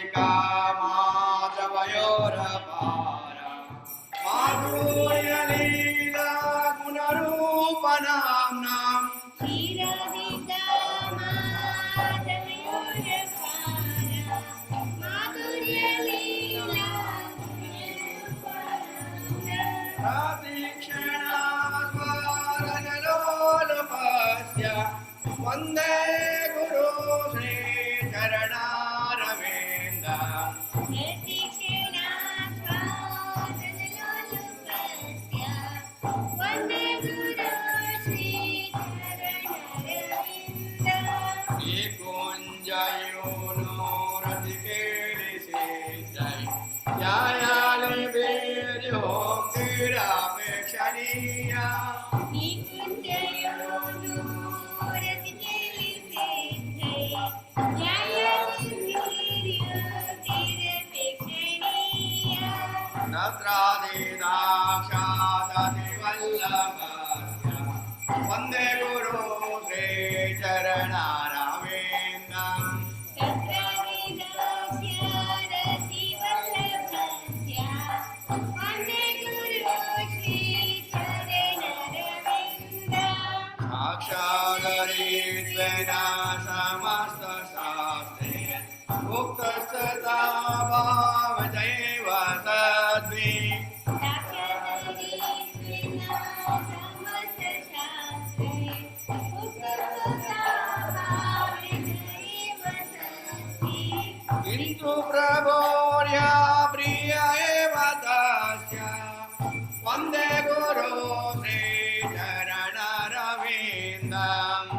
राधिका माधवयोरपारा माधुर्यलीला गुणरूपनाम्नाम् श्रीराधिका माधवयोरपारा माधुर्यलीला प्रतीक्षणा स्वारजलोलपस्य वन्दे गुरु श्रीचरणारविन्दम् वन्दे गुरु श्रीचरणारविन्दम् साक्षादरित्वेन समस्तशास्त्रे उक्तस्तथा भावदैव तद्वि किन्तु प्रभोर्या प्रिय एव तस्य वन्दे गुरु श्रीचरणारविन्दम्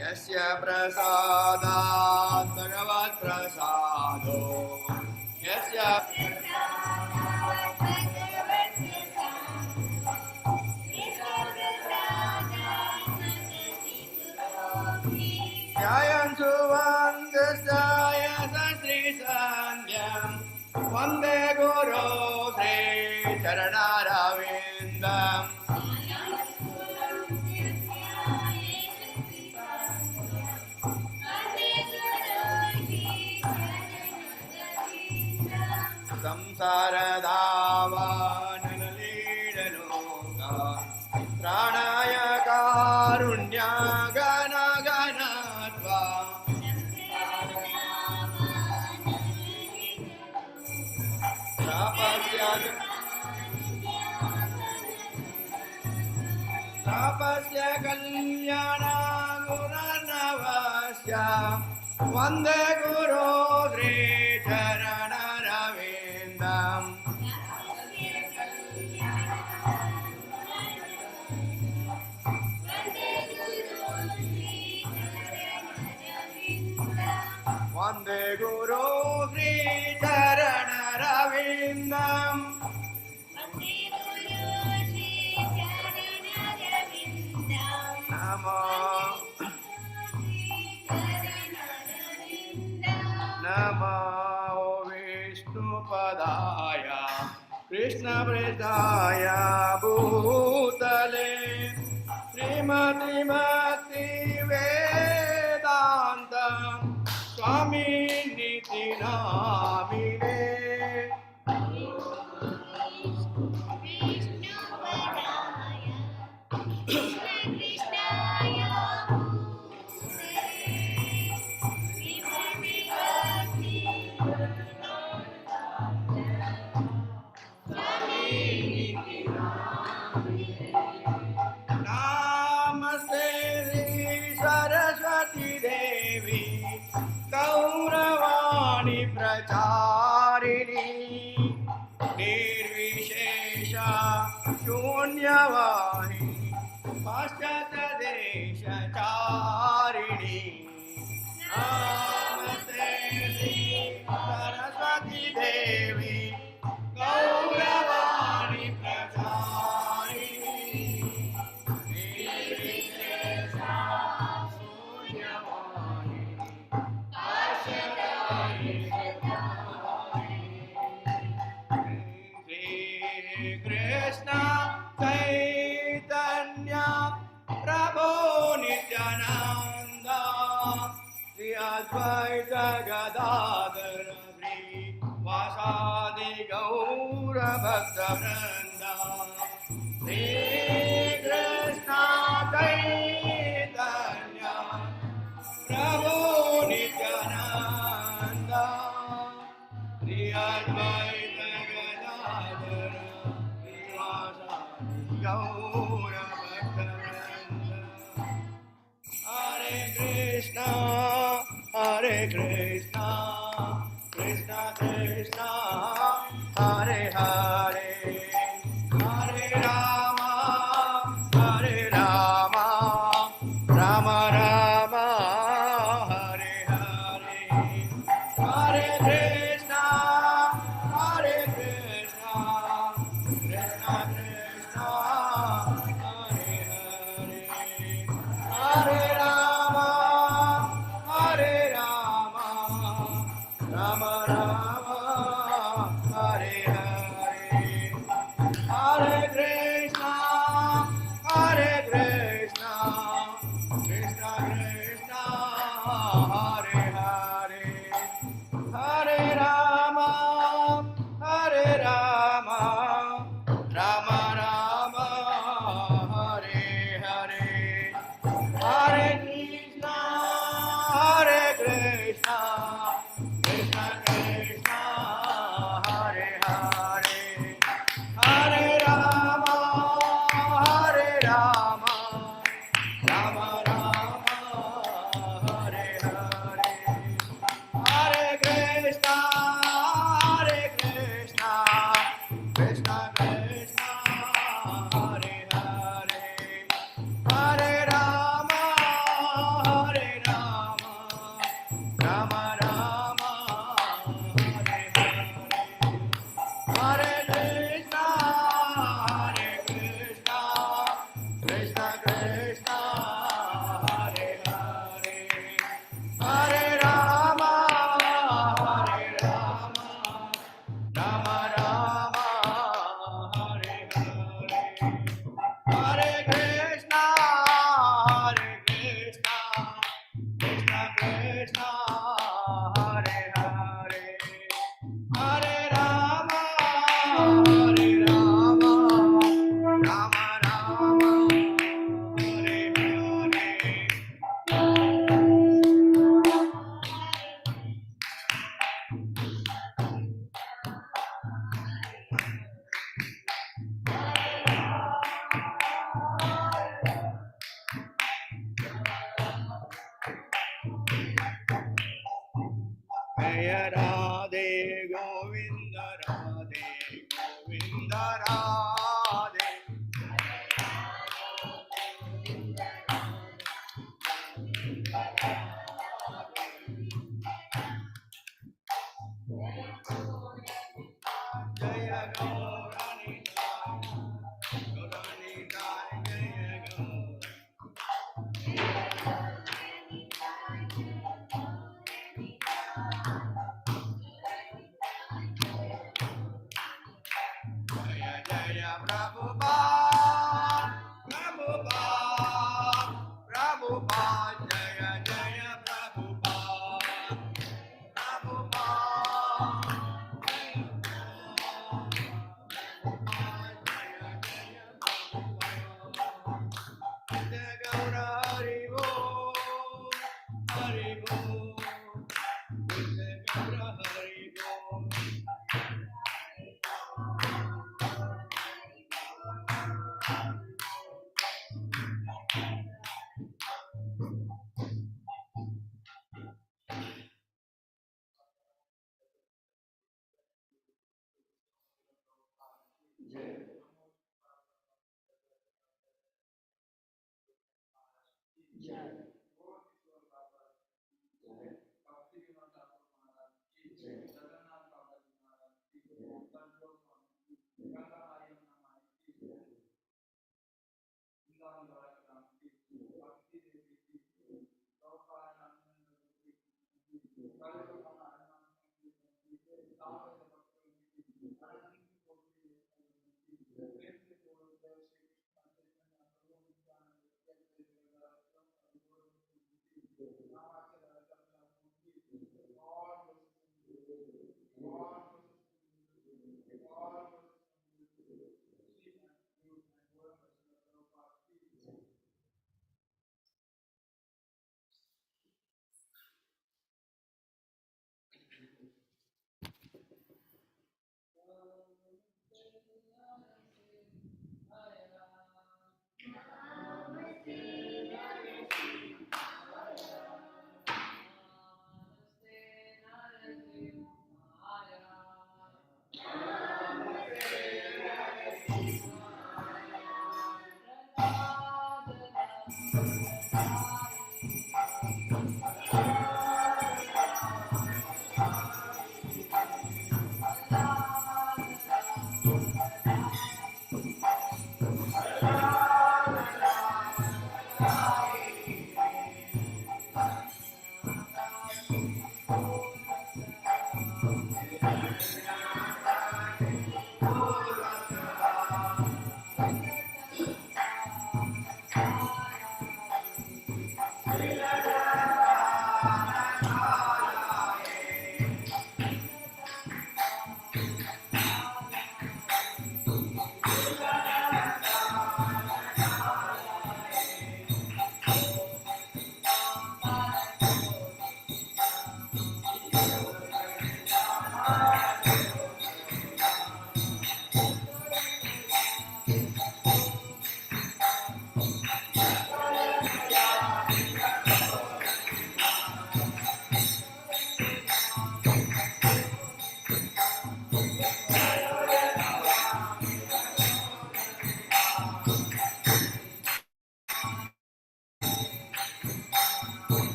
यस्य प्रसादात् भगवत्प्रसादो यस्य जयन्तु वन्दस्याय श्रीसन्ध्यं वन्दे गुरु श्रीचरणारविन्दम् संसारधावानलीडलोका प्राणाय कारुण्या गण गणत्वा तापस्य कल्याणागुणनवस्य वन्दे गुरु श्रीचरणारविन्दम् वन्दे गुरु श्रीचरणारविन्दम् नमो विष्णुपदाय कृष्णप्रेष्ठाय भूतले श्रीमती वेदान्त स्वामी निति नामिने नमस्ते सरस्वती देवी गौरवाणी प्रचारिणी निर्विशेष शून्यवाणी पाश्चात्यदेशचारिणी नमस्ते सरस्वती देवी गौरवाणी प्रचारिणी निर्विशेष शून्यवाणी पाश्चात्यदेशचारिणी Shri Krishna Krishna Chaitanya Prabhu Nityananda Shri Advaita Gadadhara Vasadi Gaura Bhakta Vrinda Shri Krishna Chaitanya Prabhu Nityananda Shri Advaita Gadadhara Srivasadi Gaura Bhaktavranda Hare Krishna Hare Krishna Krishna Krishna Hare Hare Hare Rama Hare Rama Rama Rama Hare Hare Hare Krishna Hare Krishna Krishna Krishna Hare Hare Hare Rama Hare Rama Rama Rama Hare Hare Hare Krishna Hare Krishna Krishna Krishna Hare Hare Hare Rama Hare Rama Rama Rama Hare Hare Hare Krishna Hare Krishna Krishna Krishna Hare Hare Hare Rama Hare Rama Rama Rama Hare Hare Hare Krishna Hare Krishna Krishna Krishna Hare Hare Hare Rama Hare Rama Rama Rama Hare Hare Hare Krishna Hare Krishna Krishna Krishna Hare Hare Hare Rama Hare Rama Rama Rama Hare Hare Hare Krishna Hare Krishna Krishna Krishna Hare Hare Hare Rama Hare Rama Rama Rama Hare Hare Jaya Radhe Govinda Radhe Govinda Radhe Jaya Gaurani Gaurani Jaya Gaur Jaya Jaya Prabhupada Prabhupada Prabhupada Jaya Jaya Prabhupada Prabhupada Jaya Gaura Hari Bol Hari Bol Jaya Gaura Hari Bol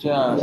अच्छा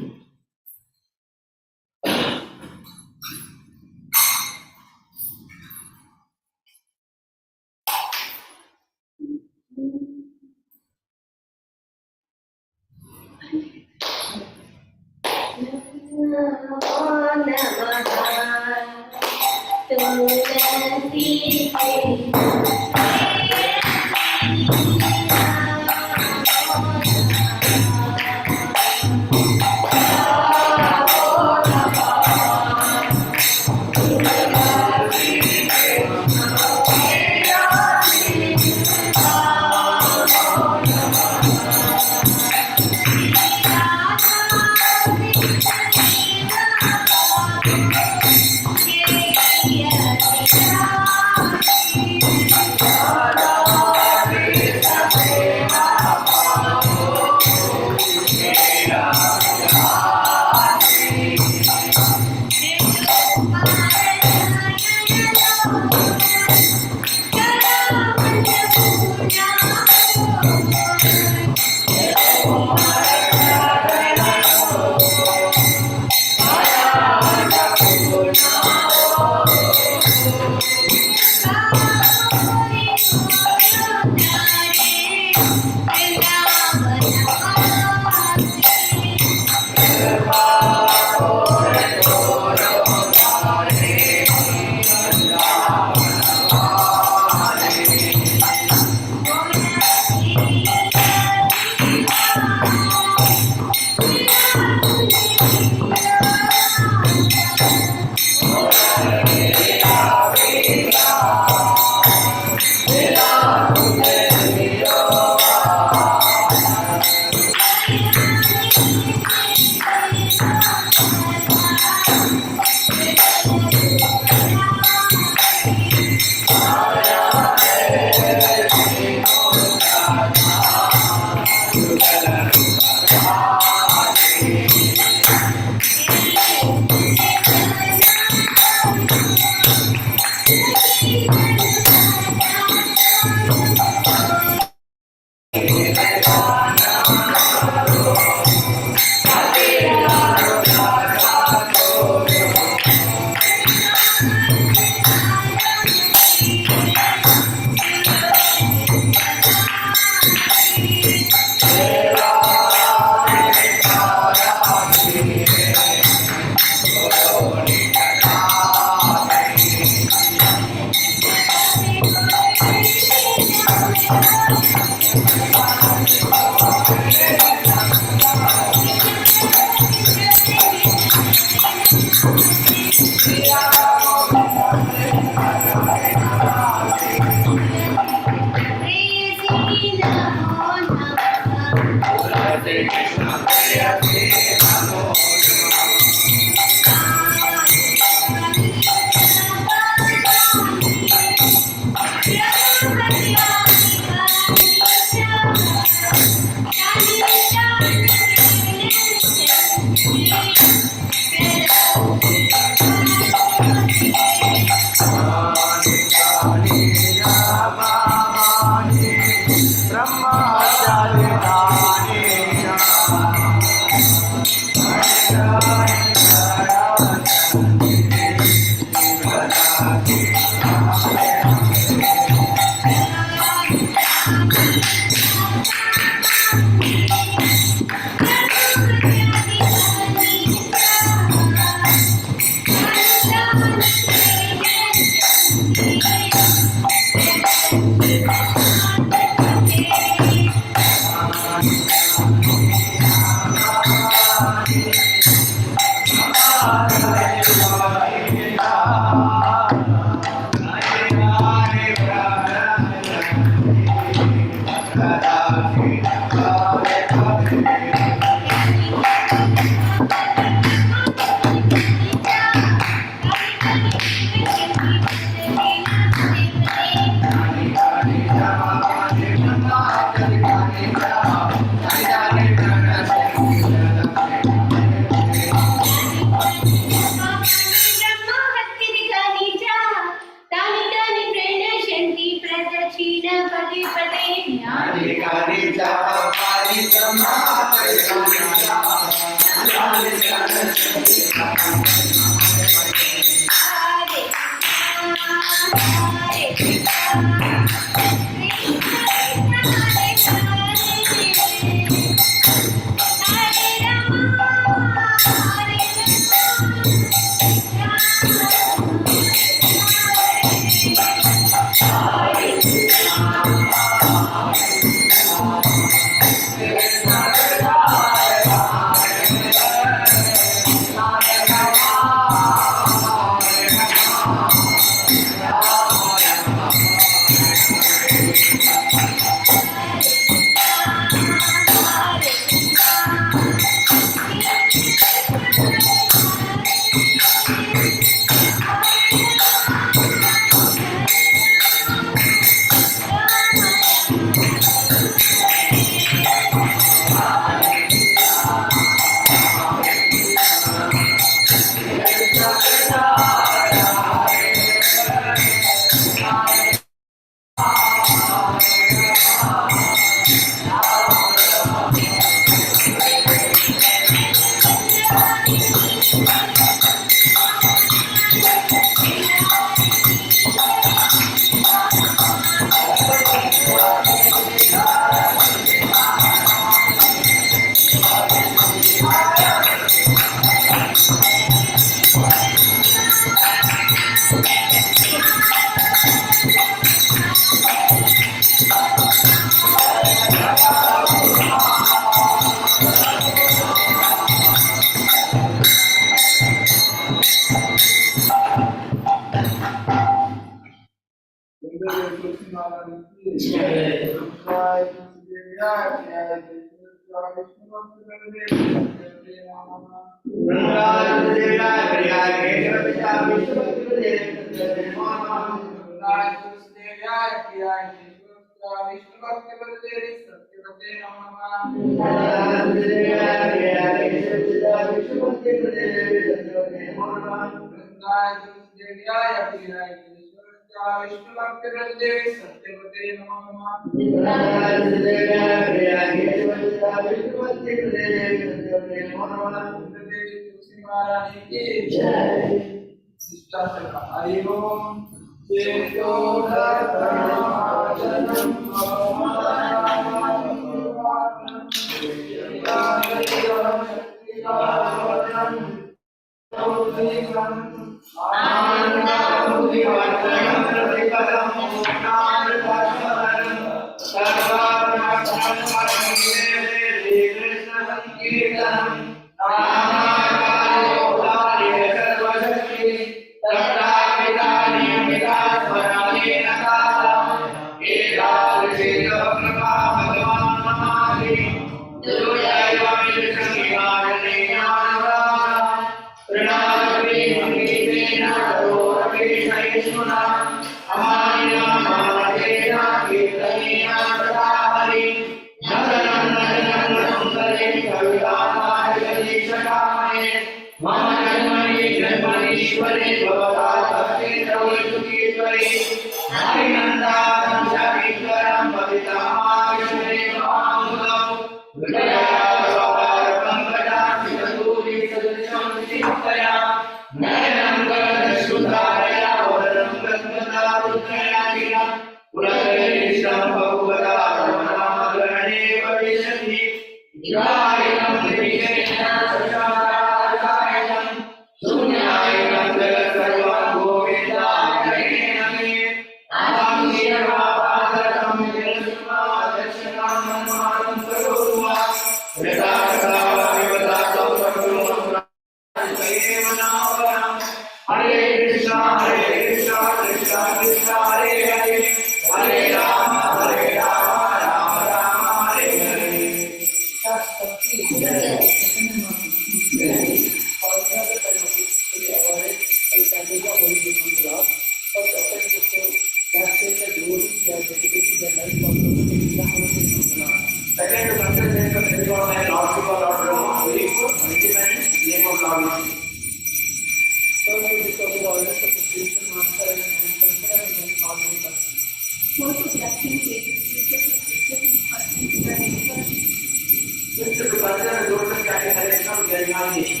Thank you. consider the total chanting Hare Krishna with their imagination.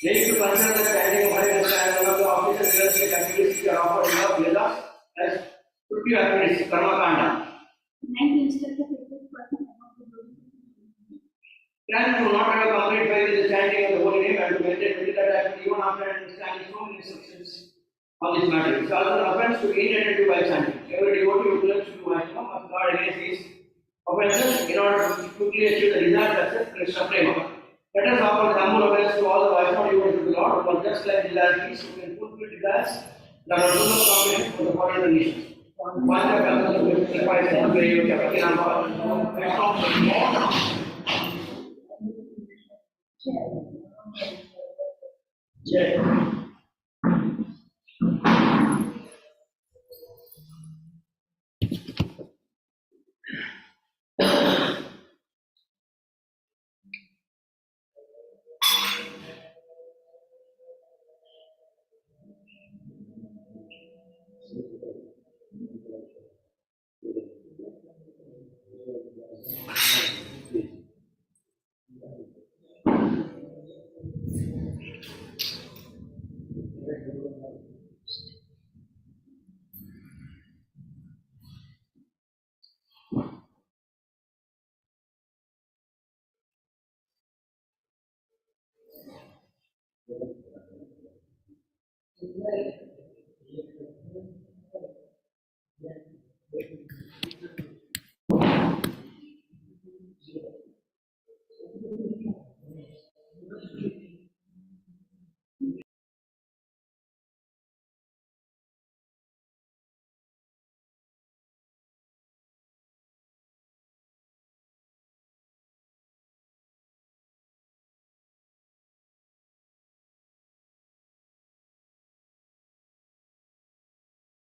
They used to consider the chanting of Hare Krishna as one of the official realistic activities which are offered in the Vedas as fruitive activities, karma kanda. Then you do not have a complete faith in the chanting of the holy name and to maintain medical activity even after understanding so many instructions on this matter. It is also an offense to be inattentive while chanting. Every devotee who claims to be Vaishnava must guard against these offenses in order to quickly achieve the desired success in Krishna Prema. Let us offer the humble offense to all the Vaishnava devotees of the Lord who are just like desires who can fulfill desires that are full of confidence for the following conditions.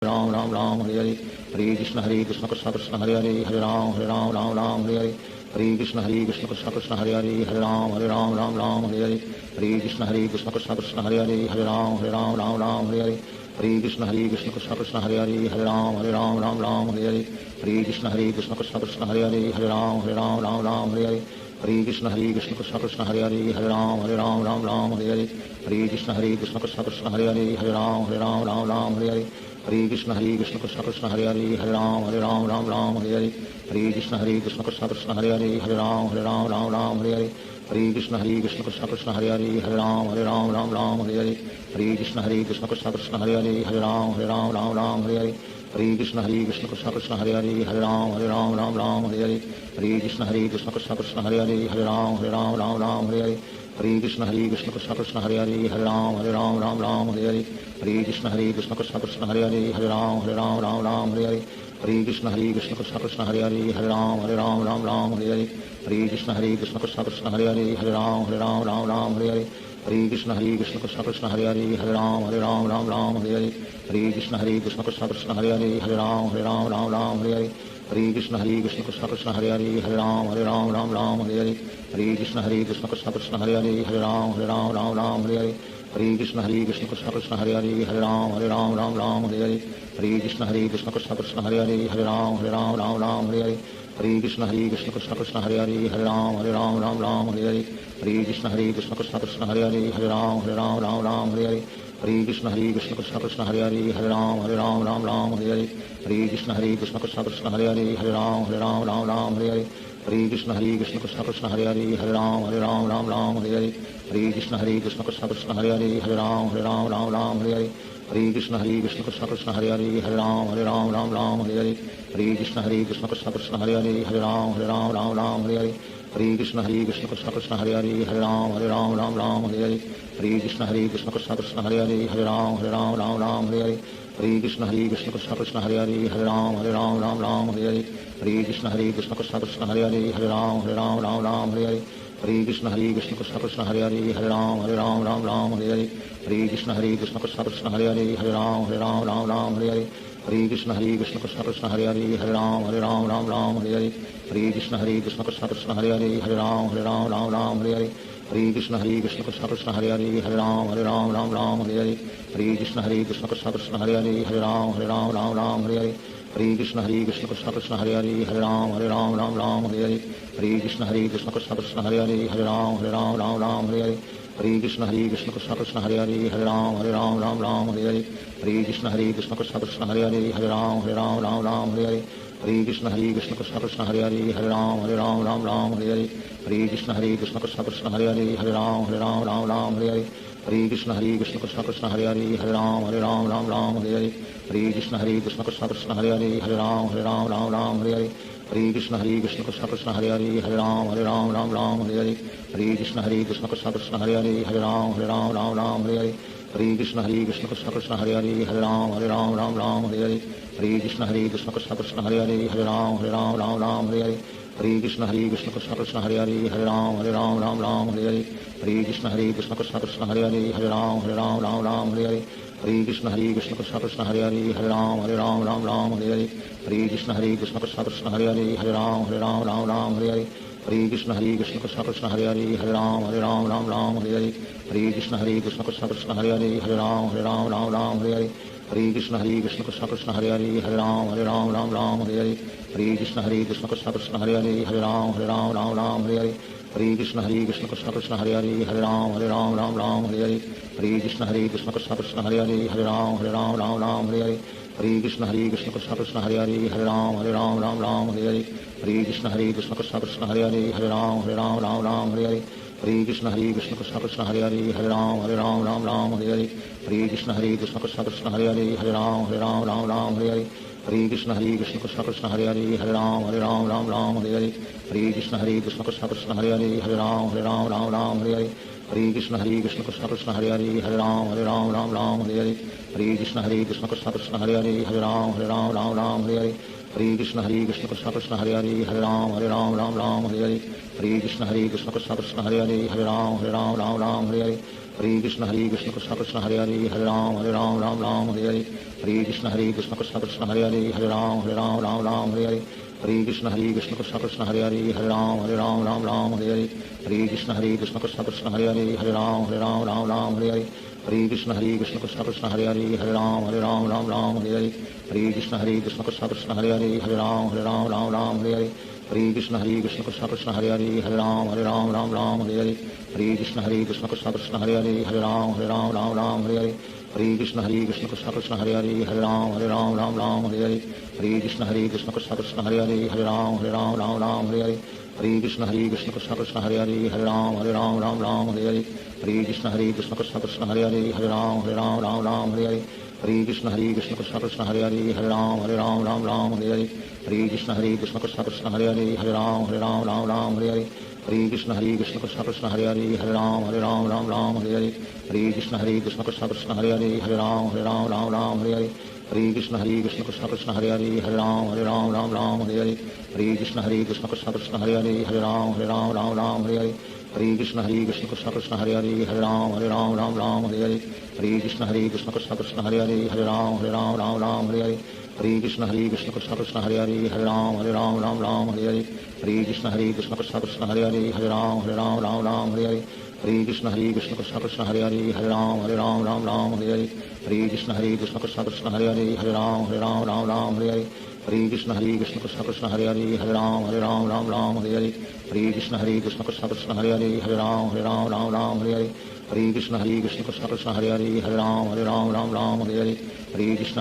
Ram Ram Ram Hare Hare Hare Krishna Krishna Krishna Hare Hare Hare Ram Ram Ram Hare Hare Hare Krishna Krishna Krishna Hare Hare Hare Ram Ram Hare Hare Hare Krishna Krishna Krishna Hare Hare Hare Ram Ram Hare Hare Hare Krishna Krishna Krishna Hare Hare Hare Ram Ram Hare Hare Hare Krishna Krishna Krishna Hare Hare Hare Ram Hare Hare Hare Krishna Krishna Krishna Hare Hare Hare Ram Hare Hare Hare Krishna Krishna Krishna Hare Hare Hare Ram Hare Hare Hare Krishna Krishna Krishna Hare Hare Hare Ram Hare Hare Hare Krishna Krishna Krishna Hare Hare Hare Ram Hare Hare Hare Krishna Krishna Krishna Hare Hare Hare Ram Hare Hare Hare Krishna Krishna Krishna Hare Hare Hare Ram Hare Hare Hare Krishna Krishna Krishna Hare Hare Hare Ram Hare Hare Hare Krishna Krishna Krishna Hare Hare Hare Ram Hare Hare Hare Krishna Krishna Krishna Hare Hare Hare Ram Hare Hare Hare Krishna Krishna Krishna Hare Hare Hare Ram Hare Hare Hare Krishna Krishna Krishna Hare Hare Hare Ram Hare Hare Hare Krishna Krishna Krishna Hare Hare Hare Ram Hare Hare Hare Krishna Krishna Krishna Hare Hare Hare Ram Hare Hare Hare Krishna Krishna Krishna Hare Hare Hare Ram Hare Hare Hare Krishna Krishna Krishna Hare Hare Hare Ram Hare Hare Hare Krishna Krishna Krishna Hare Hare Hare Ram Hare Hare Hare Krishna Krishna Krishna Hare Hare Hare Ram Hare Hare Krishna Krishna Krishna Hare Hare Hare Ram Hare Hare Krishna Krishna Krishna Hare Hare Hare Ram Hare Hare Krishna Krishna Krishna Hare Hare Hare Ram Hare Hare Krishna Krishna Krishna Hare Hare Hare Ram Hare Hare Krishna Krishna Krishna Hare Hare Hare Ram Hare Hare Krishna Krishna Krishna Hare Hare Hare Ram Hare Hare Krishna Krishna Krishna Hare Hare Hare Ram Hare Hare Krishna Krishna Krishna Hare Hare Hare Ram Hare Hare Krishna Krishna Krishna Hare Hare Hare Ram Hare Hare Krishna Krishna Krishna Hare Hare Hare Ram Hare Krishna Krishna Krishna Hare Hare Hare Ram Hare Krishna Krishna Krishna Hare Hare Hare Ram Hare Krishna Krishna Krishna Hare Hare Hare Ram Hare Krishna Krishna Krishna Hare Hare Hare Ram Hare Krishna Krishna Krishna Hare Hare Hare Ram Hare Hare Krishna Krishna Krishna Hare Hare Hare Ram Ram Ram Hare Hare Hare Krishna Krishna Krishna Hare Hare Hare Ram Ram Hare Hare Hare Krishna Krishna Krishna Hare Hare Hare Ram Ram Hare Hare Hare Krishna Krishna Krishna Hare Hare Hare Ram Ram Hare Hare Hare Krishna Krishna Krishna Hare Hare Hare Ram Ram Hare Hare Hare Krishna Krishna Krishna Hare Hare Hare Ram Ram Hare Hare Hare Krishna Krishna Krishna Hare Hare Hare Ram Ram Hare Hare Hare Krishna Krishna Krishna Hare Hare Hare Ram Hare Hare Hare Krishna Krishna Krishna Hare Hare Hare Ram Ram Hare Hare Hare Krishna Krishna Krishna Hare Hare Hare Ram Hare Hare Hare Krishna Krishna Krishna Hare Hare Hare Ram Ram Hare Hare Hare Krishna Krishna Krishna Hare Hare Hare Ram Hare Hare Hare Krishna Krishna Krishna Hare Hare Hare Ram Ram Hare Hare Hare Krishna Krishna Krishna Hare Hare Hare Ram Hare Hare Hare Krishna Krishna Krishna Hare Hare Hare Ram Ram Hare Hare Hare Krishna Krishna Krishna Hare Hare Hare Ram Hare Hare Hare Krishna Krishna Krishna Hare Hare Hare Ram Ram Hare Hare Hare Krishna Krishna Krishna Hare Hare Hare Ram Hare Hare Hare Krishna Krishna Krishna Hare Hare Hare Ram Ram Hare Hare Hare Krishna Krishna Krishna Hare Hare Hare Ram Hare Hare Hare Krishna Krishna Krishna Hare Hare Hare Ram Hare Hare Hare Krishna Krishna Krishna Hare Hare Hare Ram Hare Hare Hare Krishna Krishna Krishna Hare Hare Hare Ram Hare Hare Hare Krishna Krishna Krishna Hare Hare Hare Ram Hare Hare Hare Krishna Krishna Krishna Hare Hare Hare Ram Hare Hare Hare Krishna Krishna Krishna Hare Hare Hare Ram Hare Hare Hare Krishna Krishna Krishna Hare Hare Hare Ram Hare Hare Hare Krishna Krishna Krishna Hare Hare Hare Ram Hare Hare Hare Krishna Krishna Krishna Hare Hare Hare Ram Hare Hare Hare Krishna Krishna Krishna Hare Hare Hare Ram Hare Hare Hare Krishna Krishna Krishna Hare Hare Hare Ram Hare Hare Hare Krishna Krishna Krishna Hare Hare Hare Ram Hare Hare Hare Krishna Krishna Krishna Hare Hare Hare Ram Hare Hare Hare Krishna Krishna Krishna Hare Hare Hare Ram Hare Hare Hare Krishna Krishna Krishna Hare Hare Hare Ram Hare Hare Hare Krishna Krishna Krishna Hare Hare Hare Ram Hare Hare Hare Krishna Krishna Krishna Hare Hare Hare Ram Hare Hare Hare Krishna Krishna Krishna Hare Hare Hare Ram Hare Hare Hare Krishna Krishna Krishna Hare Hare Hare Ram Hare Hare Hare Krishna Krishna Krishna Hare Hare Hare Ram Hare Hare Hare Krishna Krishna Krishna Hare Hare Hare Ram Hare Hare Hare Krishna Krishna Krishna Hare Hare Hare Ram Hare Hare Hare Krishna Krishna Krishna Hare Hare Hare Ram Hare Hare Hare Krishna Krishna Krishna Hare Hare Hare Ram Hare Hare Hare Krishna Krishna Krishna Hare Hare Hare Ram Hare Hare Hare Krishna Krishna Krishna Hare Hare Hare Ram Hare Hare Hare Krishna Krishna Krishna Hare Hare Hare Ram Hare Hare Hare Krishna Krishna Krishna Hare Hare Hare Ram Hare Hare Hare Krishna Krishna Krishna Hare Hare Hare Ram Hare Hare Hare Krishna Krishna Krishna Hare Hare Hare Ram Hare Hare Hare Krishna Krishna Krishna Hare Hare Hare Ram Hare Hare Hare Krishna Krishna Krishna Hare Hare Hare Ram Hare Hare Hare Krishna Krishna Krishna Hare Hare Hare Ram Hare Hare Hare Krishna Krishna Krishna Hare Hare Hare Ram Hare Hare Hare Krishna Krishna Krishna Hare Hare Hare Ram Hare Hare Hare Krishna Krishna Krishna Hare Hare Hare Ram Hare Hare Hare Krishna Krishna Krishna Hare Hare Hare Ram Hare Hare Hare Krishna Krishna Krishna Hare Hare Hare Ram Hare Hare Hare Krishna Krishna Krishna Hare Hare Hare Ram Hare Hare Hare Krishna Krishna Krishna Hare Hare Hare Ram Hare Hare Hare Krishna Krishna Krishna Hare Hare Hare Ram Hare Hare Hare Krishna Krishna Krishna Hare Hare Hare Ram Hare Hare Hare Krishna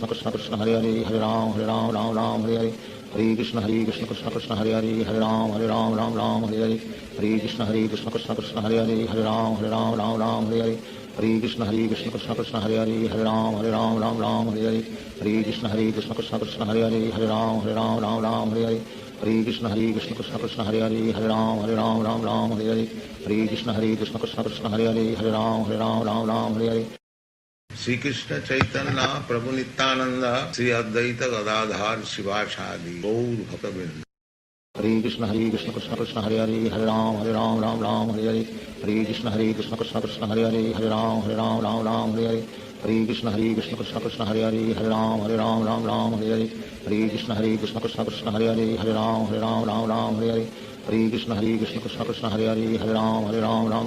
Krishna Krishna Hare Hare Hare Ram Hare Hare Hare Krishna Krishna Krishna Hare Hare Hare Ram Hare Hare Hare Krishna Krishna Krishna Hare Hare Hare Ram Hare Hare Hare Krishna Krishna Krishna Hare Hare Hare Ram Hare Hare Hare Krishna Krishna Krishna Hare Hare Hare Ram Hare Hare Hare Krishna Krishna Krishna Hare Hare Hare Ram Hare Hare Hare Krishna Krishna Krishna Hare Hare Hare Ram Hare Hare Hare Krishna Krishna Krishna Hare Hare Hare Ram Hare Hare Shri Krishna Chaitanya Prabhu Nityanand Shri Advaita Gadadhar शिवासादि Gaur भक्तवृंद। Hare Krishna Krishna Krishna Hare Hare Hare Ram Hare Ram Hare Hare Hare Krishna Krishna Krishna Hare Hare Hare Ram Hare Hare Hare Krishna Krishna Krishna Hare Hare Hare Ram Ram Ram Hare Hare Hare Krishna Krishna Krishna Hare Hare Hare Ram Ram Hare Hare Hare Krishna Krishna Krishna Hare Hare Hare Ram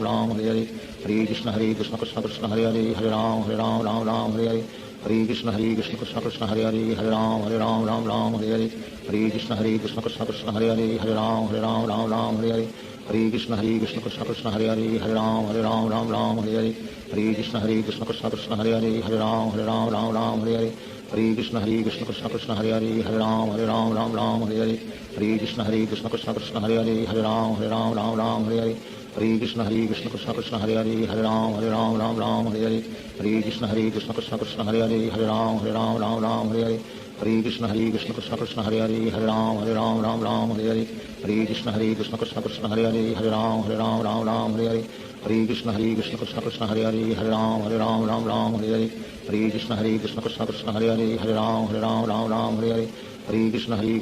Ram Hare Hare Hare Krishna Krishna Krishna Hare Hare Hare Ram Ram Hare Hare Hare Krishna Krishna Krishna Hare Hare Hare Ram Ram Hare Hare Hare Krishna Krishna Krishna Hare Hare Hare Ram Ram Hare Hare Hare Krishna Krishna Krishna Hare Hare Hare Ram Ram Hare Hare Hare Krishna Krishna Krishna Hare Hare Hare Ram Ram Hare Hare Hare Krishna Krishna Krishna Hare Hare Hare Ram Ram Hare Hare Hare Krishna Krishna Krishna Hare Hare Hare Ram Ram Hare Hare Hare Krishna Krishna Krishna Hare Hare Hare Ram Ram Hare Hare Hare Krishna Krishna Krishna Hare Hare Hare Ram Ram Hare Hare Hare Krishna Krishna Krishna Hare Hare Hare Ram Ram Hare Hare Hare Krishna Krishna Krishna Hare Hare Hare Ram Ram Hare Hare Hare Krishna Krishna Krishna Hare Hare Hare Ram Ram Hare Hare Hare Krishna Krishna Krishna Hare Hare Hare Ram Ram Hare Hare Hare Krishna Krishna Krishna Hare Hare Hare Ram Ram Hare Hare Hare Krishna Krishna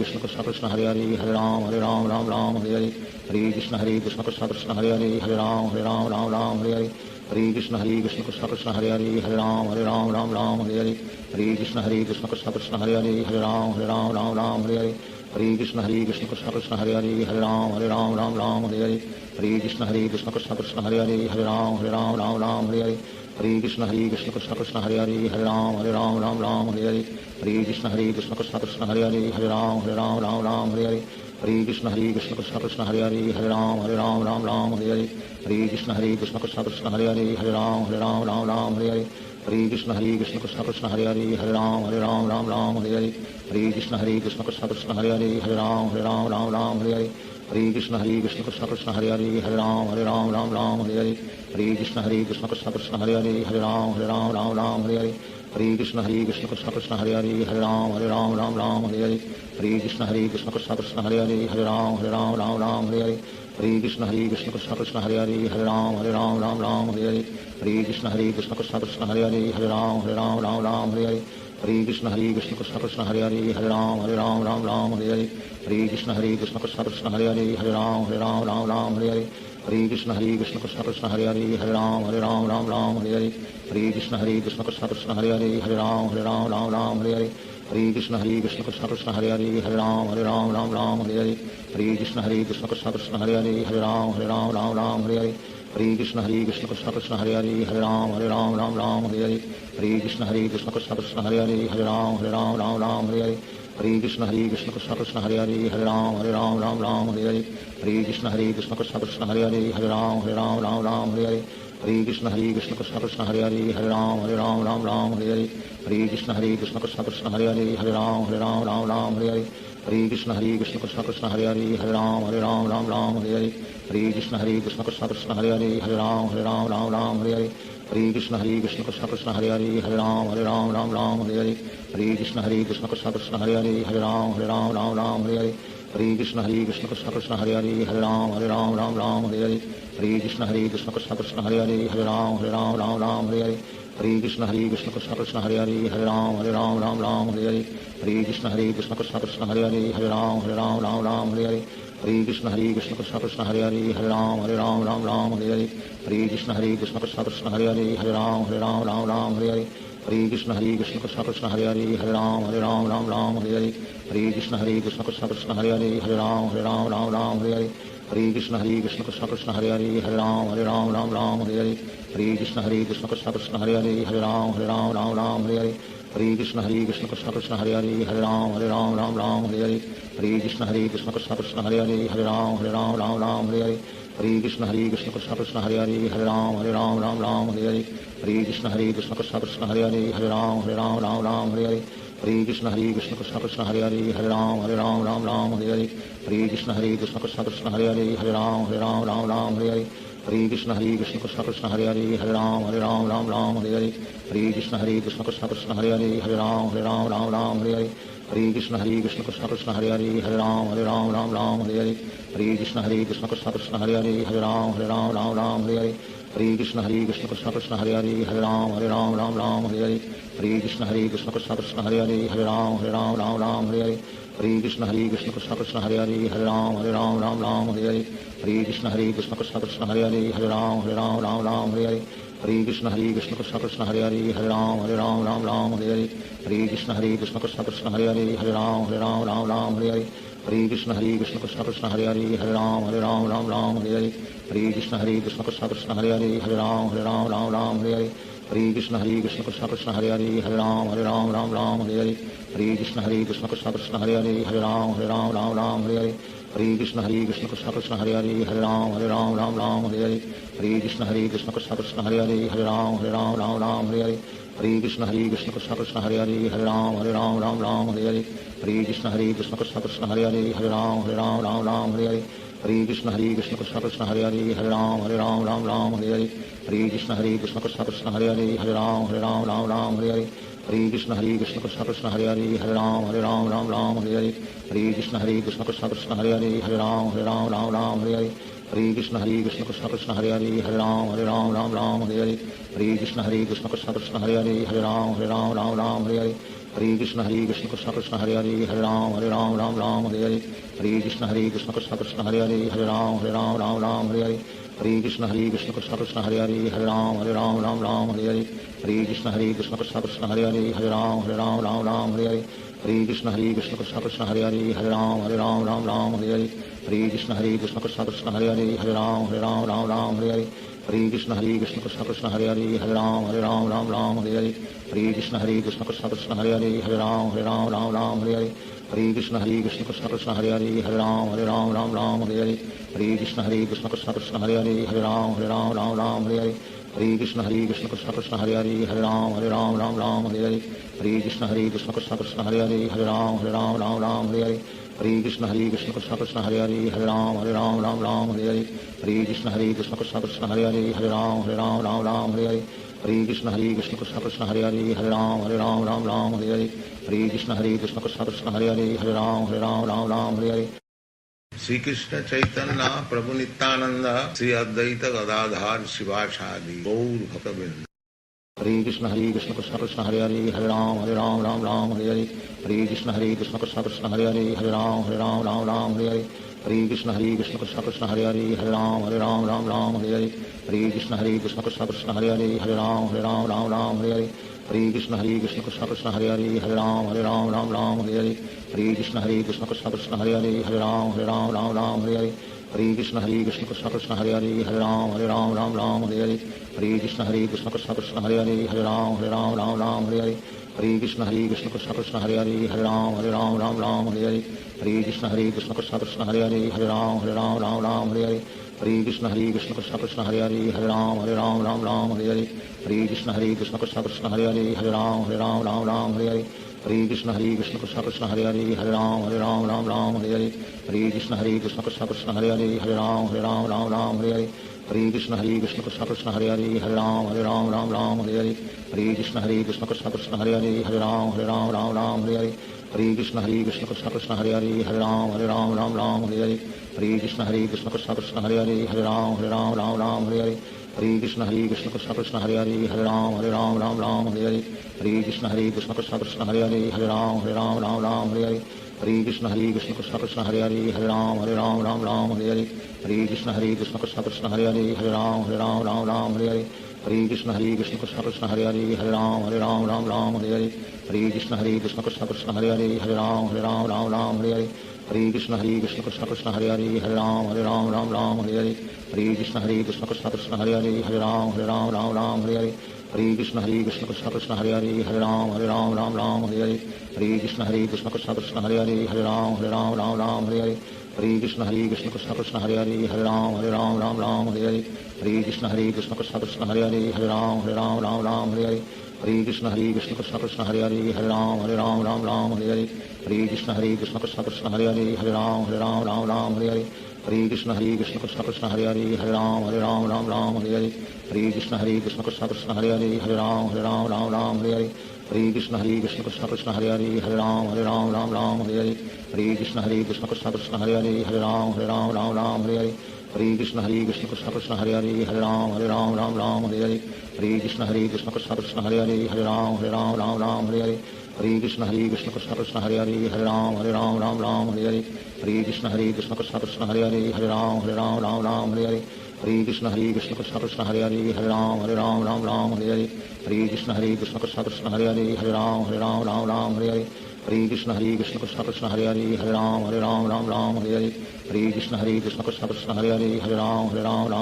Krishna Hare Hare Hare Ram Ram Hare Hare Hare Krishna Krishna Krishna Hare Hare Hare Ram Ram Hare Hare Hare Krishna Krishna Krishna Hare Hare Hare Ram Ram Hare Hare Hare Krishna Krishna Krishna Hare Hare Hare Ram Ram Hare Hare Hare Krishna Krishna Krishna Hare Hare Hare Ram Ram Hare Hare Hare Krishna Krishna Krishna Hare Hare Hare Ram Ram Hare Hare Hare Krishna Krishna Krishna Hare Hare Hare Ram Ram Hare Hare Hare Krishna Krishna Krishna Hare Hare Hare Ram Ram Hare Hare Hare Krishna Krishna Krishna Hare Hare Hare Ram Ram Hare Hare Hare Krishna Krishna Krishna Hare Hare Hare Ram Ram Hare Hare Hare Krishna Krishna Krishna Hare Hare Hare Ram Ram Hare Hare Hare Krishna Krishna Krishna Hare Hare Hare Ram Ram Hare Hare Hare Krishna Krishna Krishna Hare Hare Hare Ram Ram Hare Hare Hare Krishna Krishna Krishna Hare Hare Hare Ram Ram Hare Hare Hare Krishna Krishna Krishna Hare Hare Hare Ram Ram Hare Hare Hare Krishna Krishna Krishna Hare Hare Hare Ram Ram Hare Hare Hare Krishna Krishna Krishna Hare Hare Hare Ram Ram Hare Hare Hare Krishna Krishna Krishna Hare Hare Hare Ram Ram Hare Hare Hare Krishna Krishna Krishna Hare Hare Hare Ram Ram Hare Hare Hare Krishna Krishna Krishna Hare Hare Hare Ram Ram Hare Hare Hare Krishna Krishna Krishna Hare Hare Hare Ram Ram Hare Hare Hare Krishna Krishna Krishna Hare Hare Hare Ram Ram Hare Hare Hare Krishna Krishna Krishna Hare Hare Hare Ram Ram Hare Hare Hare Krishna Krishna Krishna Hare Hare Hare Ram Ram Hare Hare Hare Krishna Krishna Krishna Hare Hare Hare Ram Ram Hare Hare Hare Krishna Krishna Krishna Hare Hare Hare Ram Ram Hare Hare Hare Krishna Krishna Krishna Hare Hare Hare Ram Ram Hare Hare Hare Krishna Krishna Krishna Hare Hare Hare Ram Ram Hare Hare Hare Krishna Krishna Krishna Hare Hare Hare Ram Ram Hare Hare Hare Krishna Krishna Krishna Hare Hare Hare Ram Ram Hare Hare Hare Krishna Krishna Krishna Hare Hare Hare Ram Ram Hare Hare Hare Krishna Krishna Krishna Hare Hare Hare Ram Ram Hare Hare Hare Krishna Krishna Krishna Hare Hare Hare Ram Ram Hare Hare Hare Krishna Krishna Krishna Hare Hare Hare Ram Ram Hare Hare Hare Krishna Krishna Krishna Hare Hare Hare Ram Ram Hare Hare Hare Krishna Krishna Krishna Hare Hare Hare Ram Ram Hare Hare Hare Krishna Krishna Krishna Hare Hare Hare Ram Ram Hare Hare Hare Krishna Krishna Krishna Hare Hare Hare Ram Ram Hare Hare Hare Krishna Krishna Krishna Hare Hare Hare Ram Ram Hare Hare Hare Krishna Krishna Krishna Hare Hare Hare Ram Ram Hare Hare Hare Krishna Krishna Krishna Hare Hare Hare Ram Ram Hare Hare Hare Krishna Krishna Krishna Hare Hare Hare Ram Ram Hare Hare Hare Krishna Krishna Krishna Hare Hare Hare Ram Ram Hare Hare Hare Krishna Krishna Krishna Hare Hare Hare Ram Ram Hare Hare Hare Krishna Krishna Krishna Hare Hare Hare Ram Ram Hare Hare Hare Krishna Krishna Krishna Hare Hare Hare Ram Ram Hare Hare Hare Krishna Krishna Krishna Hare Hare Hare Ram Ram Hare Hare Hare Krishna Krishna Krishna Hare Hare Hare Ram Ram Hare Hare Hare Krishna Krishna Krishna Hare Hare Hare Ram Ram Hare Hare Hare Krishna Krishna Krishna Hare Hare Hare Ram Ram Hare Hare Hare Krishna Krishna Krishna Hare Hare Hare Ram Ram Hare Hare Hare Krishna Krishna Krishna Hare Hare Hare Ram Ram Hare Hare Hare Krishna Krishna Krishna Hare Hare Hare Ram Ram Hare Hare Hare Krishna Krishna Krishna Hare Hare Hare Ram Ram Hare Hare Hare Krishna Krishna Krishna Hare Hare Hare Ram Ram Hare Hare Hare Krishna Krishna Krishna Hare Hare Hare Ram Ram Hare Hare Hare Krishna Krishna Krishna Hare Hare Hare Ram Ram Hare Hare Hare Krishna Krishna Krishna Hare Hare Hare Ram Ram Ram Hare Hare Hare Krishna Krishna Krishna Hare Hare Hare Ram Ram Hare Hare Hare Krishna Krishna Krishna Hare Hare Hare Ram Ram Hare Hare Hare Krishna Krishna Krishna Hare Hare Hare Ram Ram Hare Hare Hare Krishna Krishna Krishna Hare Hare Hare Ram Ram Hare Hare Hare Krishna Krishna Krishna Hare Hare Hare Ram Hare Hare Hare Krishna Krishna Krishna Hare Hare Hare Ram Hare Hare Hare Krishna Krishna Krishna Hare Hare Hare Ram Hare Hare Hare Krishna Krishna Krishna Hare Hare Hare Ram Hare Hare Hare Krishna Krishna Krishna Hare Hare Hare Ram Hare Hare Hare Krishna Krishna Krishna Hare Hare Hare Ram Hare Hare Hare Krishna Krishna Krishna Hare Hare Hare Ram Hare Hare Hare Krishna Krishna Krishna Hare Hare Hare Ram Hare Hare Hare Krishna Krishna Krishna Hare Hare Hare Ram Hare Hare Hare Krishna Krishna Krishna Hare Hare Hare Ram Hare Hare Hare Krishna Krishna Krishna Hare Hare Hare Ram Hare Hare Hare Krishna Krishna Krishna Hare Hare Hare Ram Hare Hare Hare Krishna Krishna Krishna Hare Hare Hare Ram Hare Hare Hare Krishna Krishna Krishna Hare Hare Hare Ram Hare Hare Hare Krishna Krishna Krishna Hare Hare Hare Ram Hare Hare Hare Krishna Krishna Krishna Hare Hare Hare Ram Hare Hare Hare Krishna Krishna Krishna Hare Hare Hare Ram Hare Hare Hare Krishna Krishna Krishna Hare Hare Hare Ram Hare Hare Hare Krishna Krishna Krishna Hare Hare Hare Ram Hare Hare Hare Krishna Krishna Krishna Hare Hare Hare Ram Hare Hare Hare Krishna Krishna Krishna Hare Hare Hare Ram Hare Hare Hare Krishna Krishna Krishna Hare Hare Hare Ram Hare Hare Hare Krishna Krishna Krishna Hare Hare Hare Ram Hare Hare Hare Krishna Krishna Krishna Hare Hare Hare Ram Hare Hare Hare Krishna Krishna Krishna Hare Hare Hare Ram Hare Hare Hare Krishna Krishna Krishna Hare Hare Hare Ram Hare Hare Hare Krishna Krishna Krishna Hare Hare Hare Ram Hare Hare Shri Krishna Chaitanya Prabhu Nityanand Shri Advaita Gadadhar शिवासादि Gaur भक्तवृंद Hare Krishna Krishna Krishna Hare Hare Hare Ram Hare Hare Hare Krishna Krishna Krishna Hare Hare Hare Ram Hare Hare Hare Krishna Krishna Krishna Hare Hare Hare Ram Hare Hare Hare Krishna Krishna Krishna Hare Hare Hare Ram Hare Hare Krishna Krishna Krishna Hare Hare Hare Ram Hare Hare Krishna Krishna Krishna Hare Hare Hare Ram Hare Hare Krishna Krishna Krishna Hare Hare Hare Ram Hare Hare Krishna Krishna Krishna Hare Hare Hare Ram Hare Hare Krishna Krishna Krishna Hare Hare Hare Ram Hare Hare Krishna Krishna Krishna Hare Hare Hare Ram Hare Hare Krishna Krishna Krishna Hare Hare Hare Ram Hare Hare Krishna Krishna Krishna Hare Hare Hare Ram Hare Hare Krishna Krishna Krishna Hare Hare Hare Ram Hare Hare Krishna Krishna Krishna Hare Hare Hare Ram Hare Hare Krishna Krishna Krishna Hare Hare Hare Ram Hare Hare Krishna Krishna Krishna Hare Hare Hare Ram Hare Hare Krishna Krishna Krishna Hare Hare Hare Ram Hare Hare Krishna Krishna Krishna Hare Hare Hare Ram Hare Hare Krishna Krishna Krishna Hare Hare Hare Ram Hare Hare Krishna Krishna Krishna Hare Hare Hare Ram Hare Hare Krishna Krishna Krishna Hare Hare Hare Ram Hare Hare Krishna Krishna Krishna Hare Hare Hare Ram Hare Hare Krishna Krishna Krishna Hare Hare Hare Ram Hare Hare Krishna Krishna Krishna Hare Hare Hare Ram Hare Hare Krishna Krishna Krishna Hare Hare Hare Ram Hare Hare Krishna Krishna Krishna Hare Hare Hare Ram Hare Hare Krishna Krishna Krishna Hare Hare Hare Ram Hare Krishna Krishna Krishna Hare Hare Hare Ram Hare Krishna Krishna Krishna Hare Hare Hare Ram Hare Krishna Krishna Krishna Hare Hare Hare Ram Hare Krishna Krishna Krishna Hare Hare Hare Ram Hare Krishna Krishna Krishna Hare Hare Hare Ram Hare Krishna Krishna Krishna Hare Hare Hare Ram Hare Krishna Krishna Krishna Hare Hare Hare Ram Hare Krishna Krishna Krishna Hare Hare Hare Ram Hare Krishna Krishna Krishna Hare Hare Hare Ram Hare Krishna Krishna Krishna Hare Hare Hare Ram Hare Krishna Krishna Krishna Hare Hare Hare Ram Hare Krishna Krishna Krishna Hare Hare Hare Ram Hare Krishna Krishna Krishna Hare Hare Hare Ram Hare Hare Krishna Krishna Krishna Hare Hare Hare Ram Ram Ram Hare Hare Hare Krishna Krishna Krishna Hare Hare Hare Ram Ram Hare Hare Hare Krishna Krishna Krishna Hare Hare Hare Ram Ram Hare Hare Hare Krishna Krishna Krishna Hare Hare Hare Ram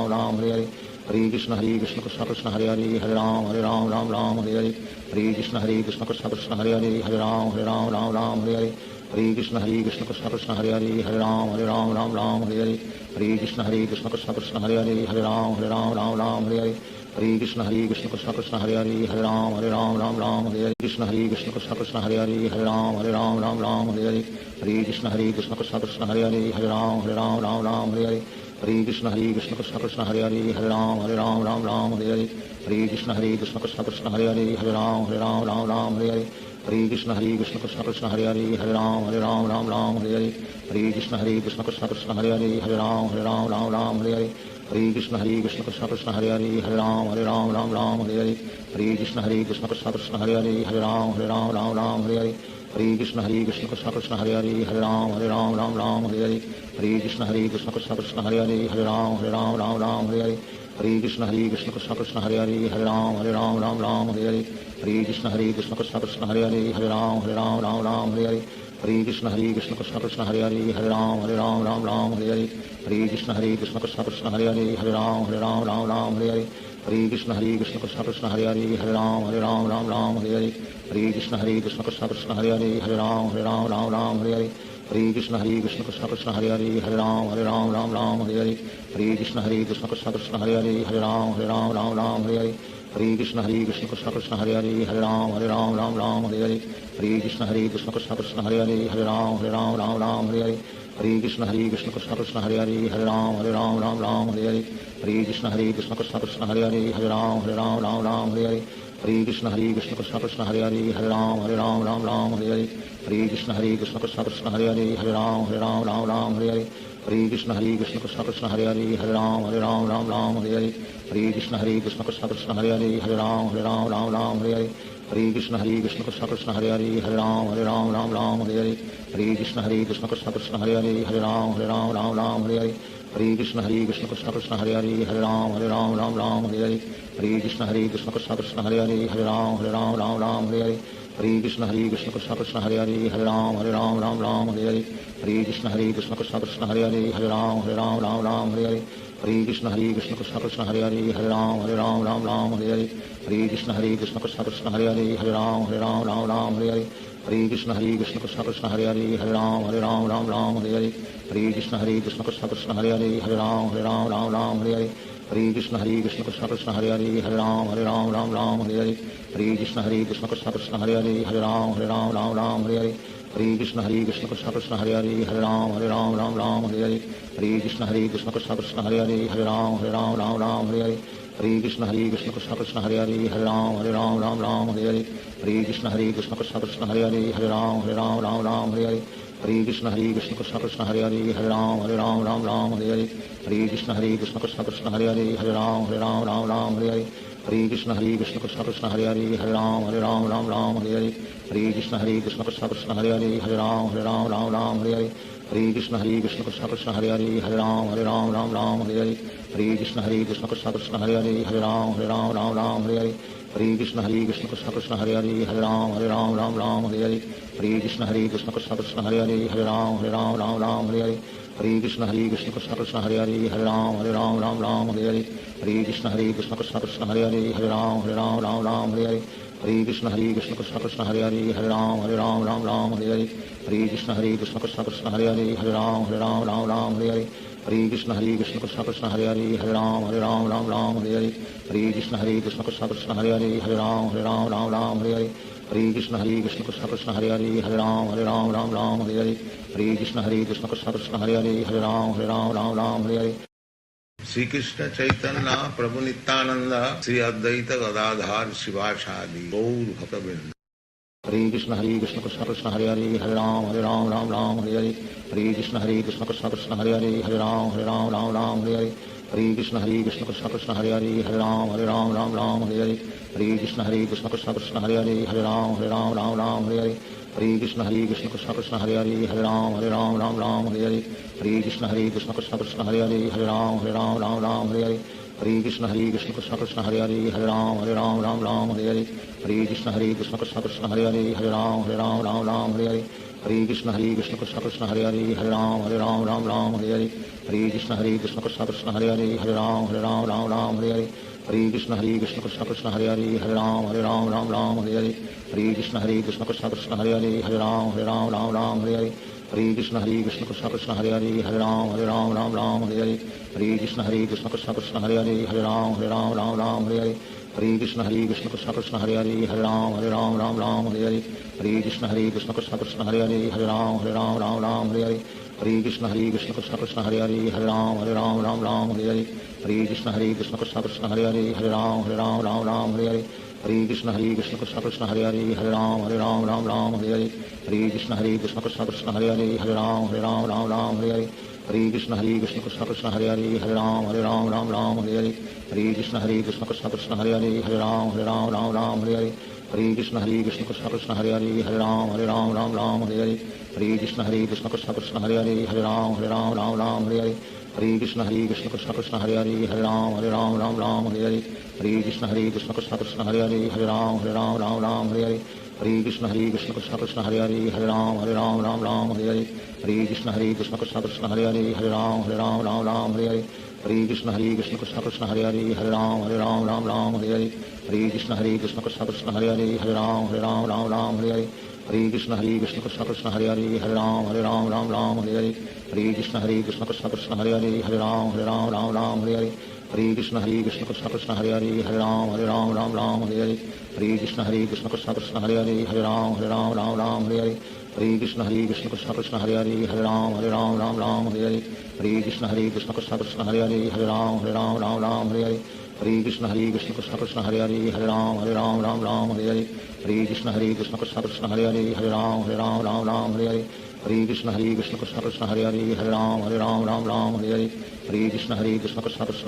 Ram Hare Hare Hare Krishna Krishna Krishna Hare Hare Hare Ram Ram Hare Hare Hare Krishna Krishna Krishna Hare Hare Hare Ram Ram Hare Hare Hare Krishna Krishna Krishna Hare Hare Hare Ram Ram Hare Hare Hare Krishna Krishna Krishna Hare Hare Hare Ram Ram Hare Hare Hare Krishna Krishna Krishna Hare Hare Hare Ram Ram Hare Hare Krishna Krishna Krishna Hare Hare Hare Ram Ram Hare Hare Hare Krishna Krishna Krishna Hare Hare Hare Ram Ram Hare Hare Hare Krishna Krishna Krishna Hare Hare Hare Ram Ram Hare Hare Hare Krishna Krishna Krishna Hare Hare Hare Ram Ram Hare Hare Hare Krishna Krishna Krishna Hare Hare Hare Ram Ram Hare Hare Hare Krishna Krishna Krishna Hare Hare Hare Ram Ram Hare Hare Hare Krishna Krishna Krishna Hare Hare Hare Ram Ram Hare Hare Hare Krishna Krishna Krishna Hare Hare Hare Ram Ram Hare Hare Hare Krishna Krishna Krishna Hare Hare Hare Ram Ram Hare Hare Hare Krishna Krishna Krishna Hare Hare Hare Ram Ram Hare Hare Hare Krishna Krishna Krishna Hare Hare Hare Ram Ram Hare Hare Hare Krishna Krishna Krishna Hare Hare Hare Ram Ram Hare Hare Hare Krishna Krishna Krishna Hare Hare Hare Ram Ram Hare Hare Hare Krishna Krishna Krishna Hare Hare Hare Ram Ram Hare Hare Hare Krishna Krishna Krishna Hare Hare Hare Ram Ram Hare Hare Hare Krishna Krishna Krishna Hare Hare Hare Ram Ram Hare Hare Hare Krishna Krishna Krishna Hare Hare Hare Ram Ram Hare Hare Hare Krishna Krishna Krishna Hare Hare Hare Ram Ram Hare Hare Hare Krishna Krishna Krishna Hare Hare Hare Ram Ram Hare Hare Hare Krishna Krishna Krishna Hare Hare Hare Ram Ram Hare Hare Hare Krishna Krishna Krishna Hare Hare Hare Ram Ram Hare Hare Hare Krishna Krishna Krishna Hare Hare Hare Ram Ram Hare Hare Hare Krishna Krishna Krishna Hare Hare Hare Ram Ram Hare Hare Hare Krishna Krishna Krishna Hare Hare Hare Ram Ram Hare Hare Hare Krishna Krishna Krishna Hare Hare Hare Ram Ram Hare Hare Hare Krishna Krishna Krishna Hare Hare Hare Ram Ram Hare Hare Hare Krishna Krishna Krishna Hare Hare Hare Ram Ram Hare Hare Hare Krishna Krishna Krishna Hare Hare Hare Ram Ram Hare Hare Hare Krishna Krishna Krishna Hare Hare Hare Ram Ram Hare Hare Hare Krishna Krishna Krishna Hare Hare Hare Ram Ram Hare Hare Hare Krishna Krishna Krishna Hare Hare Hare Ram Ram Hare Hare Hare Krishna Krishna Krishna Hare Hare Hare Ram Ram Hare Hare Hare Krishna Krishna Krishna Hare Hare Hare Ram Ram Hare Hare Hare Krishna Krishna Krishna Hare Hare Hare Ram Ram Hare Hare Hare Krishna Krishna Krishna Hare Hare Hare Ram Ram Hare Hare Hare Krishna Krishna Krishna Hare Hare Hare Ram Ram Hare Hare Hare Krishna Krishna Krishna Hare Hare Hare Ram Ram Hare Hare Hare Krishna Krishna Krishna Hare Hare Hare Ram Ram Hare Hare Hare Krishna Krishna Krishna Hare Hare Hare Ram Ram Hare Hare Hare Krishna Krishna Krishna Hare Hare Hare Ram Ram Hare Hare Hare Krishna Krishna Krishna Hare Hare Hare Ram Ram Hare Hare Hare Krishna Krishna Krishna Hare Hare Hare Ram Ram Hare Hare Hare Krishna Krishna Krishna Hare Hare Hare Ram Ram Hare Hare Hare Krishna Krishna Krishna Hare Hare Hare Ram Ram Hare Hare Hare Krishna Krishna Krishna Hare Hare Hare Ram Ram Hare Hare Hare Krishna Krishna Krishna Hare Hare Hare Ram Ram Hare Hare Hare Krishna Krishna Krishna Hare Hare Hare Ram Ram Hare Hare Hare Krishna Krishna Krishna Hare Hare Hare Ram Ram Hare Hare Hare Krishna Krishna Krishna Hare Hare Hare Ram Ram Hare Hare Hare Krishna Krishna Krishna Hare Hare Hare Ram Ram Hare Hare Hare Krishna Krishna Krishna Hare Hare Hare Ram Ram Hare Hare Hare Krishna Krishna Krishna Hare Hare Hare Ram Ram Hare Hare Hare Krishna Krishna Krishna Hare Hare Hare Ram Ram Hare Hare Hare Krishna Krishna Krishna Hare Hare Hare Ram Ram Hare Hare Hare Krishna Krishna Krishna Hare Hare Hare Ram Ram Hare Hare Hare Krishna Krishna Krishna Hare Hare Hare Ram Ram Hare Hare Hare Krishna Krishna Krishna Hare Hare Hare Ram Ram Hare Hare Hare Krishna Krishna Krishna Hare Hare Hare Ram Hare Hare Shri Krishna Chaitanya Prabhu Nityanand Shri Advaita Gadadhar शिवासादि Gaur भक्तवृंद Hare Krishna Krishna Krishna Hare Hare Hare Ram Ram Hare Hare Hare Krishna Krishna Krishna Hare Hare Hare Ram Ram Hare Hare Hare Krishna Krishna Krishna Hare Hare Hare Ram Ram Ram Hare Hare Hare Krishna Krishna Krishna Hare Hare Hare Ram Ram Hare Hare Hare Krishna Krishna Krishna Hare Hare Hare Ram Ram Hare Hare Hare Krishna Krishna Krishna Hare Hare Hare Ram Ram Hare Hare Hare Krishna Krishna Krishna Hare Hare Hare Ram Ram Hare Hare Hare Krishna Krishna Krishna Hare Hare Hare Ram Ram Hare Hare Hare Krishna Krishna Krishna Hare Hare Hare Ram Ram Hare Hare Hare Krishna Krishna Krishna Hare Hare Hare Ram Ram Hare Hare Hare Krishna Krishna Krishna Hare Hare Hare Ram Ram Hare Hare Hare Krishna Krishna Krishna Hare Hare Hare Ram Ram Hare Hare Hare Krishna Krishna Krishna Hare Hare Hare Ram Ram Hare Hare Hare Krishna Krishna Krishna Hare Hare Hare Ram Ram Hare Hare Hare Krishna Krishna Krishna Hare Hare Hare Ram Ram Hare Hare Hare Krishna Krishna Krishna Hare Hare Hare Ram Ram Hare Hare Hare Krishna Krishna Krishna Hare Hare Hare Ram Ram Hare Hare Hare Krishna Krishna Krishna Hare Hare Hare Ram Ram Hare Hare Hare Krishna Krishna Krishna Hare Hare Hare Ram Ram Hare Hare Hare Krishna Krishna Krishna Hare Hare Hare Ram Ram Hare Hare Hare Krishna Krishna Krishna Hare Hare Hare Ram Ram Hare Hare Hare Krishna Krishna Krishna Hare Hare Hare Ram Ram Hare Hare Hare Krishna Krishna Krishna Hare Hare Hare Ram Ram Hare Hare Hare Krishna Krishna Krishna Hare Hare Hare Ram Ram Hare Hare Hare Krishna Krishna Krishna Hare Hare Hare Ram Ram Hare Hare Hare Krishna Krishna Krishna Hare Hare Hare Ram Ram Hare Hare Hare Krishna Krishna Krishna Hare Hare Hare Ram Ram Hare Hare Hare Krishna Krishna Krishna Hare Hare Hare Ram Ram Hare Hare Hare Krishna Krishna Krishna Hare Hare Hare Ram Ram Hare Hare Hare Krishna Krishna Krishna Hare Hare Hare Ram Ram Hare Hare Hare Krishna Krishna Krishna Hare Hare Hare Ram Ram Hare Hare Hare Krishna Krishna Krishna Hare Hare Hare Ram Ram Hare Hare Hare Krishna Krishna Krishna Hare Hare Hare Ram Ram Hare Hare Hare Krishna Krishna Krishna Hare Hare Hare Ram Ram Hare Hare Hare Krishna Krishna Krishna Hare Hare Hare Ram Ram Hare Hare Hare Krishna Krishna Krishna Hare Hare Hare Ram Ram Hare Hare Hare Krishna Krishna Krishna Hare Hare Hare Ram Ram Hare Hare Hare Krishna Krishna Krishna Hare Hare Hare Ram Ram Hare Hare Hare Krishna Krishna Krishna Hare Hare Hare Ram Ram Hare Hare Hare Krishna Krishna Krishna Hare Hare Hare Ram Ram Hare Hare Hare Krishna Krishna Krishna Hare Hare Hare Ram Ram Hare Hare Hare Krishna Krishna Krishna Hare Hare Hare Ram Ram Hare Hare Hare Krishna Krishna Krishna Hare Hare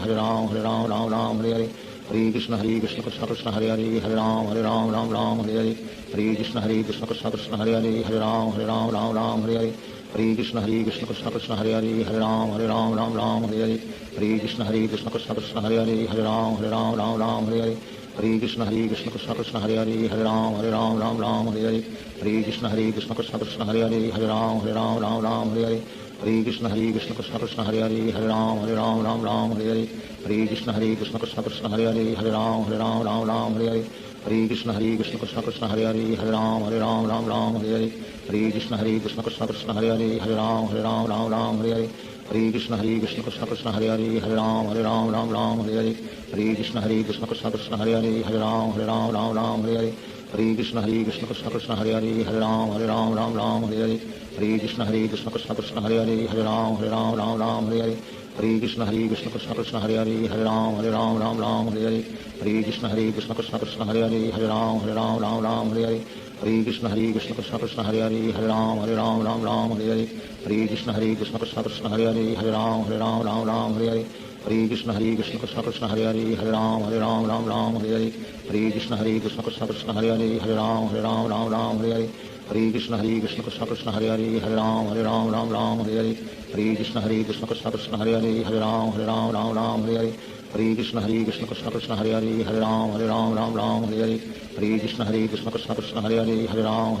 Hare Ram Ram Hare Hare Hare Krishna Krishna Krishna Hare Hare Hare Ram Ram Hare Hare Hare Krishna Krishna Krishna Hare Hare Hare Ram Ram Hare Hare Hare Krishna Krishna Krishna Hare Hare Hare Ram Ram Hare Hare Hare Krishna Krishna Krishna Hare Hare Hare Ram Ram Hare Hare Hare Krishna Krishna Krishna Hare Hare Hare Ram Ram Hare Hare Hare Krishna Krishna Krishna Hare Hare Hare Ram Ram Hare Hare Hare Krishna Krishna Krishna Hare Hare Hare Ram Ram Hare Hare Hare Krishna Krishna Krishna Hare Hare Hare Ram Ram Hare Hare Hare Krishna Krishna Krishna Hare Hare Hare Ram Ram Hare Hare Hare Krishna Krishna Krishna Hare Hare Hare Ram Ram Hare Hare Hare Krishna Krishna Krishna Hare Hare Hare Ram Ram Hare Hare Hare Krishna Krishna Krishna Hare Hare Hare Ram Ram Hare Hare Hare Krishna Krishna Krishna Hare Hare Hare Ram Ram Hare Hare Hare Krishna Krishna Krishna Hare Hare Hare Ram Ram Hare Hare Hare Krishna Krishna Krishna Hare Hare Hare Ram Ram Hare Hare Hare Krishna Krishna Krishna Hare Hare Hare Ram Ram Hare Hare Hare Krishna Krishna Krishna Hare Hare Hare Ram Ram Hare Hare Hare Krishna Krishna Krishna Hare Hare Hare Ram Ram Hare Hare Hare Krishna Krishna Krishna Hare Hare Hare Ram Ram Hare Hare Hare Krishna Krishna Krishna Hare Hare Hare Ram Ram Hare Hare Hare Krishna Krishna Krishna Hare Hare Hare Ram Ram Hare Hare Hare Krishna Krishna Krishna Hare Hare Hare Ram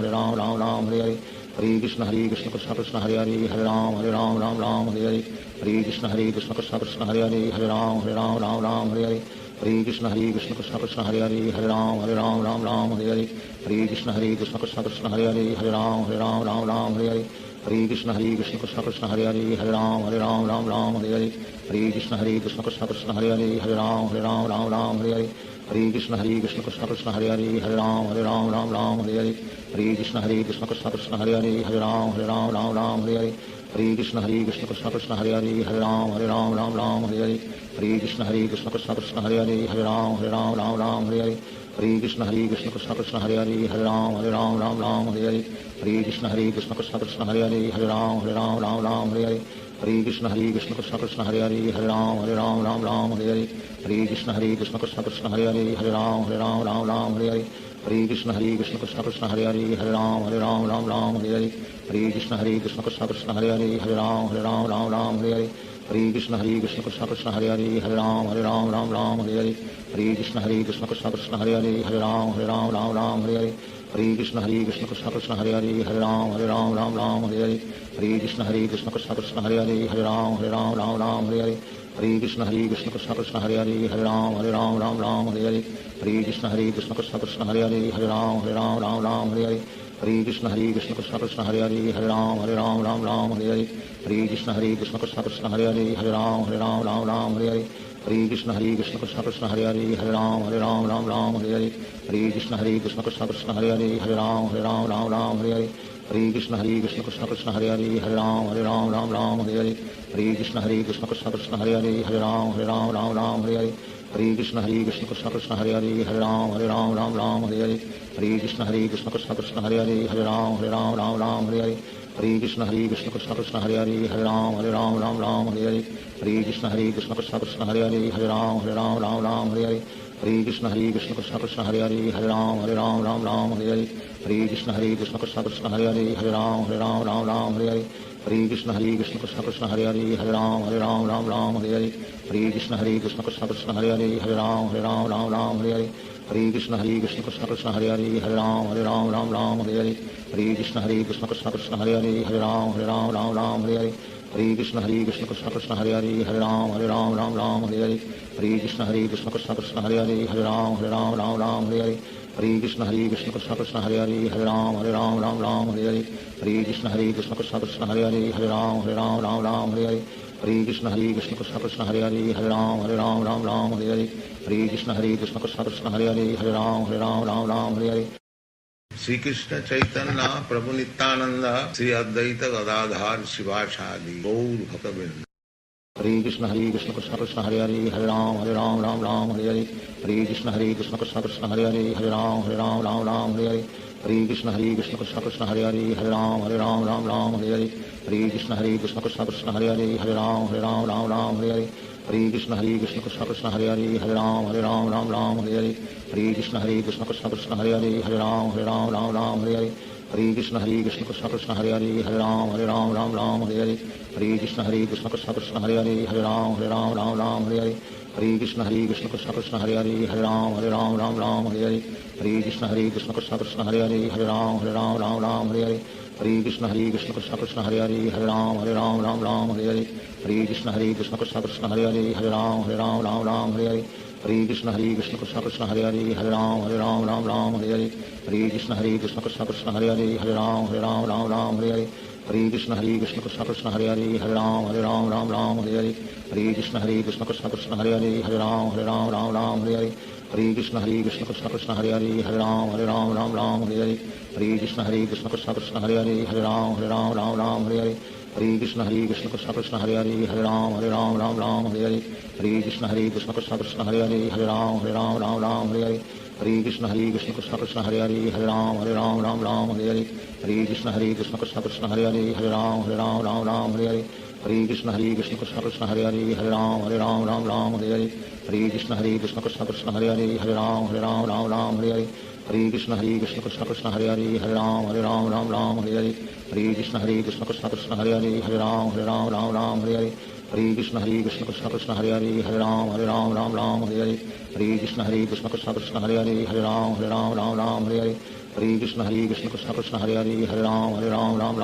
Ram Hare Hare Hare Krishna Krishna Krishna Hare Hare Hare Ram Ram Hare Hare Hare Krishna Krishna Krishna Hare Hare Hare Ram Ram Hare Hare Hare Krishna Krishna Krishna Hare Hare Hare Ram Ram Hare Hare Hare Krishna Krishna Krishna Hare Hare Hare Ram Ram Hare Hare Hare Krishna Krishna Krishna Hare Hare Hare Ram Ram Hare Hare Hare Krishna Krishna Krishna Hare Hare Hare Ram Ram Hare Hare Hare Krishna Krishna Krishna Hare Hare Hare Ram Ram Hare Hare Hare Krishna Krishna Krishna Hare Hare Hare Ram Ram Hare Hare Hare Krishna Krishna Krishna Hare Hare Hare Ram Ram Hare Hare Hare Krishna Krishna Krishna Hare Hare Ram Ram Ram Hare Hare Hare Krishna Krishna Krishna Hare Hare Ram Ram Hare Hare Hare Krishna Krishna Krishna Hare Hare Ram Ram Hare Hare Hare Krishna Krishna Krishna Hare Hare Ram Ram Hare Hare Hare Krishna Krishna Krishna Hare Hare Ram Ram Hare Hare Hare Krishna Krishna Krishna Hare Hare Ram Ram Hare Hare Hare Krishna Krishna Krishna Hare Hare Ram Ram Hare Hare Hare Krishna Krishna Krishna Hare Hare Ram Ram Hare Hare Hare Krishna Krishna Krishna Hare Hare Ram Ram Hare Hare Hare Krishna Krishna Krishna Hare Hare Ram Ram Hare Hare Hare Krishna Krishna Krishna Hare Hare Ram Ram Hare Hare Hare Krishna Krishna Krishna Hare Hare Ram Ram Hare Hare Hare Krishna Krishna Krishna Hare Hare Ram Ram Hare Hare Hare Krishna Krishna Krishna Krishna Hare Hare Ram Ram Hare Hare Hare Krishna Krishna Krishna Krishna Hare Hare Ram Ram Hare Hare Hare Krishna Krishna Krishna Krishna Hare Hare Ram Ram Hare Hare Hare Krishna Krishna Krishna Krishna Hare Hare Ram Ram Hare Hare Hare Krishna Krishna Krishna Krishna Hare Hare Ram Ram Hare Hare Hare Krishna Krishna Krishna Krishna Hare Hare Ram Ram Hare Hare Hare Krishna Krishna Krishna Krishna Hare Hare Ram Ram Hare Hare Hare Krishna Krishna Krishna Krishna Hare Hare Ram Ram Hare Hare Hare Krishna Krishna Krishna Krishna Hare Hare Ram Ram Hare Hare Hare Krishna Krishna Krishna Krishna Hare Hare Ram Ram Hare Hare Hare Krishna Krishna Krishna Krishna Hare Hare Ram Ram Hare Hare Hare Krishna Krishna Krishna Krishna Hare Hare Ram Ram Hare Hare Hare Krishna Krishna Krishna Krishna Hare Hare Ram Ram Hare Hare Hare Krishna Krishna Krishna Krishna Hare Hare Ram Ram Hare Hare Hare Krishna Krishna Krishna Krishna Hare Hare Ram Ram Hare Hare Hare Krishna Krishna Krishna Krishna Hare Hare Ram Ram Hare Hare Hare Krishna Krishna Krishna Krishna Hare Hare Ram Ram Hare Hare Hare Krishna Krishna Krishna Krishna Hare Hare Ram Ram Hare Hare Hare Krishna Krishna Krishna Krishna Hare Hare Ram Ram Hare Hare Hare Krishna Krishna Krishna Krishna Hare Hare Ram Ram Hare Hare Hare Krishna Krishna Krishna Krishna Hare Hare Ram Ram Hare Hare Shri Krishna Chaitanya Prabhu Nityanand Shri Advaita Gadadhar शिवासादि Gaur भक्तवृंद। Hare Krishna Krishna Krishna Hare Hare Ram Ram Hare Hare Hare Krishna Krishna Krishna Krishna Hare Hare Ram Ram Hare Hare Hare Krishna Krishna Krishna Krishna Hare Hare Ram Ram Hare Hare Hare Krishna Krishna Krishna Krishna Hare Hare Ram Ram Hare Hare Hare Krishna Krishna Krishna Krishna Hare Hare Ram Ram Hare Hare Hare Krishna Krishna Krishna Krishna Hare Hare Ram Ram Hare Hare Hare Krishna Krishna Krishna Krishna Hare Hare Ram Ram Hare Hare Hare Krishna Krishna Krishna Krishna Hare Hare Ram Ram Hare Hare Hare Krishna Krishna Krishna Krishna Hare Hare Ram Ram Hare Hare Hare Krishna Krishna Krishna Krishna Hare Hare Ram Ram Hare Hare Hare Krishna Krishna Krishna Krishna Hare Hare Ram Ram Hare Hare Hare Krishna Krishna Krishna Krishna Hare Hare Ram Ram Hare Hare Hare Krishna Krishna Krishna Krishna Hare Hare Ram Ram Hare Hare Hare Krishna Krishna Krishna Krishna Hare Hare Ram Ram Hare Hare Hare Krishna Krishna Krishna Krishna Hare Hare Ram Ram Hare Hare Hare Krishna Krishna Krishna Krishna Hare Hare Ram Ram Hare Hare Hare Krishna Krishna Krishna Krishna Hare Hare Ram Ram Hare Hare Hare Krishna Krishna Krishna Krishna Hare Hare Ram Ram Hare Hare Hare Krishna Krishna Krishna Krishna Hare Hare Ram Ram Hare Hare Hare Krishna Krishna Krishna Krishna Hare Hare Ram Ram Hare Hare Hare Krishna Krishna Krishna Krishna Hare Hare Ram Ram Hare Hare Hare Krishna Krishna Krishna Krishna Hare Hare Ram Ram Hare Hare Hare Krishna Krishna Krishna Krishna Hare Hare Ram Ram Hare Hare Hare Krishna Krishna Krishna Krishna Hare Hare Ram Ram Hare Hare Hare Krishna Krishna Krishna Krishna Hare Hare Ram Ram Hare Hare Hare Krishna Krishna Krishna Krishna Hare Hare Ram Ram Hare Hare Hare Krishna Krishna Krishna Krishna Hare Hare Ram Ram Hare Hare Hare Krishna Krishna Krishna Krishna Hare Hare Ram Ram Hare Hare Hare Krishna Krishna Krishna Krishna Hare Hare Ram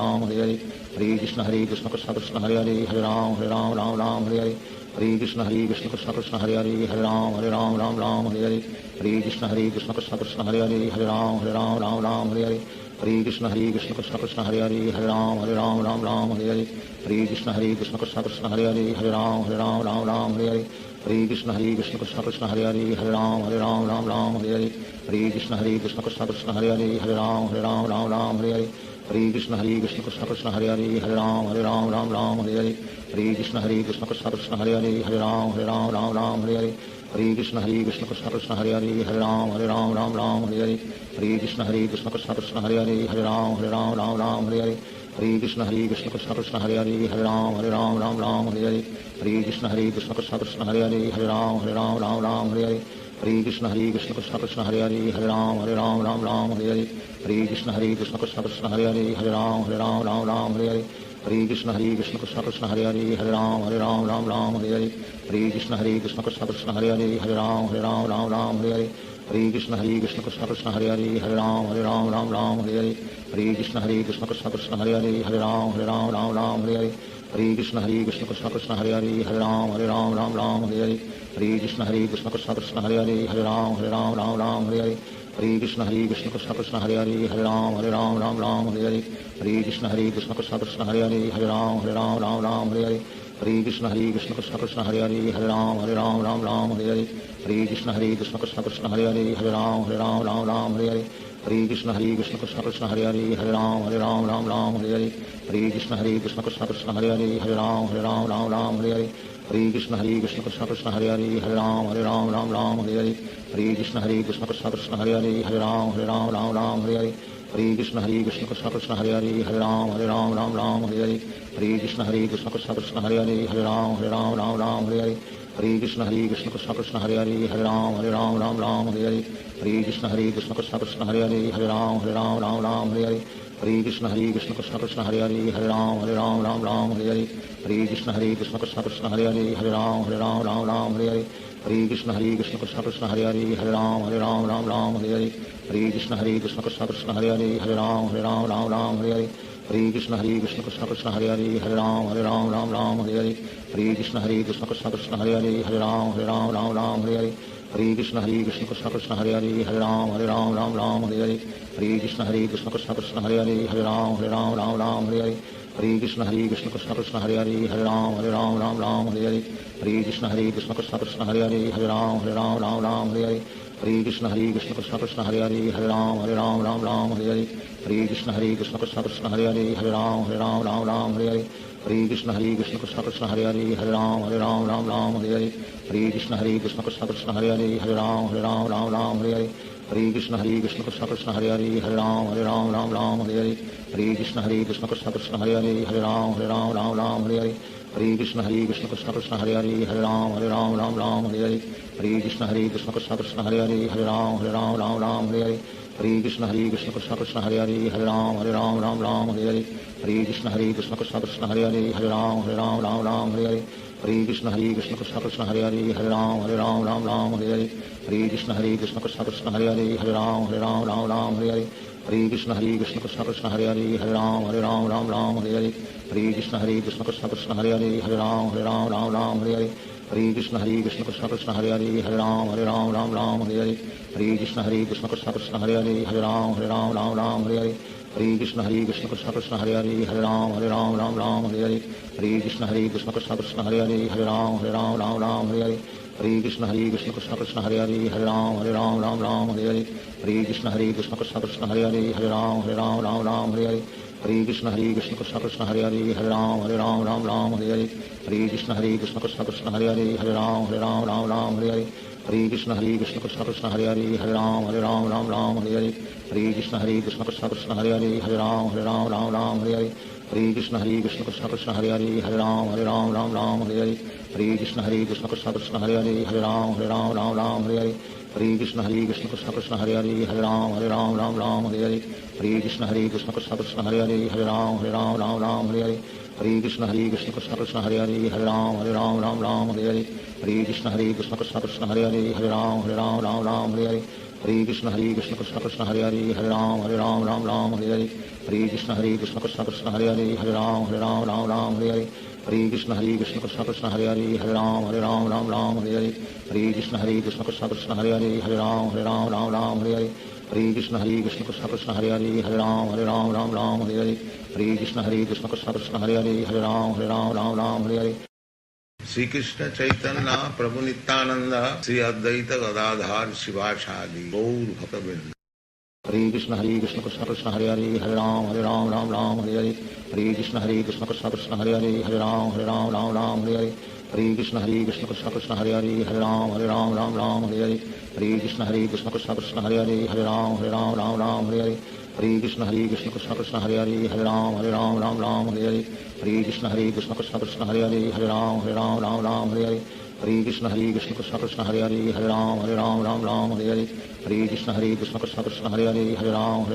Ram Hare Hare Hare Krishna Krishna Krishna Krishna Hare Hare Ram Ram Hare Hare Hare Krishna Krishna Krishna Krishna Hare Hare Ram Ram Hare Hare Hare Krishna Krishna Krishna Krishna Hare Hare Ram Ram Hare Hare Hare Krishna Krishna Krishna Krishna Hare Hare Ram Ram Hare Hare Hare Krishna Krishna Krishna Krishna Hare Hare Ram Ram Hare Hare Hare Krishna Krishna Krishna Krishna Hare Hare Ram Ram Hare Hare Hare Krishna Krishna Krishna Krishna Hare Hare Ram Ram Hare Hare Hare Krishna Krishna Krishna Krishna Hare Hare Ram Ram Hare Hare Hare Krishna Krishna Krishna Krishna Hare Hare Ram Ram Hare Hare Hare Krishna Krishna Krishna Hare Hare Hare Ram Ram Ram Hare Hare Hare Krishna Krishna Krishna Hare Hare Hare Ram Ram Hare Hare Hare Krishna Krishna Krishna Hare Hare Hare Ram Ram Hare Hare Hare Krishna Krishna Krishna Hare Hare Hare Ram Ram Hare Hare Hare Krishna Krishna Krishna Hare Hare Hare Ram Ram Hare Hare Hare Krishna Krishna Krishna Hare Hare Hare Ram Ram Hare Hare Hare Krishna Krishna Krishna Hare Hare Hare Ram Ram Hare Hare Hare Krishna Krishna Krishna Hare Hare Hare Ram Ram Hare Hare Hare Krishna Krishna Krishna Hare Hare Hare Ram Ram Hare Hare Hare Krishna Krishna Krishna Hare Hare Hare Ram Ram Hare Hare Hare Krishna Krishna Krishna Hare Hare Hare Ram Ram Hare Hare Hare Krishna Krishna Krishna Hare Hare Hare Ram Ram Hare Hare Hare Krishna Krishna Krishna Hare Hare Hare Ram Ram Hare Hare Hare Krishna Krishna Krishna Hare Hare Hare Ram Ram Hare Hare Hare Krishna Krishna Krishna Hare Hare Hare Ram Ram Hare Hare Hare Krishna Krishna Krishna Hare Hare Hare Ram Ram Hare Hare Hare Krishna Krishna Krishna Hare Hare Hare Ram Ram Hare Hare Hare Krishna Krishna Krishna Hare Hare Hare Ram Ram Hare Hare Hare Krishna Krishna Krishna Hare Hare Hare Ram Ram Hare Hare Hare Krishna Krishna Krishna Hare Hare Hare Ram Ram Hare Hare Hare Krishna Krishna Krishna Hare Hare Hare Ram Ram Hare Hare Hare Krishna Krishna Krishna Hare Hare Hare Ram Ram Hare Hare Hare Krishna Krishna Krishna Hare Hare Hare Ram Ram Hare Hare Hare Krishna Krishna Krishna Hare Hare Hare Ram Ram Hare Hare Hare Krishna Krishna Krishna Hare Hare Hare Ram Ram Hare Hare Hare Krishna Krishna Krishna Hare Hare Hare Ram Ram Hare Hare Hare Krishna Krishna Krishna Hare Hare Hare Ram Ram Hare Hare Hare Krishna Krishna Krishna Hare Hare Hare Ram Ram Hare Hare Hare Krishna Krishna Krishna Hare Hare Hare Ram Ram Hare Hare Hare Krishna Krishna Krishna Hare Hare Hare Ram Ram Hare Hare Hare Krishna Krishna Krishna Hare Hare Hare Ram Ram Hare Hare Hare Krishna Krishna Krishna Hare Hare Hare Ram Ram Hare Hare Hare Krishna Krishna Krishna Hare Hare Hare Ram Ram Hare Hare Hare Krishna Krishna Krishna Hare Hare Hare Ram Ram Hare Hare Hare Krishna Krishna Krishna Hare Hare Hare Ram Ram Hare Hare Hare Krishna Krishna Krishna Hare Hare Hare Ram Ram Hare Hare Hare Krishna Krishna Krishna Hare Hare Hare Ram Ram Hare Hare Hare Krishna Krishna Krishna Hare Hare Hare Ram Ram Hare Hare Hare Krishna Krishna Krishna Hare Hare Hare Ram Ram Hare Hare Hare Krishna Krishna Krishna Hare Hare Hare Ram Ram Hare Hare Hare Krishna Krishna Krishna Hare Hare Hare Ram Ram Hare Hare Hare Krishna Krishna Krishna Hare Hare Hare Ram Ram Hare Hare Hare Krishna Krishna Krishna Hare Hare Hare Ram Ram Hare Hare Hare Krishna Krishna Krishna Hare Hare Hare Ram Ram Hare Hare Hare Krishna Krishna Krishna Hare Hare Hare Ram Ram Hare Hare Hare Krishna Krishna Krishna Hare Hare Hare Ram Ram Hare Hare Hare Krishna Krishna Krishna Hare Hare Hare Ram Ram Hare Hare Hare Krishna Krishna Krishna Hare Hare Hare Ram Ram Hare Hare Hare Krishna Krishna Krishna Hare Hare Hare Ram Ram Hare Hare Hare Krishna Krishna Krishna Hare Hare Hare Ram Ram Hare Hare Hare Krishna Krishna Krishna Hare Hare Hare Ram Ram Hare Hare Hare Krishna Krishna Krishna Hare Hare Hare Ram Ram Hare Hare Hare Krishna Krishna Krishna Hare Hare Hare Ram Ram Hare Hare Hare Krishna Krishna Krishna Hare Hare Hare Ram Ram Hare Hare Hare Krishna Krishna Krishna Hare Hare Hare Ram Ram Hare Hare Hare Krishna Krishna Krishna Hare Hare Hare Ram Ram Hare Hare Hare Krishna Krishna Krishna Hare Hare Hare Ram Ram Hare Hare Hare Krishna Krishna Krishna Hare Hare Hare Ram Ram Hare Hare Hare Krishna Krishna Krishna Hare Hare Hare Ram Ram Hare Hare Hare Krishna Krishna Krishna Hare Hare Hare Ram Ram Hare Hare Hare Krishna Krishna Krishna Hare Hare Hare Ram Ram Hare Hare Hare Krishna Krishna Krishna Hare Hare Hare Ram Ram Hare Hare Hare Krishna Krishna Krishna Hare Hare Hare Ram Hare Hare Hare Krishna Krishna Krishna Hare Hare Hare Ram Hare Hare Hare Krishna Krishna Krishna Hare Hare Hare Ram Hare Hare Hare Krishna Krishna Krishna Hare Hare Hare Ram Hare Hare Hare Krishna Krishna Krishna Hare Hare Hare Ram Hare Hare Hare Krishna Krishna Krishna Hare Hare Hare Ram Hare Hare Hare Krishna Krishna Krishna Hare Hare Hare Ram Hare Hare Hare Krishna Krishna Krishna Hare Hare Hare Ram Hare Hare Shri Krishna Chaitanya Prabhu Nityanand Shri Advaita Gadadhar शिवासादि Gaur भक्तवृंद। Hare Krishna Krishna Krishna Hare Hare Hare Ram Ram Ram Hare Hare Hare Krishna Krishna Krishna Hare Hare Hare Ram Ram Hare Hare Hare Krishna Krishna Krishna Hare Hare Hare Ram Ram Hare Hare Hare Krishna Krishna Krishna Hare Hare Hare Ram Ram Hare Hare Hare Krishna Krishna Krishna Hare Hare Hare Ram Ram Hare Hare Hare Krishna Krishna Krishna Hare Hare Hare Ram Ram Hare Hare Hare Krishna Krishna Krishna Hare Hare Hare Ram Ram Hare Hare Hare Krishna Krishna Krishna Hare Hare Hare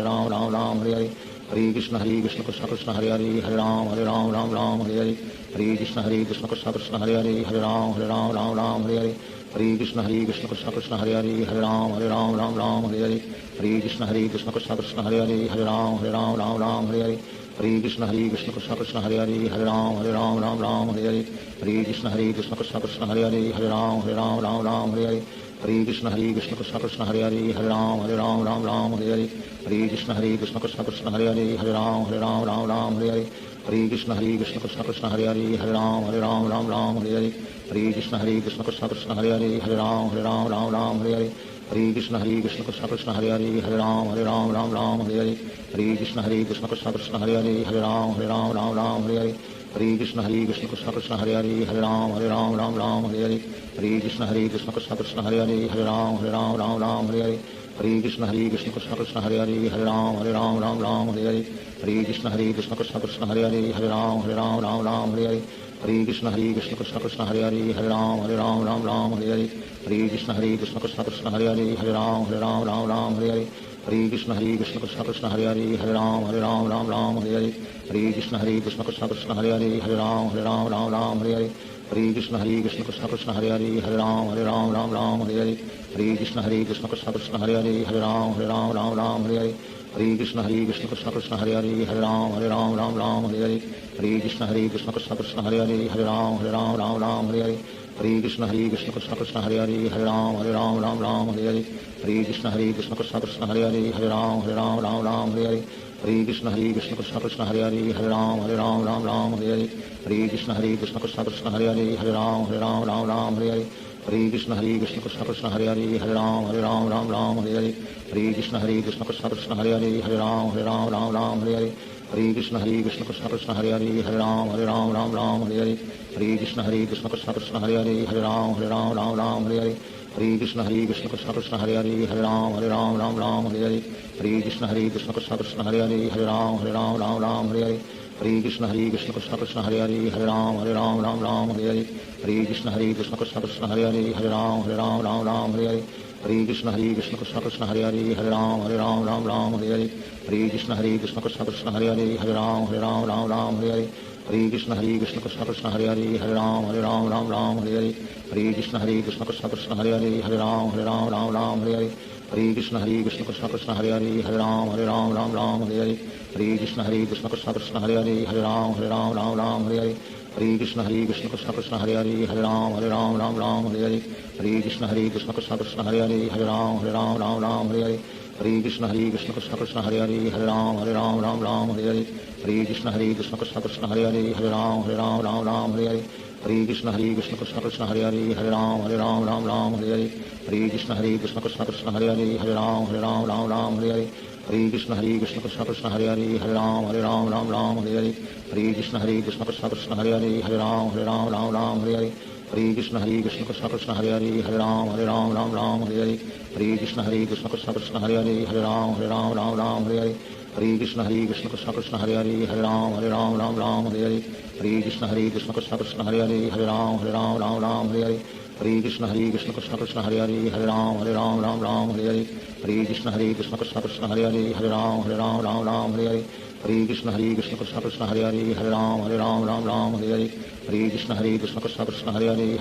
Ram Ram Hare Hare Hare Krishna Krishna Krishna Hare Hare Hare Ram Ram Hare Hare Hare Krishna Krishna Krishna Hare Hare Hare Ram Ram Hare Hare Hare Krishna Krishna Krishna Hare Hare Hare Ram Ram Hare Hare Hare Krishna Krishna Krishna Hare Hare Hare Ram Ram Hare Hare Hare Krishna Krishna Krishna Hare Hare Hare Ram Ram Hare Hare Hare Krishna Krishna Krishna Hare Hare Hare Ram Ram Hare Hare Hare Krishna Krishna Krishna Hare Hare Hare Ram Ram Hare Hare Hare Krishna Krishna Krishna Hare Hare Hare Ram Ram Hare Hare Hare Krishna Krishna Krishna Hare Hare Hare Ram Ram Hare Hare Hare Krishna Krishna Krishna Hare Hare Hare Ram Ram Hare Hare Hare Krishna Krishna Krishna Hare Hare Hare Ram Ram Hare Hare Hare Krishna Krishna Krishna Hare Hare Hare Ram Ram Hare Hare Hare Krishna Krishna Krishna Hare Hare Hare Ram Ram Hare Hare Hare Krishna Krishna Krishna Hare Hare Hare Ram Ram Hare Hare Hare Krishna Krishna Krishna Hare Hare Hare Ram Ram Hare Hare Hare Krishna Krishna Krishna Hare Hare Hare Ram Ram Hare Hare Hare Krishna Krishna Krishna Hare Hare Hare Ram Ram Hare Hare Hare Krishna Krishna Krishna Hare Hare Hare Ram Ram Hare Hare Hare Krishna Krishna Krishna Hare Hare Hare Ram Ram Hare Hare Hare Krishna Krishna Krishna Hare Hare Hare Ram Ram Hare Hare Hare Krishna Krishna Krishna Hare Hare Hare Ram Ram Hare Hare Hare Krishna Krishna Krishna Hare Hare Hare Ram Ram Hare Hare Hare Krishna Krishna Krishna Hare Hare Hare Ram Ram Hare Hare Hare Krishna Krishna Krishna Hare Hare Hare Ram Ram Hare Hare Hare Krishna Krishna Krishna Hare Hare Hare Ram Ram Hare Hare Hare Krishna Krishna Krishna Hare Hare Hare Ram Ram Hare Hare Hare Krishna Krishna Krishna Hare Hare Hare Ram Ram Hare Hare Hare Krishna Krishna Krishna Hare Hare Hare Ram Ram Hare Hare Hare Krishna Krishna Krishna Hare Hare Hare Ram Ram Hare Hare Hare Krishna Krishna Krishna Hare Hare Hare Ram Ram Hare Hare Hare Krishna Krishna Krishna Hare Hare Hare Ram Ram Hare Hare Hare Krishna Krishna Krishna Hare Hare Hare Ram Ram Hare Hare Hare Krishna Krishna Krishna Hare Hare Hare Ram Ram Hare Hare Hare Krishna Krishna Krishna Hare Hare Hare Ram Ram Hare Hare Hare Krishna Krishna Krishna Hare Hare Hare Ram Ram Hare Hare Hare Krishna Krishna Krishna Hare Hare Hare Ram Ram Hare Hare Hare Krishna Krishna Krishna Hare Hare Hare Ram Ram Hare Hare Hare Krishna Krishna Krishna Hare Hare Hare Ram Ram Hare Hare Hare Krishna Krishna Krishna Hare Hare Hare Ram Ram Hare Hare Hare Krishna Krishna Krishna Hare Hare Hare Ram Ram Hare Hare Hare Krishna Krishna Krishna Hare Hare Hare Ram Ram Hare Hare Hare Krishna Krishna Krishna Hare Hare Hare Ram Ram Hare Hare Hare Krishna Krishna Krishna Hare Hare Hare Ram Ram Hare Hare Hare Krishna Krishna Krishna Hare Hare Hare Ram Ram Hare Hare Hare Krishna Krishna Krishna Hare Hare Hare Ram Ram Hare Hare Hare Krishna Krishna Krishna Hare Hare Hare Ram Ram Hare Hare Hare Krishna Krishna Krishna Hare Hare Hare Ram Ram Hare Hare Hare Krishna Krishna Krishna Hare Hare Hare Ram Ram Hare Hare Hare Krishna Krishna Krishna Hare Hare Hare Ram Ram Hare Hare Hare Krishna Krishna Krishna Hare Hare Hare Ram Ram Hare Hare Hare Krishna Krishna Krishna Hare Hare Hare Ram Ram Hare Hare Hare Krishna Krishna Krishna Hare Hare Hare Ram Ram Hare Hare Hare Krishna Krishna Krishna Hare Hare Hare Ram Ram Hare Hare Hare Krishna Krishna Krishna Hare Hare Hare Ram Ram Hare Hare Hare Krishna Krishna Krishna Hare Hare Hare Ram Ram Hare Hare Hare Krishna Krishna Krishna Hare Hare Hare Ram Ram Hare Hare Hare Krishna Krishna Krishna Hare Hare Hare Ram Ram Hare Hare Hare Krishna Krishna Krishna Hare Hare Hare Ram Ram Hare Hare Hare Krishna Krishna Krishna Hare Hare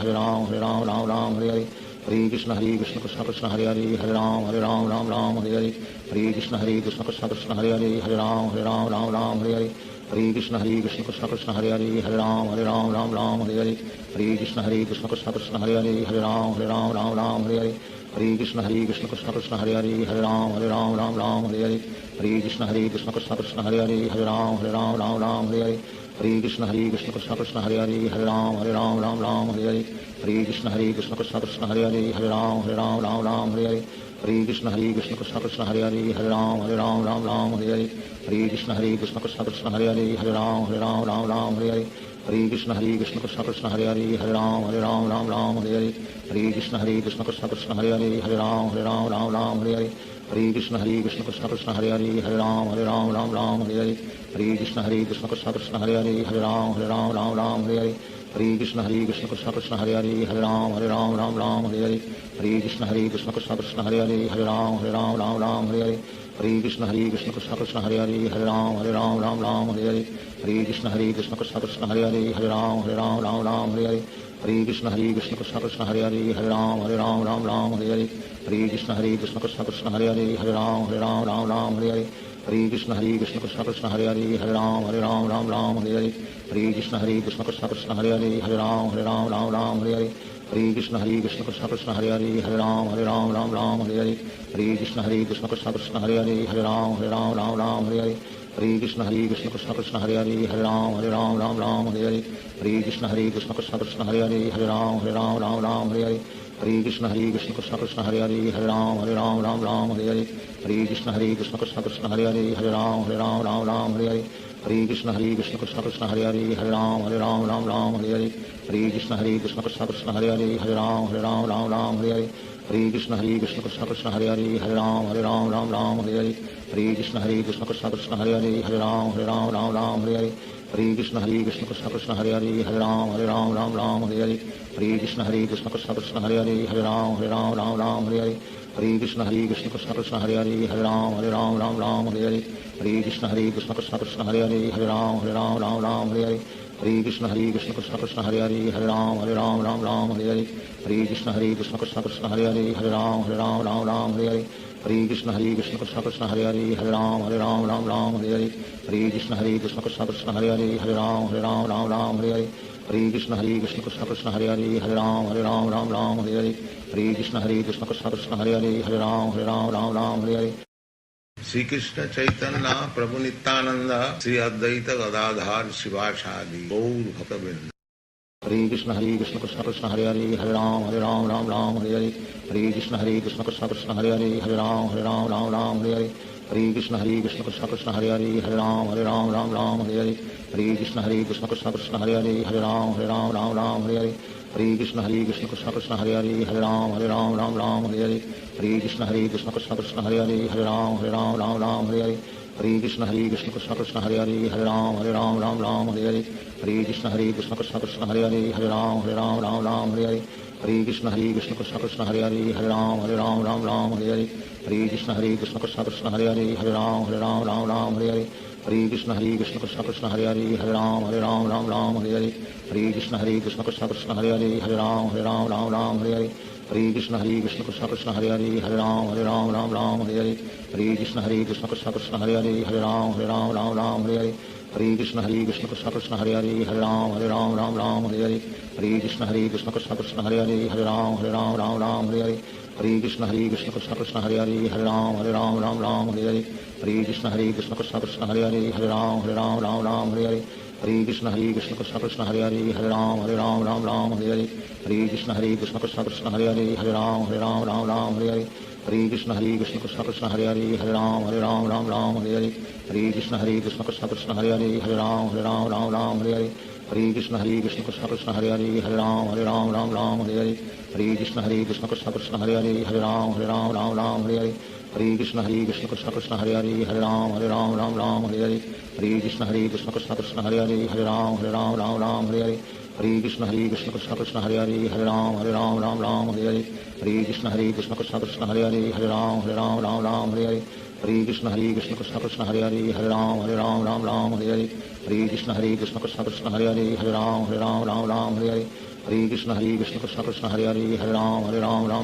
Hare Ram Ram Hare Hare Hare Krishna Krishna Krishna Hare Hare Hare Ram Ram Hare Hare Hare Krishna Krishna Krishna Hare Hare Hare Ram Ram Hare Hare Hare Krishna Krishna Krishna Hare Hare Hare Ram Ram Hare Hare Hare Krishna Krishna Krishna Hare Hare Hare Ram Ram Hare Hare Hare Krishna Krishna Krishna Hare Hare Hare Ram Ram Hare Hare Hare Krishna Krishna Krishna Hare Hare Hare Ram Ram Hare Hare Hare Krishna Krishna Krishna Hare Hare Hare Ram Ram Hare Hare Hare Krishna Krishna Krishna Hare Hare Hare Ram Ram Hare Hare Hare Krishna Krishna Krishna Hare Hare Hare Ram Ram Ram Hare Hare Hare Krishna Krishna Krishna Hare Hare Hare Ram Ram Hare Hare Hare Krishna Krishna Krishna Hare Hare Hare Ram Ram Hare Hare Hare Krishna Krishna Krishna Hare Hare Hare Ram Ram Hare Hare Hare Krishna Krishna Krishna Hare Hare Hare Ram Ram Hare Hare Hare Krishna Krishna Krishna Hare Hare Hare Ram Ram Hare Hare Hare Krishna Krishna Krishna Hare Hare Hare Ram Ram Hare Hare Hare Krishna Krishna Krishna Hare Hare Hare Ram Ram Hare Hare Hare Krishna Krishna Krishna Hare Hare Hare Ram Ram Hare Hare Hare Krishna Krishna Krishna Hare Hare Hare Ram Ram Hare Hare Hare Krishna Krishna Krishna Hare Hare Hare Ram Ram Hare Hare Hare Krishna Krishna Krishna Hare Hare Hare Ram Ram Hare Hare Hare Krishna Krishna Krishna Hare Hare Hare Ram Ram Hare Hare Hare Krishna Krishna Krishna Hare Hare Hare Ram Ram Hare Hare Hare Krishna Krishna Krishna Hare Hare Hare Ram Ram Hare Hare Hare Krishna Krishna Krishna Hare Hare Hare Ram Ram Hare Hare Hare Krishna Krishna Krishna Hare Hare Hare Ram Ram Hare Hare Hare Krishna Krishna Krishna Hare Hare Hare Ram Ram Hare Hare Hare Krishna Krishna Krishna Hare Hare Hare Ram Ram Hare Hare Hare Krishna Krishna Krishna Hare Hare Hare Ram Ram Hare Hare Hare Krishna Krishna Krishna Hare Hare Hare Ram Ram Hare Hare Hare Krishna Krishna Krishna Hare Hare Hare Ram Ram Hare Hare Hare Krishna Krishna Krishna Hare Hare Hare Ram Ram Hare Hare Hare Krishna Krishna Krishna Hare Hare Hare Ram Ram Hare Hare Hare Krishna Krishna Krishna Hare Hare Hare Ram Ram Hare Hare Hare Krishna Krishna Krishna Hare Hare Hare Ram Ram Hare Hare Hare Krishna Krishna Krishna Hare Hare Hare Ram Ram Hare Hare Hare Krishna Krishna Krishna Hare Hare Hare Ram Ram Hare Hare Hare Krishna Krishna Krishna Hare Hare Hare Ram Ram Hare Hare Hare Krishna Krishna Krishna Hare Hare Hare Ram Ram Hare Hare Hare Krishna Krishna Krishna Hare Hare Hare Ram Ram Hare Hare Hare Krishna Krishna Krishna Hare Hare Hare Ram Ram Hare Hare Hare Krishna Krishna Krishna Hare Hare Hare Ram Ram Hare Hare Hare Krishna Krishna Krishna Hare Hare Hare Ram Hare Hare Shri Krishna Chaitanya Prabhu Nityanand Shri Advaita Gadadhar शिवासादि Gaur भक्तवृंद Hare Krishna Krishna Krishna Hare Hare Hare Ram Ram Hare Hare Hare Krishna Krishna Krishna Hare Hare Hare Ram Ram Hare Hare Hare Krishna Krishna Krishna Hare Hare Hare Ram Hare Hare Hare Krishna Krishna Krishna Hare Hare Hare Ram Hare Hare Hare Krishna Krishna Krishna Hare Hare Hare Ram Hare Hare Hare Krishna Krishna Krishna Hare Hare Hare Ram Hare Hare Hare Krishna Krishna Krishna Hare Hare Hare Ram Hare Hare Hare Krishna Krishna Krishna Hare Hare Hare Ram Hare Hare Hare Krishna Krishna Krishna Hare Hare Hare Ram Hare Hare Hare Krishna Krishna Krishna Hare Hare Hare Ram Hare Hare Hare Krishna Krishna Krishna Hare Hare Hare Ram Hare Hare Hare Krishna Krishna Krishna Hare Hare Hare Ram Hare Hare Hare Krishna Krishna Krishna Hare Hare Hare Ram Hare Hare Hare Krishna Krishna Krishna Hare Hare Hare Ram Hare Hare Hare Krishna Krishna Krishna Hare Hare Hare Ram Hare Hare Hare Krishna Krishna Krishna Hare Hare Hare Ram Hare Hare Hare Krishna Krishna Krishna Hare Hare Hare Ram Hare Hare Hare Krishna Krishna Krishna Hare Hare Hare Ram Hare Hare Hare Krishna Krishna Krishna Hare Hare Hare Ram Hare Hare Hare Krishna Krishna Krishna Hare Hare Hare Ram Hare Hare Hare Krishna Krishna Krishna Hare Hare Hare Ram Hare Hare Hare Krishna Krishna Krishna Hare Hare Hare Ram Hare Hare Hare Krishna Krishna Krishna Hare Hare Hare Ram Hare Hare Hare Krishna Krishna Krishna Hare Hare Hare Ram Hare Hare Hare Krishna Krishna Krishna Hare Hare Hare Ram Hare Hare Hare Krishna Krishna Krishna Hare Hare Hare Ram Hare Hare Hare Krishna Krishna Krishna Hare Hare Hare Ram Hare Hare Hare Krishna Krishna Krishna Hare Hare Hare Ram Hare Hare Hare Krishna Krishna Krishna Hare Hare Hare Ram Hare Hare Hare Krishna Krishna Krishna Hare Hare Hare Ram Hare Hare Hare Krishna Krishna Krishna Hare Hare Hare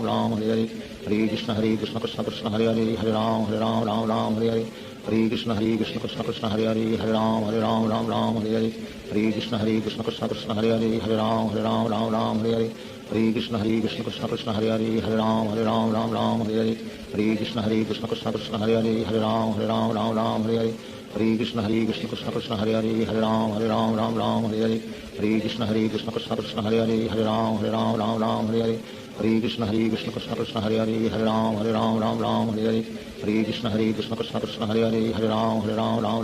Ram Hare Hare Hare Krishna Krishna Krishna Hare Hare Hare Ram Hare Hare Hare Krishna Krishna Krishna Hare Hare Hare Ram Hare Hare Hare Krishna Krishna Krishna Hare Hare Hare Ram Hare Hare Hare Krishna Krishna Krishna Hare Hare Hare Ram Hare Hare Hare Krishna Krishna Krishna Hare Hare Hare Ram Hare Hare Hare Hare Krishna Krishna Krishna Hare Hare Hare Ram Ram Ram Hare Hare Hare Krishna Krishna Krishna Hare Hare Hare Ram Ram Hare Hare Hare Krishna Krishna Krishna Hare Hare Hare Ram Ram Hare Hare Hare Krishna Krishna Krishna Hare Hare Hare Ram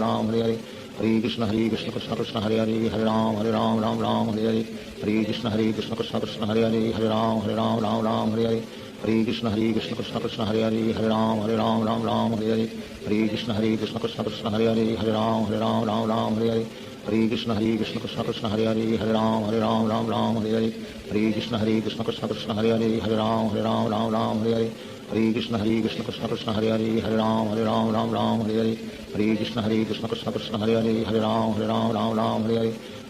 Ram Hare Hare Hare Krishna Krishna Krishna Hare Hare Hare Ram Ram Hare Hare Hare Krishna Krishna Krishna Hare Hare Hare Ram Ram Hare Hare Hare Krishna Krishna Krishna Hare Hare Hare Ram Ram Hare Hare Hare Krishna Krishna Krishna Hare Hare Hare Ram Hare Hare Hare Krishna Krishna Krishna Hare Hare Hare Ram Hare Hare Hare Krishna Krishna Krishna Hare Hare Hare Ram Hare Hare Hare Krishna Krishna Krishna Hare Hare Hare Ram Hare Hare Hare Krishna Krishna Krishna Hare Hare Hare Ram Hare Hare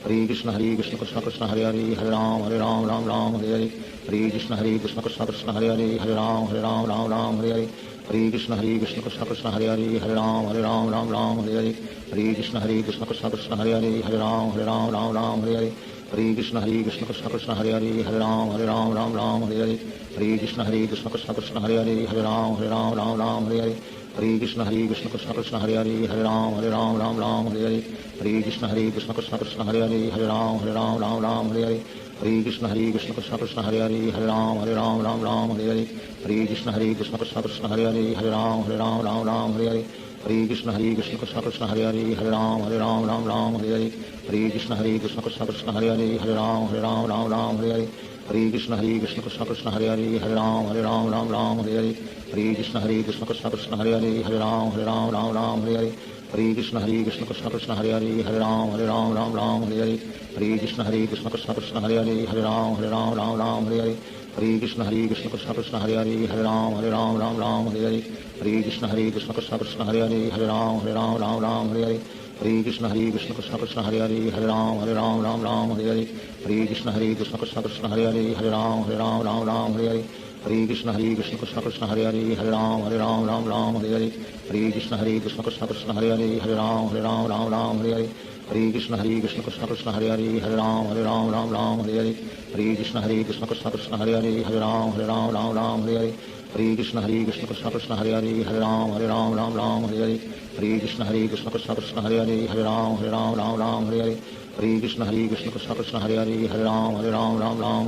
Hare Krishna Krishna Krishna Hare Hare Hare Ram Hare Hare Hare Krishna Krishna Krishna Hare Hare Hare Ram Hare Hare Hare Krishna Krishna Krishna Hare Hare Hare Ram Hare Hare Hare Krishna Krishna Krishna Hare Hare Hare Ram Hare Hare Hare Krishna Krishna Krishna Hare Hare Hare Ram Hare Hare Hare Krishna Krishna Krishna Hare Hare Hare Ram Hare Hare Hare Krishna Krishna Krishna Hare Hare Hare Ram Hare Hare Hare Krishna Krishna Krishna Hare Hare Hare Ram Hare Hare Hare Krishna Krishna Krishna Hare Hare Hare Ram Hare Hare Hare Krishna Krishna Krishna Hare Hare Hare Ram Hare Hare Hare Krishna Krishna Krishna Hare Hare Hare Ram Hare Hare Hare Krishna Krishna Krishna Hare Hare Hare Ram Hare Hare Hare Krishna Krishna Krishna Hare Hare Hare Ram Hare Hare Hare Krishna Krishna Krishna Hare Hare Hare Ram Hare Hare Hare Krishna Krishna Krishna Hare Hare Hare Ram Hare Hare Hare Krishna Krishna Krishna Hare Hare Hare Ram Hare Hare Hare Krishna Krishna Krishna Hare Hare Hare Ram Hare Hare Hare Krishna Krishna Krishna Hare Hare Hare Ram Hare Hare Hare Krishna Krishna Krishna Hare Hare Hare Ram Hare Hare Hare Krishna Krishna Krishna Hare Hare Hare Ram Hare Hare Hare Krishna Krishna Krishna Hare Hare Hare Ram Hare Hare Hare Krishna Krishna Krishna Hare Hare Hare Ram Hare Hare Hare Krishna Krishna Krishna Hare Hare Hare Ram Hare Hare Hare Krishna Krishna Krishna Hare Hare Hare Ram Hare Hare Hare Krishna Krishna Krishna Hare Hare Hare Ram Hare Hare Hare Krishna Krishna Krishna Hare Hare Hare Ram Hare Hare Hare Krishna Krishna Krishna Hare Hare Hare Ram Hare Hare Hare Krishna Krishna Krishna Hare Hare Hare Ram Hare Hare Hare Krishna Krishna Krishna Hare Hare Hare Ram Hare Hare Hare Krishna Krishna Krishna Hare Hare Hare Ram Hare Hare Hare Krishna Krishna Krishna Hare Hare Hare Ram Hare Hare Hare Krishna Krishna Krishna Hare Hare Hare Ram Hare Hare Hare Krishna Krishna Krishna Hare Hare Hare Ram Hare Hare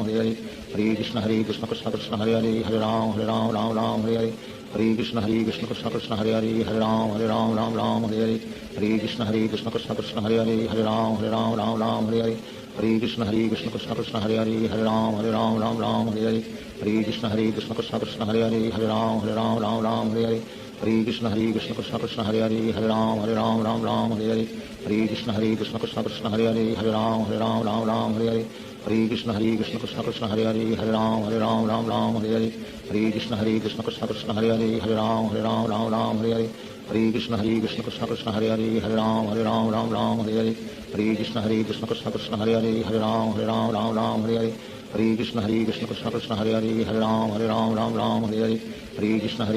Hare Krishna Krishna Krishna Hare Hare Hare Ram Hare Hare Hare Krishna Krishna Krishna Hare Hare Hare Ram Hare Hare Hare Krishna Krishna Krishna Hare Hare Hare Ram Hare Hare Hare Krishna Krishna Krishna Hare Hare Hare Ram Hare Hare Hare Krishna Krishna Krishna Hare Hare Hare Ram Hare Hare Hare Krishna Krishna Krishna Hare Hare Hare Ram Hare Hare Hare Krishna Krishna Krishna Hare Hare Hare Ram Hare Hare Hare Krishna Krishna Krishna Hare Hare Hare Ram Hare Hare Hare Krishna Krishna Krishna Hare Hare Hare Ram Hare Hare Hare Krishna Krishna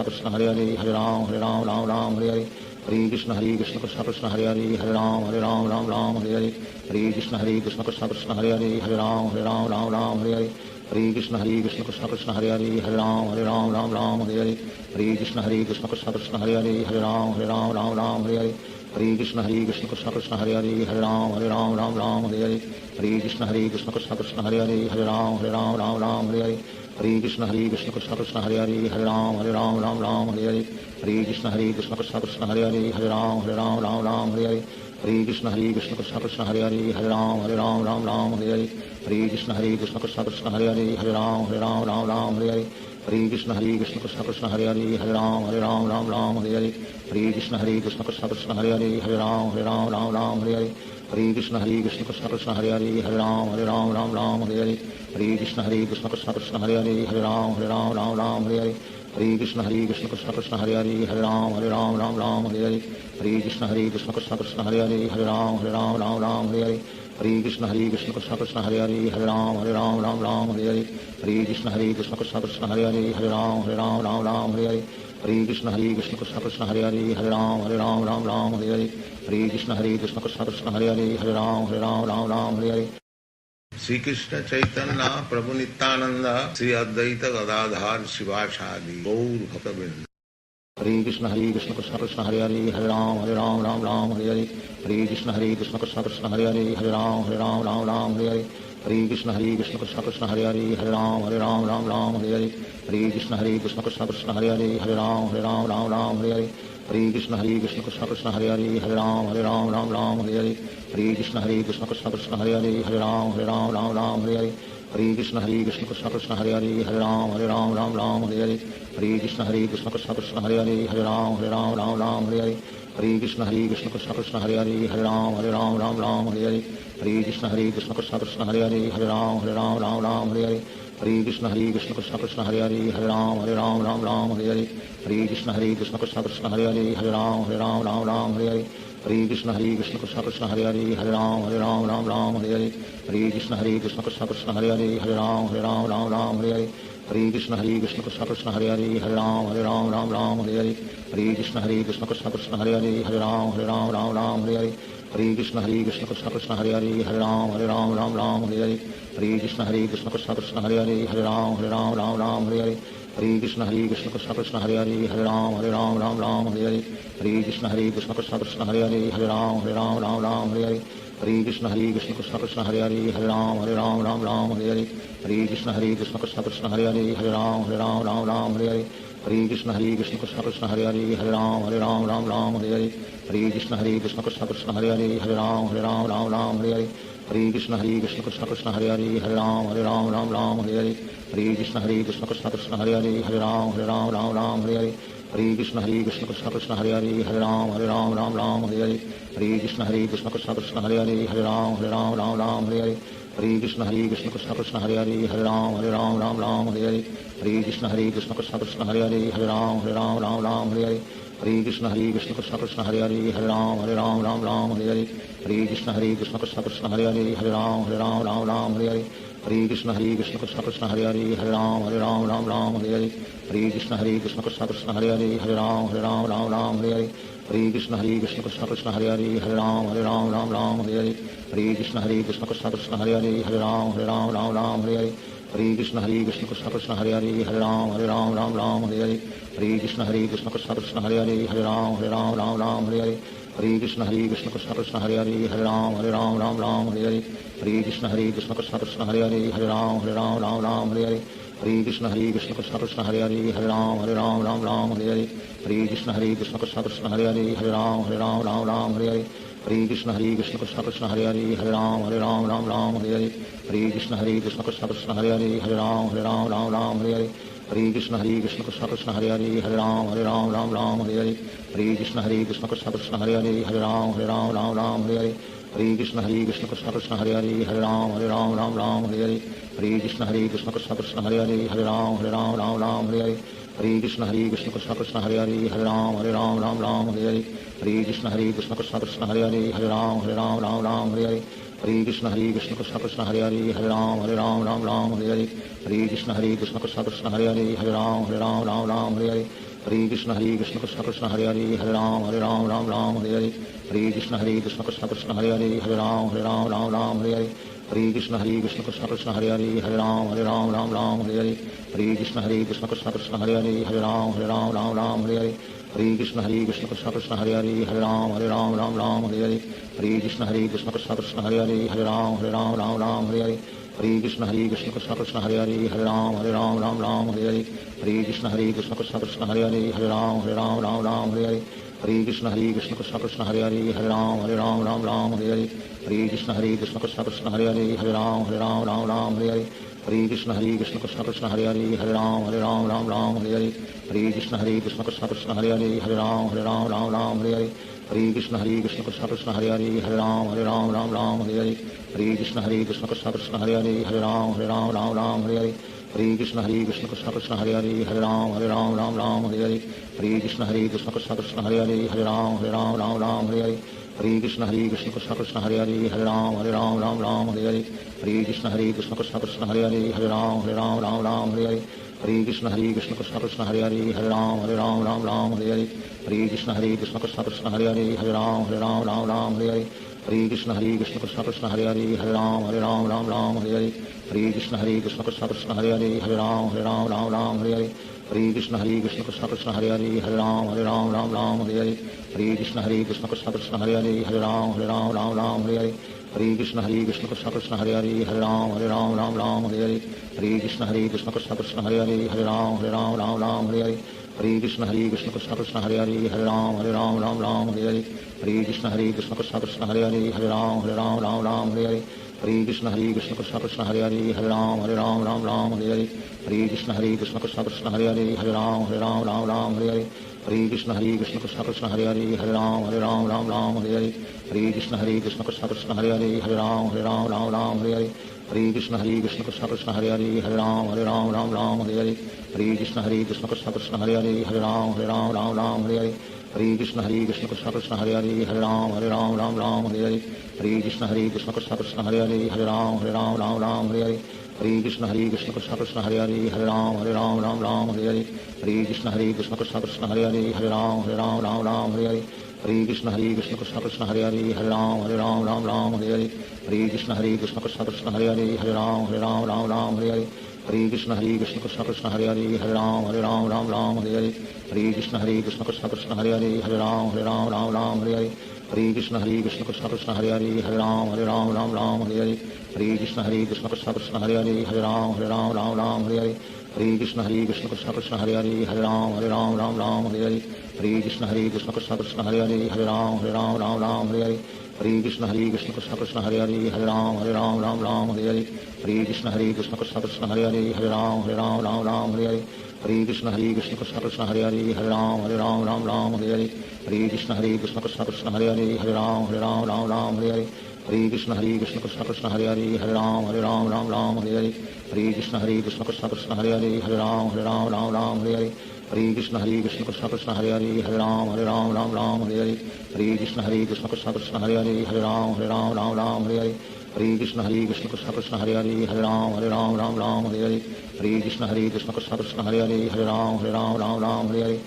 Krishna Hare Hare Hare Ram Hare Hare Hare Krishna Krishna Krishna Hare Hare Hare Ram Hare Hare Hare Krishna Krishna Krishna Hare Hare Hare Ram Hare Hare Hare Krishna Krishna Krishna Hare Hare Hare Ram Hare Hare Hare Krishna Krishna Krishna Hare Hare Hare Ram Hare Hare Hare Krishna Krishna Krishna Hare Hare Hare Ram Hare Hare Hare Krishna Krishna Krishna Hare Hare Hare Ram Hare Hare Hare Krishna Krishna Krishna Hare Hare Hare Ram Hare Hare Hare Krishna Krishna Krishna Hare Hare Hare Ram Hare Hare Hare Krishna Krishna Krishna Hare Hare Hare Ram Hare Hare Hare Krishna Krishna Krishna Hare Hare Hare Ram Hare Hare Hare Krishna Krishna Krishna Hare Hare Hare Ram Hare Hare Hare Krishna Krishna Krishna Hare Hare Hare Ram Hare Hare Hare Krishna Krishna Krishna Hare Hare Hare Ram Hare Hare Hare Krishna Krishna Krishna Hare Hare Hare Ram Hare Hare Hare Krishna Krishna Krishna Hare Hare Hare Ram Hare Hare Hare Krishna Krishna Krishna Hare Hare Hare Ram Hare Hare Hare Krishna Krishna Krishna Hare Hare Hare Ram Hare Hare Shri Krishna Chaitanya Prabhu Nityanand Shri Advaita Gadadhar शिवासादि Gaur भक्तवृंद। Hare Krishna Krishna Krishna Hare Hare Hare Ram Ram Hare Hare Hare Krishna Krishna Krishna Hare Hare Ram Ram Hare Hare Hare Krishna Krishna Krishna Hare Hare Ram Ram Hare Hare Hare Krishna Krishna Krishna Hare Hare Ram Ram Hare Hare Hare Krishna Krishna Krishna Hare Hare Ram Ram Hare Hare Hare Krishna Krishna Krishna Hare Hare Ram Ram Hare Hare Hare Krishna Krishna Krishna Hare Hare Ram Ram Hare Hare Hare Krishna Krishna Krishna Hare Hare Ram Ram Hare Hare Hare Krishna Krishna Krishna Hare Hare Ram Ram Hare Hare Hare Krishna Krishna Krishna Hare Hare Ram Ram Hare Hare Hare Krishna Krishna Krishna Hare Hare Ram Ram Hare Hare Hare Krishna Krishna Krishna Hare Hare Ram Ram Hare Hare Hare Krishna Krishna Krishna Hare Hare Ram Ram Hare Hare Hare Krishna Krishna Krishna Hare Hare Ram Ram Hare Hare Hare Krishna Krishna Krishna Hare Hare Ram Ram Hare Hare Hare Krishna Krishna Krishna Hare Hare Ram Ram Hare Hare Hare Krishna Krishna Krishna Hare Hare Ram Ram Hare Hare Hare Krishna Krishna Krishna Hare Hare Ram Ram Hare Hare Hare Krishna Krishna Krishna Hare Hare Ram Ram Hare Hare Hare Krishna Krishna Krishna Hare Hare Ram Ram Hare Hare Hare Krishna Krishna Krishna Hare Hare Ram Ram Hare Hare Hare Krishna Krishna Krishna Hare Hare Ram Ram Hare Hare Hare Krishna Krishna Krishna Hare Hare Ram Ram Hare Hare Hare Krishna Krishna Krishna Hare Hare Ram Ram Hare Hare Hare Krishna Krishna Krishna Hare Hare Ram Ram Hare Hare Hare Krishna Krishna Krishna Hare Hare Ram Ram Hare Hare Hare Krishna Krishna Krishna Hare Hare Ram Ram Hare Hare Hare Krishna Krishna Krishna Hare Hare Ram Ram Hare Hare Hare Krishna Krishna Krishna Hare Hare Ram Ram Hare Hare Hare Krishna Krishna Krishna Hare Hare Ram Ram Hare Hare Hare Krishna Krishna Krishna Hare Hare Ram Ram Hare Hare Hare Krishna Krishna Krishna Hare Hare Ram Ram Hare Hare Hare Krishna Krishna Krishna Hare Hare Ram Ram Hare Hare Hare Krishna Krishna Krishna Hare Hare Ram Ram Hare Hare Hare Krishna Krishna Krishna Hare Hare Ram Ram Hare Hare Hare Krishna Krishna Krishna Hare Hare Ram Ram Hare Hare Hare Krishna Krishna Krishna Hare Hare Ram Ram Hare Hare Hare Krishna Krishna Krishna Hare Hare Ram Ram Hare Hare Hare Krishna Krishna Krishna Hare Hare Ram Ram Hare Hare Hare Krishna Krishna Krishna Hare Hare Ram Ram Hare Hare Hare Krishna Krishna Krishna Hare Hare Ram Ram Hare Hare Hare Krishna Krishna Krishna Hare Hare Ram Ram Hare Hare Hare Krishna Krishna Krishna Hare Hare Ram Ram Hare Hare Hare Krishna Krishna Krishna Hare Hare Ram Ram Hare Hare Hare Krishna Krishna Krishna Hare Hare Ram Ram Hare Hare Hare Krishna Krishna Krishna Hare Hare Ram Ram Hare Hare Hare Krishna Krishna Krishna Hare Hare Ram Ram Hare Hare Hare Krishna Krishna Krishna Hare Hare Ram Ram Hare Hare Hare Krishna Krishna Krishna Hare Hare Ram Ram Hare Hare Hare Krishna Krishna Krishna Hare Hare Ram Ram Hare Hare Hare Krishna Krishna Krishna Hare Hare Ram Ram Hare Hare Hare Krishna Krishna Krishna Hare Hare Ram Ram Hare Hare Hare Krishna Krishna Krishna Hare Hare Ram Ram Hare Hare Hare Krishna Krishna Krishna Hare Hare Ram Ram Hare Hare Hare Krishna Krishna Krishna Hare Hare Ram Ram Hare Hare Hare Krishna Krishna Krishna Hare Hare Ram Ram Hare Hare Hare Krishna Krishna Krishna Hare Hare Ram Ram Hare Hare Hare Krishna Krishna Krishna Hare Hare Ram Ram Hare Hare Hare Krishna Krishna Krishna Hare Hare Ram Ram Hare Hare Hare Krishna Krishna Krishna Hare Hare Ram Ram Hare Hare Hare Krishna Krishna Krishna Hare Hare Ram Ram Hare Hare Hare Krishna Krishna Krishna Hare Hare Ram Ram Hare Hare Hare Krishna Krishna Krishna Hare Hare Ram Ram Hare Hare Hare Krishna Krishna Krishna Hare Hare Ram Ram Hare Hare Hare Krishna Krishna Krishna Hare Hare Ram Ram Hare Hare Hare Krishna Krishna Krishna Hare Hare Ram Ram Hare Hare Hare Krishna Krishna Krishna Hare Hare Ram Ram Hare Hare Hare Krishna Krishna Krishna Hare Hare Ram Ram Hare Hare Hare Krishna Krishna Krishna Hare Hare Ram Ram Hare Hare Hare Krishna Krishna Krishna Hare Hare Ram Ram Hare Hare Hare Krishna Krishna Krishna Hare Hare Ram Ram Hare Hare Hare Krishna Krishna Krishna Hare Hare Ram Ram Hare Hare Hare Krishna Krishna Krishna Hare Hare Ram Ram Hare Hare Hare Krishna Krishna Krishna Hare Hare Ram Ram Hare Hare Hare Krishna Krishna Krishna Hare Hare Ram Ram Ram Hare Hare Hare Krishna Krishna Krishna Hare Hare Ram Ram Hare Hare Hare Krishna Krishna Krishna Hare Hare Ram Ram Hare Hare Hare Krishna Krishna Krishna Hare Hare Ram Ram Hare Hare Hare Krishna Krishna Krishna Hare Hare Ram Ram Hare Hare Hare Krishna Krishna Krishna Hare Hare Ram Ram Hare Hare Hare Krishna Krishna Krishna Hare Hare Ram Ram Hare Hare Hare Krishna Krishna Krishna Hare Hare Ram Ram Hare Hare Hare Krishna Krishna Krishna Hare Hare Ram Ram Hare Hare Hare Krishna Krishna Krishna Hare Hare Ram Ram Hare Hare Hare Krishna Krishna Krishna Hare Hare Ram Ram Hare Hare Hare Krishna Krishna Krishna Hare Hare Ram Ram Hare Hare Hare Krishna Krishna Krishna Hare Hare Ram Ram Hare Hare Hare Krishna Krishna Krishna Hare Hare Ram Ram Hare Hare Hare Krishna Krishna Krishna Hare Hare Ram Ram Hare Hare Hare Krishna Krishna Krishna Hare Hare Ram Ram Hare Hare Hare Krishna Krishna Krishna Hare Hare Ram Ram Hare Hare Hare Krishna Krishna Krishna Hare Hare Ram Ram Hare Hare Hare Krishna Krishna Krishna Hare Hare Ram Ram Hare Hare Hare Krishna Krishna Krishna Hare Hare Ram Ram Hare Hare Hare Krishna Krishna Krishna Hare Hare Ram Ram Hare Hare Hare Krishna Krishna Krishna Hare Hare Ram Ram Hare Hare Hare Krishna Krishna Krishna Hare Hare Ram Ram Hare Hare Hare Krishna Krishna Krishna Hare Hare Ram Ram Hare Hare Hare Krishna Krishna Krishna Hare Hare Ram Ram Hare Hare Hare Krishna Krishna Krishna Hare Hare Ram Ram Hare Hare Hare Krishna Krishna Krishna Hare Hare Ram Ram Hare Hare Hare Krishna Krishna Krishna Hare Hare Ram Ram Hare Hare Hare Krishna Krishna Krishna Hare Hare Ram Ram Hare Hare Hare Krishna Krishna Krishna Hare Hare Ram Ram Hare Hare Hare Krishna Krishna Krishna Hare Hare Ram Ram Hare Hare Hare Krishna Krishna Krishna Hare Hare Ram Ram Hare Hare Hare Krishna Krishna Krishna Hare Hare Ram Ram Hare Hare Hare Krishna Krishna Krishna Hare Hare Ram Ram Hare Hare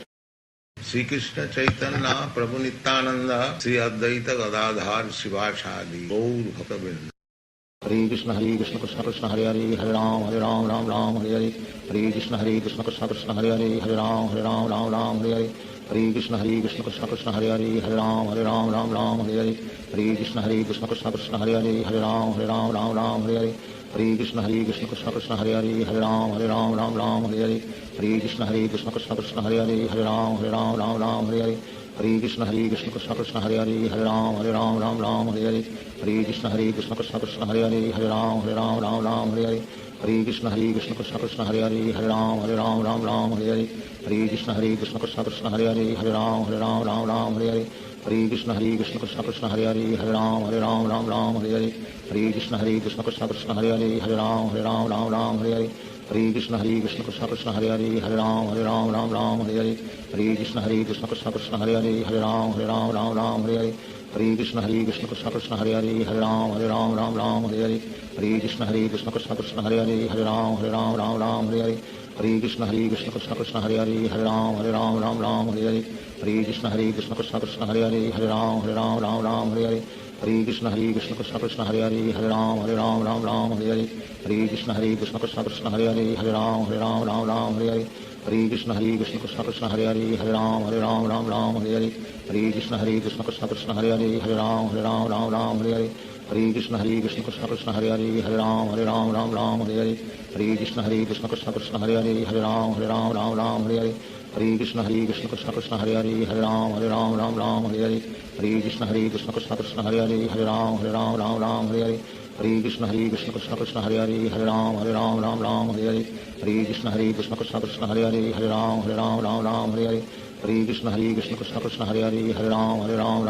Shri Krishna Chaitanya Prabhu Nityanand Shri Advaita Gadadhar शिवासादि Gaur भक्तवृंद। Hare Krishna Krishna Krishna Hare Hare Ram Ram Hare Hare Hare Krishna Krishna Krishna Hare Hare Ram Ram Hare Hare Hare Krishna Krishna Krishna Hare Hare Ram Ram Hare Hare Hare Krishna Krishna Krishna Hare Hare Ram Ram Hare Hare Hare Krishna Krishna Krishna Hare Hare Ram Ram Hare Hare Hare Krishna Krishna Krishna Hare Hare Ram Ram Hare Hare Hare Krishna Krishna Krishna Hare Hare Ram Ram Hare Hare Hare Krishna Krishna Krishna Hare Hare Ram Ram Hare Hare Hare Krishna Krishna Krishna Hare Hare Ram Ram Hare Hare Hare Krishna Krishna Krishna Hare Hare Ram Ram Hare Hare Hare Krishna Krishna Krishna Hare Hare Ram Ram Hare Hare Hare Krishna Krishna Krishna Hare Hare Ram Ram Hare Hare Hare Krishna Krishna Krishna Hare Hare Ram Ram Hare Hare Hare Krishna Krishna Krishna Hare Hare Ram Ram Hare Hare Hare Krishna Krishna Krishna Hare Hare Ram Ram Hare Hare Hare Krishna Krishna Krishna Hare Hare Ram Ram Hare Hare Hare Krishna Krishna Krishna Hare Hare Ram Ram Hare Hare Hare Krishna Krishna Krishna Hare Hare Ram Ram Hare Hare Hare Krishna Krishna Krishna Hare Hare Ram Ram Hare Hare Hare Krishna Krishna Krishna Hare Hare Ram Ram Hare Hare Hare Krishna Krishna Krishna Hare Hare Ram Ram Hare Hare Hare Krishna Krishna Krishna Hare Hare Ram Ram Hare Hare Hare Krishna Krishna Krishna Hare Hare Ram Ram Hare Hare Hare Krishna Krishna Krishna Hare Hare Ram Ram Hare Hare Hare Krishna Krishna Krishna Hare Hare Ram Ram Hare Hare Hare Krishna Krishna Krishna Hare Hare Ram Ram Hare Hare Hare Krishna Krishna Krishna Hare Hare Ram Ram Hare Hare Hare Krishna Krishna Krishna Hare Hare Ram Ram Hare Hare Hare Krishna Krishna Krishna Hare Hare Ram Ram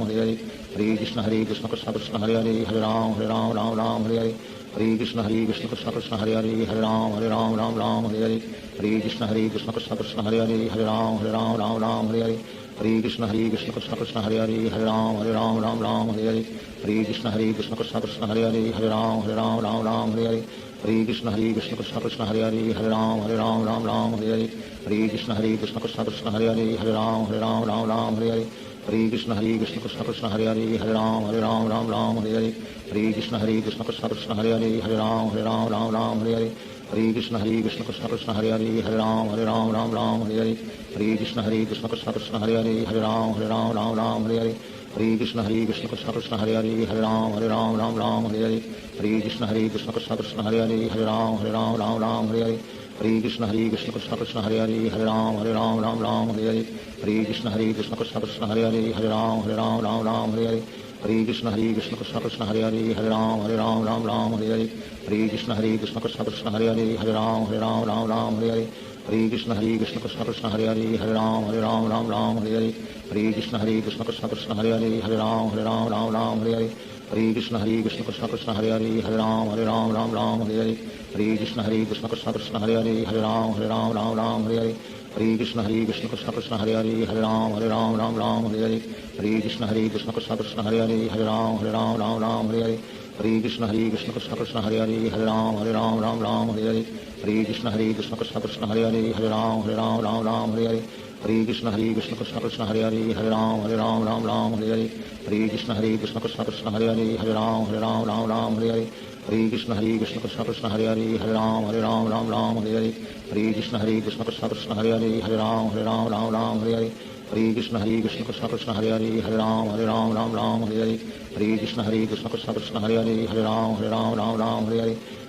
Hare Hare Hare Krishna Krishna Krishna Hare Hare Ram Ram Hare Hare Hare Krishna Krishna Krishna Hare Hare Ram Ram Hare Hare Hare Krishna Krishna Krishna Hare Hare Ram Ram Hare Hare Hare Krishna Krishna Krishna Hare Hare Ram Ram Hare Hare Hare Krishna Krishna Krishna Hare Hare Ram Ram Hare Hare Hare Krishna Krishna Krishna Hare Hare Ram Ram Hare Hare Hare Krishna Krishna Krishna Hare Hare Ram Ram Hare Hare Hare Krishna Krishna Krishna Hare Hare Hare Ram Ram Ram Hare Hare Hare Krishna Krishna Krishna Hare Hare Hare Ram Ram Hare Hare Hare Krishna Krishna Krishna Hare Hare Hare Ram Ram Hare Hare Hare Krishna Krishna Krishna Hare Hare Hare Ram Ram Hare Hare Hare Krishna Krishna Krishna Hare Hare Hare Ram Ram Hare Hare Hare Krishna Krishna Krishna Hare Hare Hare Ram Ram Hare Hare Hare Krishna Krishna Krishna Hare Hare Hare Ram Ram Hare Hare Hare Krishna Krishna Krishna Hare Hare Hare Ram Ram Hare Hare Hare Krishna Krishna Krishna Hare Hare Hare Ram Ram Hare Hare Hare Krishna Krishna Krishna Hare Hare Hare Ram Ram Hare Hare Hare Krishna Krishna Krishna Hare Hare Hare Ram Ram Hare Hare Hare Krishna Krishna Krishna Hare Hare Hare Ram Ram Hare Hare Hare Krishna Krishna Krishna Hare Hare Hare Ram Ram Hare Hare Hare Krishna Krishna Krishna Hare Hare Hare Ram Ram Hare Hare Hare Krishna Krishna Krishna Hare Hare Hare Ram Ram Hare Hare Hare Krishna Krishna Krishna Hare Hare Hare Ram Ram Hare Hare Hare Krishna Krishna Krishna Hare Hare Hare Ram Ram Hare Hare Hare Krishna Krishna Krishna Hare Hare Hare Ram Ram Hare Hare Hare Krishna Krishna Krishna Hare Hare Hare Ram Ram Hare Hare Hare Krishna Krishna Krishna Hare Hare Hare Ram Ram Hare Hare Hare Krishna Krishna Krishna Hare Hare Hare Ram Ram Hare Hare Hare Krishna Krishna Krishna Hare Hare Hare Ram Ram Hare Hare Hare Krishna Krishna Krishna Hare Hare Hare Ram Ram Hare Hare Hare Krishna Krishna Krishna Hare Hare Hare Ram Ram Hare Hare Hare Krishna Krishna Krishna Hare Hare Hare Ram Ram Hare Hare Hare Krishna Krishna Krishna Hare Hare Hare Ram Ram Hare Hare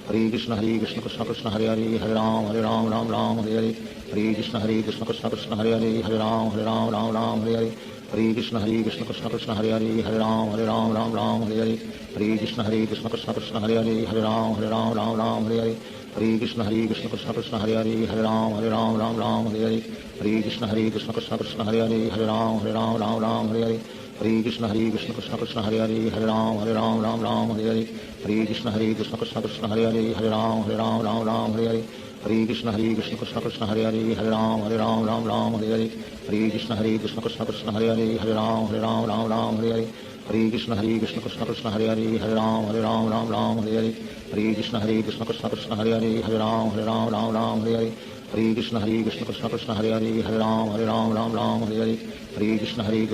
Hare Krishna Krishna Krishna Hare Hare Hare Ram Ram Hare Hare Hare Krishna Krishna Krishna Hare Hare Hare Ram Ram Hare Hare Hare Krishna Krishna Krishna Hare Hare Hare Ram Ram Hare Hare Hare Krishna Krishna Krishna Hare Hare Hare Ram Ram Hare Hare Hare Krishna Krishna Krishna Hare Hare Hare Ram Ram Hare Hare Hare Krishna Krishna Krishna Hare Hare Hare Ram Ram Hare Hare Hare Krishna Krishna Krishna Hare Hare Hare Ram Ram Hare Hare Hare Krishna Krishna Krishna Hare Hare Hare Ram Ram Hare Hare Hare Krishna Krishna Krishna Hare Hare Hare Ram Ram Hare Hare Hare Krishna Krishna Krishna Hare Hare Hare Ram Ram Hare Hare Hare Krishna Krishna Krishna Hare Hare Hare Ram Ram Hare Hare Hare Krishna Krishna Krishna Hare Hare Hare Ram Ram Hare Hare Hare Krishna Krishna Krishna Hare Hare Hare Ram Ram Hare Hare Hare Krishna Krishna Krishna Hare Hare Hare Ram Ram Hare Hare Hare Krishna Krishna Krishna Hare Hare Hare Ram Ram Hare Hare Hare Krishna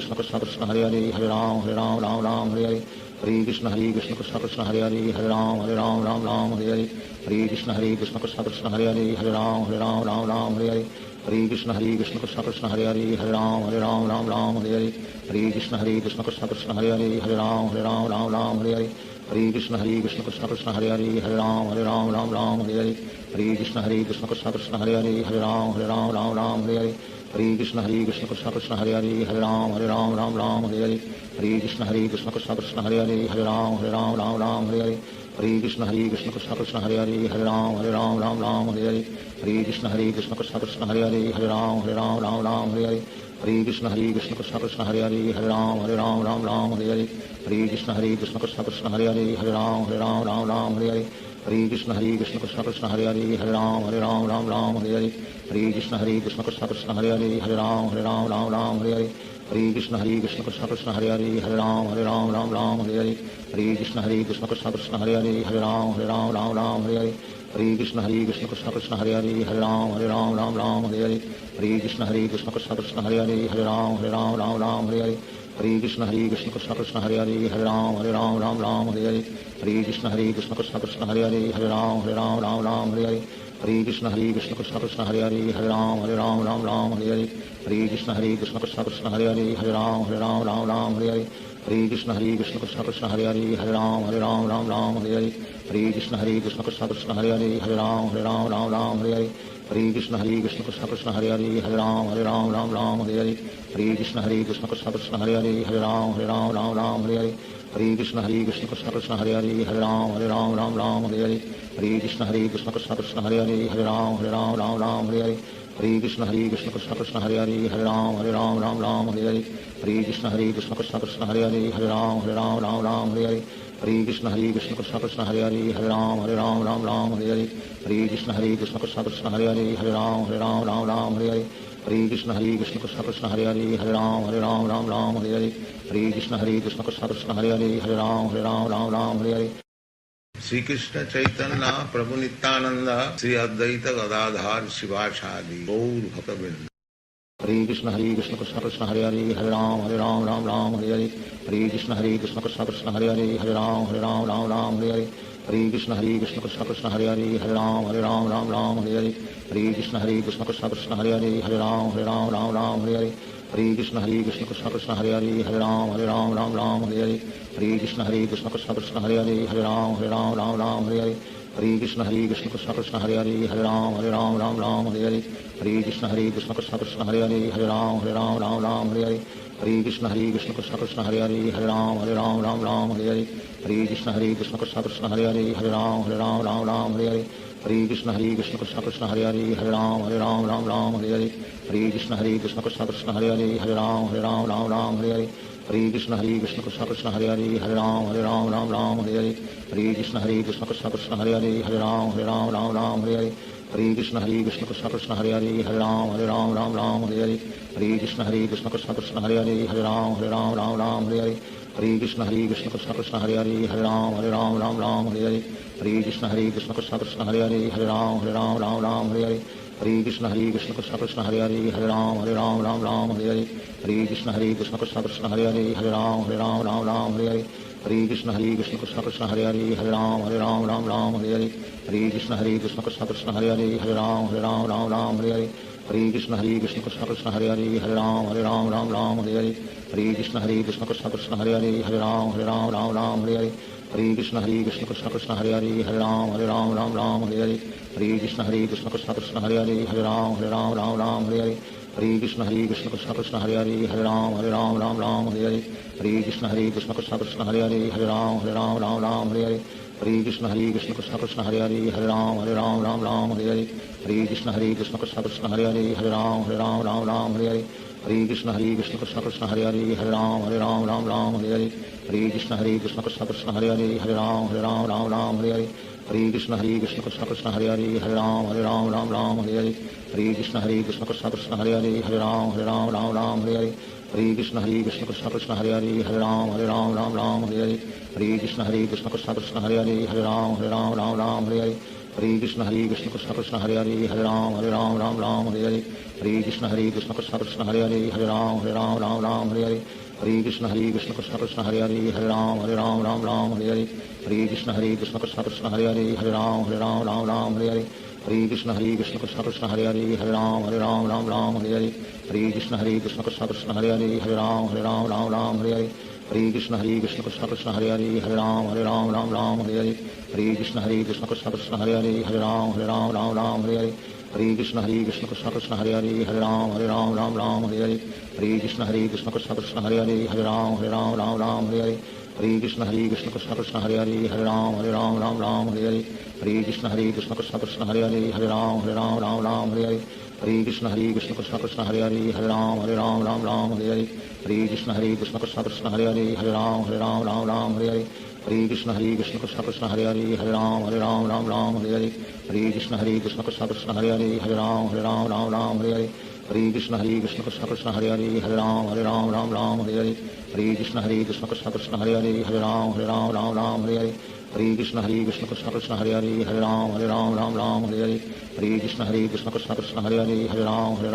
Krishna Krishna Hare Hare Hare Ram Ram Hare Hare Hare Krishna Krishna Krishna Hare Hare Hare Ram Ram Hare Hare Hare Krishna Krishna Krishna Hare Hare Hare Ram Ram Hare Hare Hare Krishna Krishna Krishna Hare Hare Hare Ram Ram Hare Hare Hare Krishna Krishna Krishna Hare Hare Hare Ram Ram Hare Hare Hare Krishna Krishna Krishna Hare Hare Hare Ram Ram Hare Hare Hare Krishna Krishna Krishna Hare Hare Hare Ram Ram Hare Hare Hare Krishna Krishna Krishna Hare Hare Hare Ram Ram Hare Hare Hare Krishna Krishna Krishna Hare Hare Hare Ram Ram Hare Hare Hare Krishna Krishna Krishna Hare Hare Hare Ram Ram Hare Hare Hare Krishna Krishna Krishna Hare Hare Hare Ram Ram Hare Hare Hare Krishna Krishna Krishna Hare Hare Hare Ram Ram Hare Hare Hare Krishna Krishna Krishna Hare Hare Hare Ram Ram Hare Hare Hare Krishna Krishna Krishna Hare Hare Hare Ram Ram Hare Hare Hare Krishna Krishna Krishna Hare Hare Hare Ram Ram Hare Hare Hare Krishna Krishna Krishna Hare Hare Hare Ram Ram Hare Hare Hare Krishna Krishna Krishna Hare Hare Hare Ram Ram Hare Hare Hare Krishna Krishna Krishna Hare Hare Hare Ram Ram Hare Hare Hare Krishna Krishna Krishna Hare Hare Hare Ram Ram Hare Hare Hare Krishna Krishna Krishna Hare Hare Hare Ram Ram Hare Hare Hare Krishna Krishna Krishna Hare Hare Hare Ram Ram Hare Hare Hare Krishna Krishna Krishna Hare Hare Hare Ram Ram Hare Hare Hare Krishna Krishna Krishna Hare Hare Hare Ram Ram Hare Hare Hare Krishna Krishna Krishna Hare Hare Hare Ram Ram Hare Hare Hare Krishna Krishna Krishna Hare Hare Hare Ram Ram Hare Hare Hare Krishna Krishna Krishna Hare Hare Hare Ram Ram Hare Hare Hare Krishna Krishna Krishna Hare Hare Hare Ram Ram Hare Hare Hare Krishna Krishna Krishna Hare Hare Hare Ram Ram Hare Hare Hare Krishna Krishna Krishna Hare Hare Hare Ram Ram Hare Hare Hare Krishna Krishna Krishna Hare Hare Hare Ram Hare Hare Hare Krishna Krishna Krishna Hare Hare Hare Ram Hare Hare Shri Krishna Chaitanya Prabhu Nityanand Shri Advaita Gadadhar शिवासादि Gaur भक्तवृंद। Hare Krishna Krishna Krishna Hare Hare Hare Ram Ram Ram Hare Hare Hare Krishna Krishna Krishna Hare Hare Hare Ram Ram Hare Hare Hare Krishna Krishna Krishna Hare Hare Hare Ram Ram Hare Hare Hare Krishna Krishna Krishna Hare Hare Hare Ram Ram Hare Hare Hare Krishna Krishna Krishna Hare Hare Hare Ram Ram Hare Hare Hare Krishna Krishna Krishna Hare Hare Hare Ram Ram Hare Hare Hare Krishna Krishna Krishna Krishna Hare Hare Hare Ram Hare Hare Hare Krishna Krishna Krishna Krishna Hare Hare Hare Ram Hare Hare Hare Krishna Krishna Krishna Krishna Hare Hare Hare Ram Hare Hare Hare Krishna Krishna Krishna Krishna Hare Hare Hare Ram Hare Hare Hare Krishna Krishna Krishna Krishna Hare Hare Hare Ram Hare Hare Hare Krishna Krishna Krishna Krishna Hare Hare Hare Ram Hare Hare Hare Krishna Krishna Krishna Krishna Hare Hare Hare Ram Hare Hare Hare Krishna Krishna Krishna Krishna Hare Hare Hare Ram Hare Hare Hare Krishna Krishna Krishna Krishna Hare Hare Hare Ram Hare Hare Hare Krishna Krishna Krishna Krishna Hare Hare Hare Ram Hare Hare Hare Krishna Krishna Krishna Krishna Hare Hare Hare Ram Hare Hare Hare Krishna Krishna Krishna Krishna Hare Hare Hare Ram Hare Hare Hare Krishna Krishna Krishna Krishna Hare Hare Hare Ram Hare Hare Hare Krishna Krishna Krishna Krishna Hare Hare Hare Ram Hare Hare Hare Krishna Krishna Krishna Krishna Hare Hare Hare Ram Hare Hare Hare Krishna Krishna Krishna Krishna Hare Hare Hare Ram Hare Hare Hare Krishna Krishna Krishna Krishna Hare Hare Hare Ram Hare Hare Hare Krishna Krishna Krishna Krishna Hare Hare Hare Ram Hare Hare Hare Krishna Krishna Krishna Krishna Hare Hare Hare Ram Hare Hare Hare Krishna Krishna Krishna Krishna Hare Hare Hare Ram Hare Hare Hare Krishna Krishna Krishna Krishna Hare Hare Hare Ram Hare Hare Hare Krishna Krishna Krishna Krishna Hare Hare Hare Ram Hare Hare Hare Krishna Krishna Krishna Krishna Hare Hare Hare Ram Hare Hare Hare Krishna Krishna Krishna Krishna Hare Hare Hare Ram Hare Hare Hare Krishna Krishna Krishna Krishna Hare Hare Hare Ram Hare Hare Hare Krishna Krishna Krishna Krishna Hare Hare Hare Ram Hare Hare Hare Krishna Krishna Krishna Krishna Hare Hare Hare Ram Hare Hare Hare Krishna Krishna Krishna Krishna Hare Hare Hare Ram Hare Hare Hare Krishna Krishna Krishna Krishna Hare Hare Hare Ram Hare Hare Hare Krishna Krishna Krishna Krishna Hare Hare Hare Ram Hare Hare Hare Krishna Krishna Krishna Krishna Hare Hare Hare Ram Hare Hare Hare Krishna Krishna Krishna Krishna Hare Hare Hare Ram Hare Hare Hare Krishna Krishna Krishna Krishna Hare Hare Hare Ram Hare Hare Hare Krishna Krishna Krishna Krishna Hare Hare Hare Ram Hare Hare Hare Krishna Krishna Krishna Krishna Hare Hare Hare Ram Hare Hare Hare Krishna Krishna Krishna Krishna Hare Hare Hare Ram Hare Hare Hare Krishna Krishna Krishna Krishna Hare Hare Hare Ram Hare Hare Hare Krishna Krishna Krishna Krishna Hare Hare Hare Ram Hare Hare Hare Krishna Krishna Krishna Krishna Hare Hare Hare Ram Hare Hare Hare Krishna Krishna Krishna Krishna Hare Hare Hare Ram Hare Hare Hare Krishna Krishna Krishna Krishna Hare Hare Hare Ram Hare Hare Krishna Krishna Krishna Krishna Hare Hare Hare Ram Hare Hare Krishna Krishna Krishna Krishna Hare Hare Hare Ram Hare Hare Krishna Krishna Krishna Krishna Hare Hare Hare Ram Hare Hare Krishna Krishna Krishna Krishna Hare Hare Hare Ram Hare Hare Krishna Krishna Krishna Krishna Hare Hare Hare Ram Hare Hare Krishna Krishna Krishna Krishna Hare Hare Hare Ram Hare Hare Krishna Krishna Krishna Krishna Hare Hare Hare Ram Hare Hare Krishna Krishna Krishna Krishna Hare Hare Hare Ram Hare Hare Krishna Krishna Krishna Krishna Hare Hare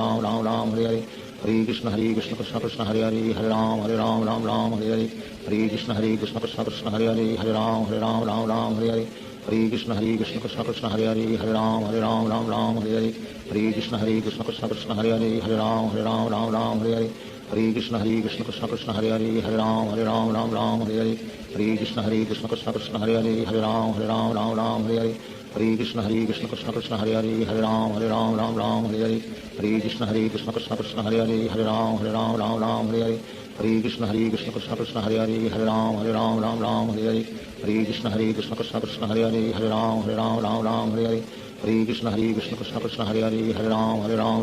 Hare Ram Hare Krishna Krishna Krishna Krishna Hare Hare Hare Ram Hare Krishna Krishna Krishna Krishna Hare Hare Hare Ram Hare Krishna Krishna Krishna Krishna Hare Hare Hare Ram Hare Krishna Krishna Krishna Krishna Hare Hare Hare Ram Hare Krishna Krishna Krishna Krishna Hare Hare Hare Ram Hare Krishna Krishna Krishna Krishna Hare Hare Hare Ram Hare Krishna Krishna Krishna Krishna Hare Hare Hare Ram Hare Krishna Krishna Krishna Krishna Hare Hare Hare Ram Hare Krishna Krishna Krishna Krishna Hare Hare Hare Ram Hare Krishna Krishna Krishna Krishna Hare Hare Hare Ram Hare Krishna Krishna Krishna Krishna Hare Hare Hare Ram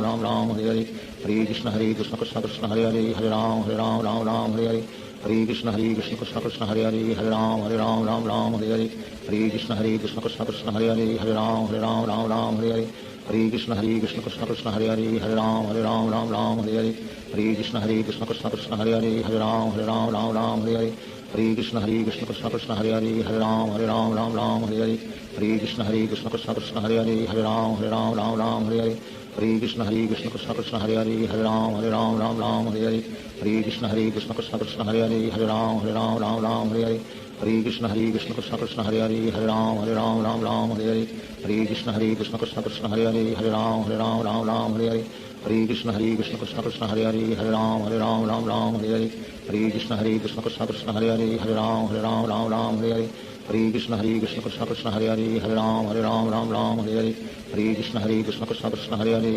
Hare Krishna Krishna Krishna Krishna Hare Hare Hare Ram Hare Krishna Krishna Krishna Krishna Hare Hare Hare Ram Hare Krishna Krishna Krishna Krishna Hare Hare Hare Ram Hare Krishna Krishna Krishna Krishna Hare Hare Hare Ram Hare Krishna Krishna Krishna Krishna Hare Hare Hare Ram Hare Hare Krishna Krishna Krishna Hare Hare Hare Ram Ram Ram Hare Hare Hare Krishna Krishna Krishna Hare Hare Hare Ram Ram Hare Hare Hare Krishna Krishna Krishna Hare Hare Hare Ram Ram Hare Hare Hare Krishna Krishna Krishna Hare Hare Hare Ram Ram Hare Hare Hare Krishna Krishna Krishna Hare Hare Hare Ram Ram Hare Hare Hare Krishna Krishna Krishna Hare Hare Hare Ram Hare Hare Hare Krishna Krishna Krishna Hare Hare Hare Ram Hare Hare Hare Krishna Krishna Krishna Hare Hare Hare Ram Hare Hare Hare Krishna Krishna Krishna Hare Hare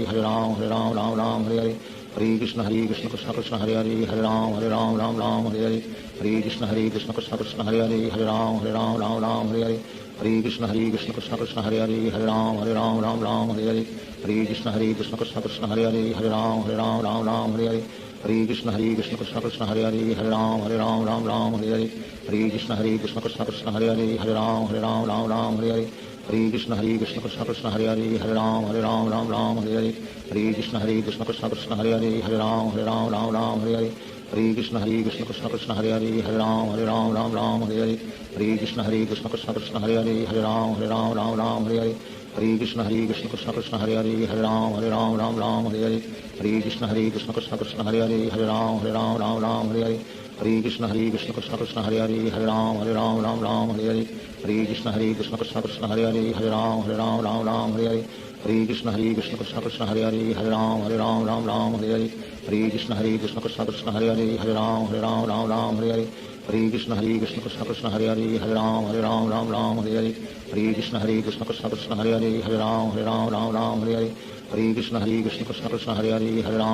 Hare Ram Hare Hare Hare Krishna Krishna Krishna Hare Hare Hare Ram Hare Hare Hare Krishna Krishna Krishna Hare Hare Hare Ram Hare Hare Hare Krishna Krishna Krishna Hare Hare Hare Ram Hare Hare Hare Krishna Krishna Krishna Hare Hare Hare Ram Hare Hare Hare Krishna Krishna Krishna Hare Hare Hare Ram Hare Hare Hare Krishna Krishna Krishna Hare Hare Hare Ram Hare Hare Hare Krishna Krishna Krishna Hare Hare Hare Ram Hare Hare Hare Krishna Krishna Krishna Hare Hare Hare Ram Hare Hare Hare Krishna Krishna Krishna Hare Hare Hare Ram Hare Hare Hare Krishna Krishna Krishna Hare Hare Hare Ram Hare Hare Hare Krishna Krishna Krishna Hare Hare Hare Ram Hare Hare Hare Krishna Krishna Krishna Hare Hare Hare Ram Hare Hare Hare Krishna Krishna Krishna Hare Hare Hare Ram Hare Hare Hare Krishna Krishna Krishna Hare Hare Hare Ram Hare Hare Hare Krishna Krishna Krishna Hare Hare Hare Ram Hare Hare Hare Krishna Krishna Krishna Hare Hare Hare Ram Hare Hare Hare Krishna Krishna Krishna Hare Hare Hare Ram Hare Hare Hare Krishna Krishna Krishna Hare Hare Hare Ram Hare Hare Hare Krishna Krishna Krishna Hare Hare Hare Ram Hare Hare Hare Krishna Krishna Krishna Hare Hare Hare Ram Hare Hare Hare Krishna Krishna Krishna Hare Hare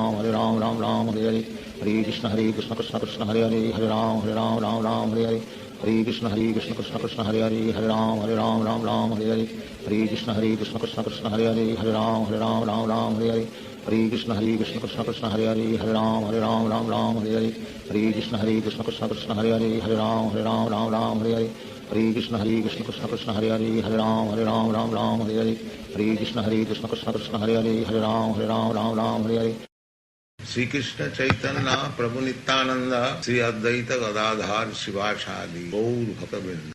Hare Ram Hare Hare Hare Krishna Krishna Krishna Hare Hare Hare Ram Hare Hare Hare Krishna Krishna Krishna Hare Hare Hare Ram Hare Hare Hare Krishna Krishna Krishna Hare Hare Hare Ram Hare Hare Krishna Krishna Krishna Hare Hare Hare Ram Hare Hare Krishna Krishna Krishna Hare Hare Hare Ram Hare Hare Krishna Krishna Krishna Hare Hare Hare Ram Hare Hare Shri Krishna Chaitanya Prabhu Nityanand Shri Advaita Gadadhar शिवासादि Gaur भक्तवृंद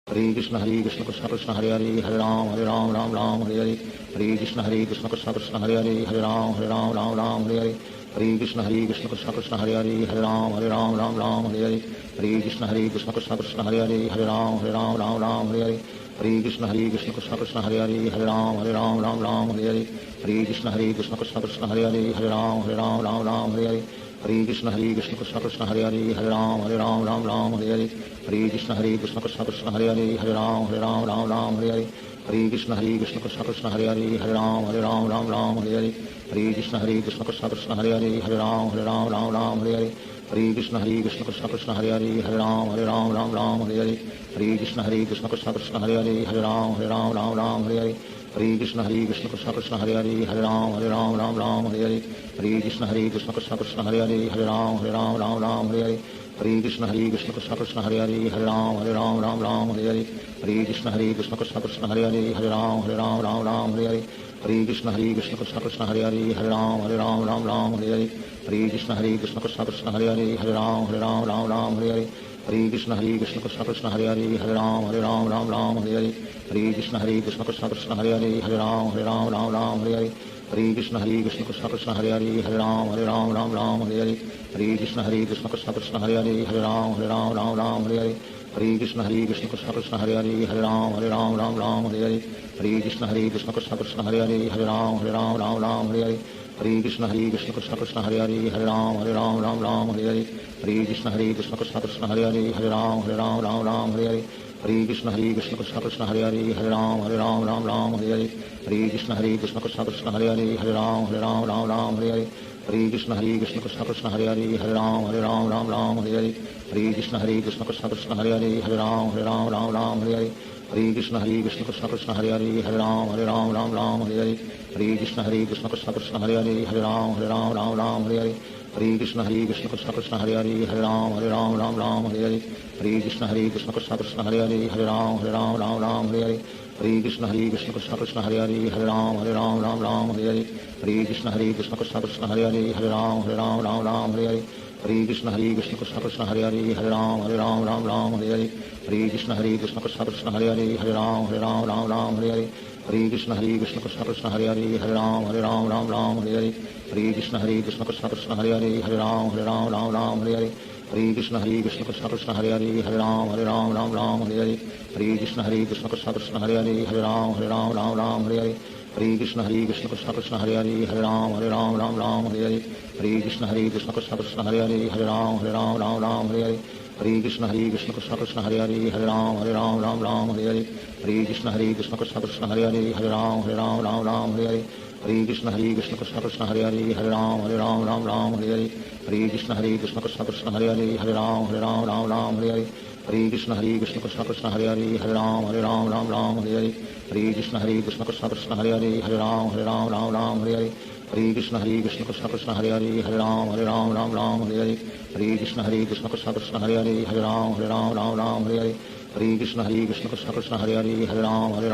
Hare Krishna Krishna Krishna Hare Hare Hare Ram Hare Hare Hare Krishna Krishna Krishna Hare Hare Hare Ram Hare Hare Hare Krishna Krishna Krishna Hare Hare Hare Ram Hare Hare Hare Krishna Krishna Krishna Hare Hare Hare Ram Hare Hare Hare Krishna Krishna Krishna Hare Hare Hare Ram Hare Hare Krishna Krishna Krishna Hare Hare Hare Ram Hare Hare Krishna Krishna Krishna Hare Hare Hare Ram Hare Hare Krishna Krishna Krishna Hare Hare Hare Ram Hare Hare Krishna Krishna Krishna Hare Hare Hare Ram Hare Hare Krishna Krishna Krishna Hare Hare Hare Ram Hare Hare Krishna Krishna Krishna Hare Hare Hare Ram Hare Hare Krishna Krishna Krishna Hare Hare Hare Ram Hare Hare Krishna Krishna Krishna Hare Hare Hare Ram Hare Hare Krishna Krishna Krishna Hare Hare Hare Ram Hare Hare Krishna Krishna Krishna Hare Hare Hare Ram Hare Hare Krishna Krishna Krishna Hare Hare Hare Ram Hare Hare Krishna Krishna Krishna Hare Hare Hare Ram Hare Hare Krishna Krishna Krishna Hare Hare Hare Ram Hare Hare Krishna Krishna Krishna Hare Hare Hare Ram Hare Hare Krishna Krishna Krishna Hare Hare Hare Ram Hare Hare Krishna Krishna Krishna Hare Hare Hare Ram Hare Hare Krishna Krishna Krishna Hare Hare Hare Ram Hare Hare Krishna Krishna Krishna Hare Hare Hare Ram Hare Hare Krishna Krishna Krishna Hare Hare Hare Ram Hare Hare Krishna Krishna Krishna Hare Hare Hare Ram Hare Krishna Krishna Krishna Hare Hare Hare Ram Hare Krishna Krishna Krishna Hare Hare Hare Ram Hare Krishna Krishna Krishna Hare Hare Hare Ram Hare Krishna Krishna Krishna Hare Hare Hare Ram Hare Krishna Krishna Krishna Hare Hare Hare Ram Hare Krishna Krishna Krishna Hare Hare Hare Ram Hare Krishna Krishna Krishna Hare Hare Hare Ram Hare Krishna Krishna Krishna Hare Hare Hare Ram Hare Krishna Krishna Krishna Hare Hare Hare Ram Hare Krishna Krishna Krishna Hare Hare Hare Ram Hare Krishna Krishna Krishna Hare Hare Hare Ram Hare Hare Krishna Krishna Krishna Hare Hare Hare Ram Ram Ram Hare Hare Hare Krishna Krishna Krishna Hare Hare Hare Ram Ram Hare Hare Hare Krishna Krishna Krishna Hare Hare Hare Ram Ram Hare Hare Hare Krishna Krishna Krishna Hare Hare Hare Ram Ram Hare Hare Hare Krishna Krishna Krishna Hare Hare Hare Ram Ram Hare Hare Hare Krishna Krishna Krishna Hare Hare Hare Ram Ram Hare Hare Hare Krishna Krishna Krishna Hare Hare Hare Ram Ram Hare Hare Hare Krishna Krishna Krishna Hare Hare Hare Ram Hare Hare Hare Krishna Krishna Krishna Hare Hare Hare Ram Hare Hare Hare Krishna Krishna Krishna Hare Hare Hare Ram Hare Hare Hare Krishna Krishna Krishna Hare Hare Hare Ram Hare Hare Hare Krishna Krishna Krishna Hare Hare Hare Ram Hare Hare Hare Krishna Krishna Krishna Hare Hare Hare Ram Hare Hare Hare Krishna Krishna Krishna Hare Hare Hare Ram Hare Hare Hare Krishna Krishna Krishna Hare Hare Hare Ram Hare Hare Hare Krishna Krishna Krishna Hare Hare Hare Ram Hare Hare Hare Krishna Krishna Krishna Hare Hare Hare Ram Hare Hare Hare Krishna Krishna Krishna Hare Hare Hare Ram Hare Hare Hare Krishna Krishna Krishna Hare Hare Hare Ram Hare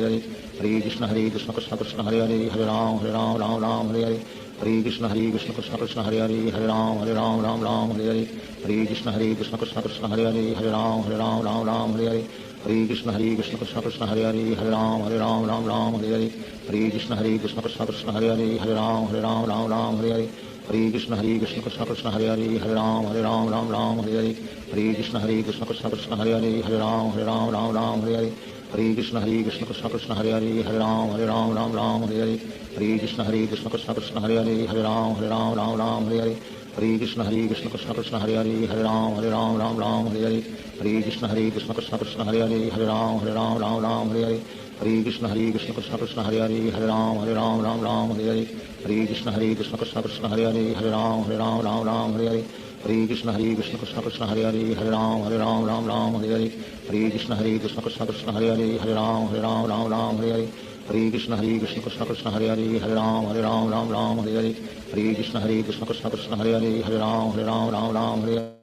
Hare Hare Krishna Krishna Krishna Hare Hare Hare Ram Hare Hare Hare Krishna Krishna Krishna Hare Hare Hare Ram Hare Hare Hare Krishna Krishna Krishna Hare Hare Hare Ram Hare Hare Hare Krishna Krishna Krishna Hare Hare Hare Ram Hare Hare Hare Krishna Krishna Krishna Hare Hare Hare Ram Hare Hare Hare Krishna Krishna Krishna Hare Hare Hare Ram Hare Hare Hare Krishna Krishna Krishna Hare Hare Hare Ram Hare Hare Hare Krishna Krishna Krishna Hare Hare Hare Ram Hare Hare Hare Krishna Krishna Krishna Hare Hare Hare Ram Hare Hare Hare Krishna Krishna Krishna Hare Hare Hare Ram Hare Hare Hare Krishna Krishna Krishna Hare Hare Hare Ram Hare Hare Hare Krishna Krishna Krishna Hare Hare Hare Ram Hare Hare Hare Krishna Krishna Krishna Hare Hare Hare Ram Hare Hare Hare Krishna Krishna Krishna Hare Hare Hare Ram Hare Hare Hare Krishna Krishna Krishna Hare Hare Hare Ram Hare Hare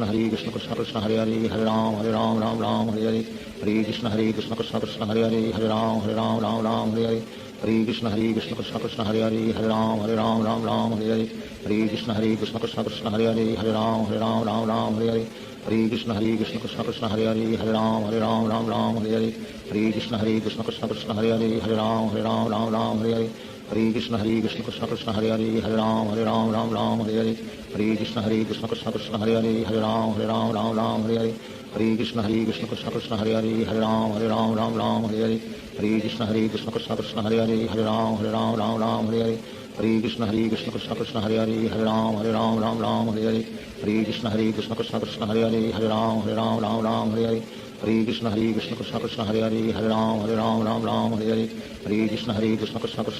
Hare Krishna Krishna Krishna Hare Hare Hare Ram Ram Ram Hare Hare Hare Krishna Krishna Krishna Hare Hare Hare Ram Ram Hare Hare Hare Krishna Krishna Krishna Hare Hare Hare Ram Ram Hare Hare Hare Krishna Krishna Krishna Hare Hare Hare Ram Ram Hare Hare Hare Krishna Krishna Krishna Hare Hare Hare Ram Ram Hare Hare Hare Krishna Krishna Krishna Hare Hare Hare Ram Ram Hare Hare Hare Krishna Krishna Krishna Hare Hare Hare Ram Ram Hare Hare Hare Krishna Krishna Krishna Hare Hare Hare Ram Ram Hare Hare Hare Krishna Krishna Krishna Hare Hare Hare Ram Ram Hare Hare Hare Krishna Krishna Krishna Hare Hare Hare Ram Ram Hare Hare Hare Krishna Krishna Krishna Hare Hare Hare Ram Ram Hare Hare Hare Krishna Krishna Krishna Hare Hare Hare Ram Ram Hare Hare Hare Krishna Krishna Krishna Hare Hare Hare Ram Ram Hare Hare Hare Krishna Krishna Krishna Hare Hare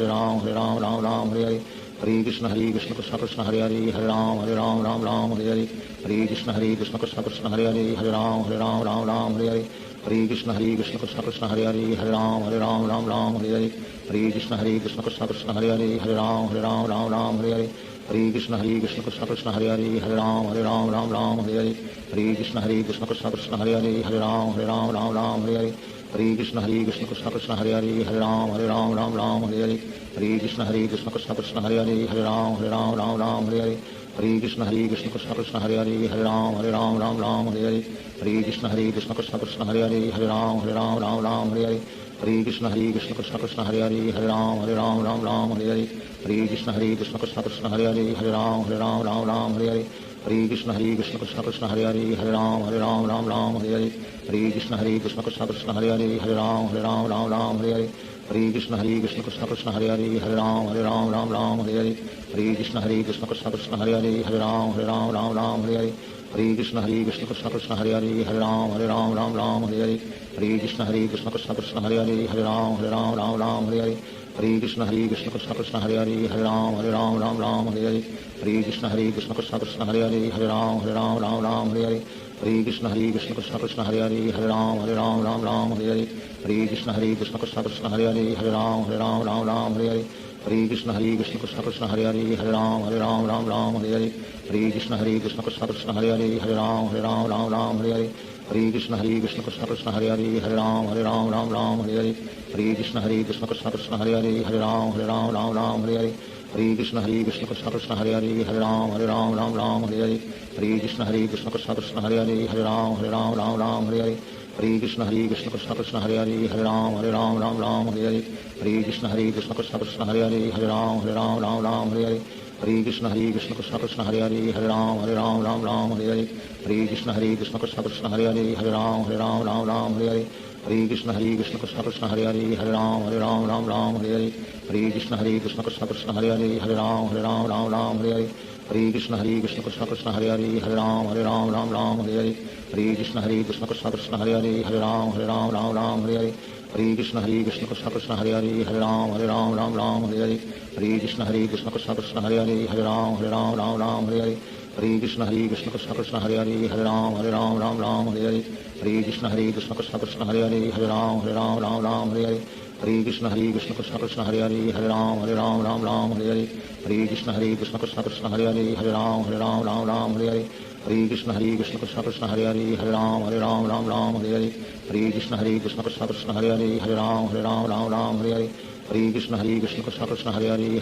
Hare Ram Ram Hare Hare Hare Krishna Krishna Krishna Hare Hare Hare Ram Ram Hare Hare Hare Krishna Krishna Krishna Hare Hare Hare Ram Ram Hare Hare Hare Krishna Krishna Krishna Hare Hare Hare Ram Ram Hare Hare Hare Krishna Krishna Krishna Hare Hare Hare Ram Ram Hare Hare Hare Krishna Krishna Krishna Hare Hare Hare Ram Ram Hare Hare Hare Krishna Krishna Krishna Hare Hare Hare Ram Ram Hare Hare Hare Krishna Krishna Krishna Hare Hare Hare Ram Ram Hare Hare Hare Krishna Krishna Krishna Hare Hare Hare Ram Ram Hare Hare Hare Krishna Krishna Krishna Hare Hare Hare Ram Ram Hare Hare Hare Krishna Krishna Krishna Hare Hare Hare Ram Ram Hare Hare Hare Krishna Krishna Krishna Hare Hare Hare Ram Ram Hare Hare Hare Krishna Krishna Krishna Hare Hare Hare Ram Ram Hare Hare Hare Krishna Krishna Krishna Hare Hare Hare Ram Ram Hare Hare Hare Krishna Krishna Krishna Hare Hare Hare Ram Ram Hare Hare Hare Krishna Krishna Krishna Hare Hare Hare Ram Ram Hare Hare Hare Krishna Krishna Krishna Hare Hare Hare Ram Ram Hare Hare Hare Krishna Krishna Krishna Hare Hare Hare Ram Ram Hare Hare Hare Krishna Krishna Krishna Hare Hare Hare Ram Ram Hare Hare Hare Krishna Krishna Krishna Hare Hare Hare Ram Ram Hare Hare Hare Krishna Krishna Krishna Hare Hare Hare Ram Ram Hare Hare Hare Krishna Krishna Krishna Hare Hare Hare Ram Ram Hare Hare Hare Krishna Krishna Krishna Hare Hare Hare Ram Ram Hare Hare Hare Krishna Krishna Krishna Hare Hare Hare Ram Ram Hare Hare Hare Krishna Krishna Krishna Hare Hare Hare Ram Ram Hare Hare Hare Krishna Krishna Krishna Hare Hare Hare Ram Ram Hare Hare Hare Krishna Krishna Krishna Hare Hare Hare Ram Ram Hare Hare Hare Krishna Krishna Krishna Hare Hare Hare Ram Ram Hare Hare Hare Krishna Krishna Krishna Hare Hare Hare Ram Ram Hare Hare Hare Krishna Krishna Krishna Hare Hare Hare Ram Ram Hare Hare Hare Krishna Krishna Krishna Hare Hare Hare Ram Ram Hare Hare Hare Krishna Krishna Krishna Hare Hare Hare Ram Ram Hare Hare Hare Krishna Krishna Krishna Hare Hare Hare Ram Ram Hare Hare Hare Krishna Krishna Krishna Hare Hare Hare Ram Ram Hare Hare Hare Krishna Krishna Krishna Hare Hare Hare Ram Ram Hare Hare Hare Krishna Krishna Krishna Hare Hare Hare Ram Ram Hare Hare Hare Krishna Krishna Krishna Hare Hare Hare Ram Ram Hare Hare Hare Krishna Krishna Krishna Hare Hare Hare Ram Ram Hare Hare Hare Krishna Krishna Krishna Hare Hare Hare Ram Ram Hare Hare Hare Krishna Krishna Krishna Hare Hare Hare Ram Ram Hare Hare Hare Krishna Krishna Krishna Hare Hare Hare Ram Ram Hare Hare Hare Krishna Krishna Krishna Hare Hare Hare Ram Ram Hare Hare Hare Krishna Krishna Krishna Hare Hare Hare Ram Ram Hare Hare Hare Krishna Krishna Krishna Hare Hare Hare Ram Ram Hare Hare Hare Krishna Krishna Krishna Hare Hare Hare Ram Ram Hare Hare Hare Krishna Krishna Krishna Hare Hare Hare Ram Ram Hare Hare Hare Krishna Krishna Krishna Hare Hare Hare Ram Ram Hare Hare Hare Krishna Krishna Krishna Hare Hare Hare Ram Ram Hare Hare Hare Krishna Krishna Krishna Hare Hare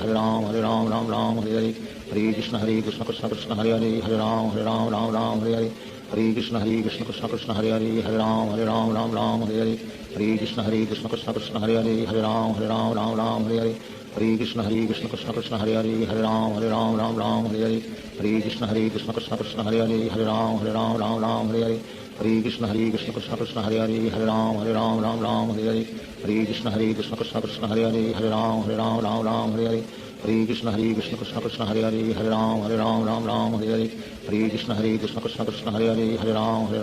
Hare Ram Ram Hare Hare Hare Krishna Krishna Krishna Hare Hare Hare Ram Ram Hare Hare Hare Krishna Krishna Krishna Hare Hare Hare Ram Ram Hare Hare Hare Krishna Krishna Krishna Hare Hare Hare Ram Ram Hare Hare Hare Krishna Krishna Krishna Hare Hare Hare Ram Ram Hare Hare Hare Krishna Krishna Krishna Hare Hare Hare Ram Ram Hare Hare Hare Krishna Krishna Krishna Hare Hare Hare Ram Ram Hare Hare Hare Krishna Krishna Krishna Hare Hare Hare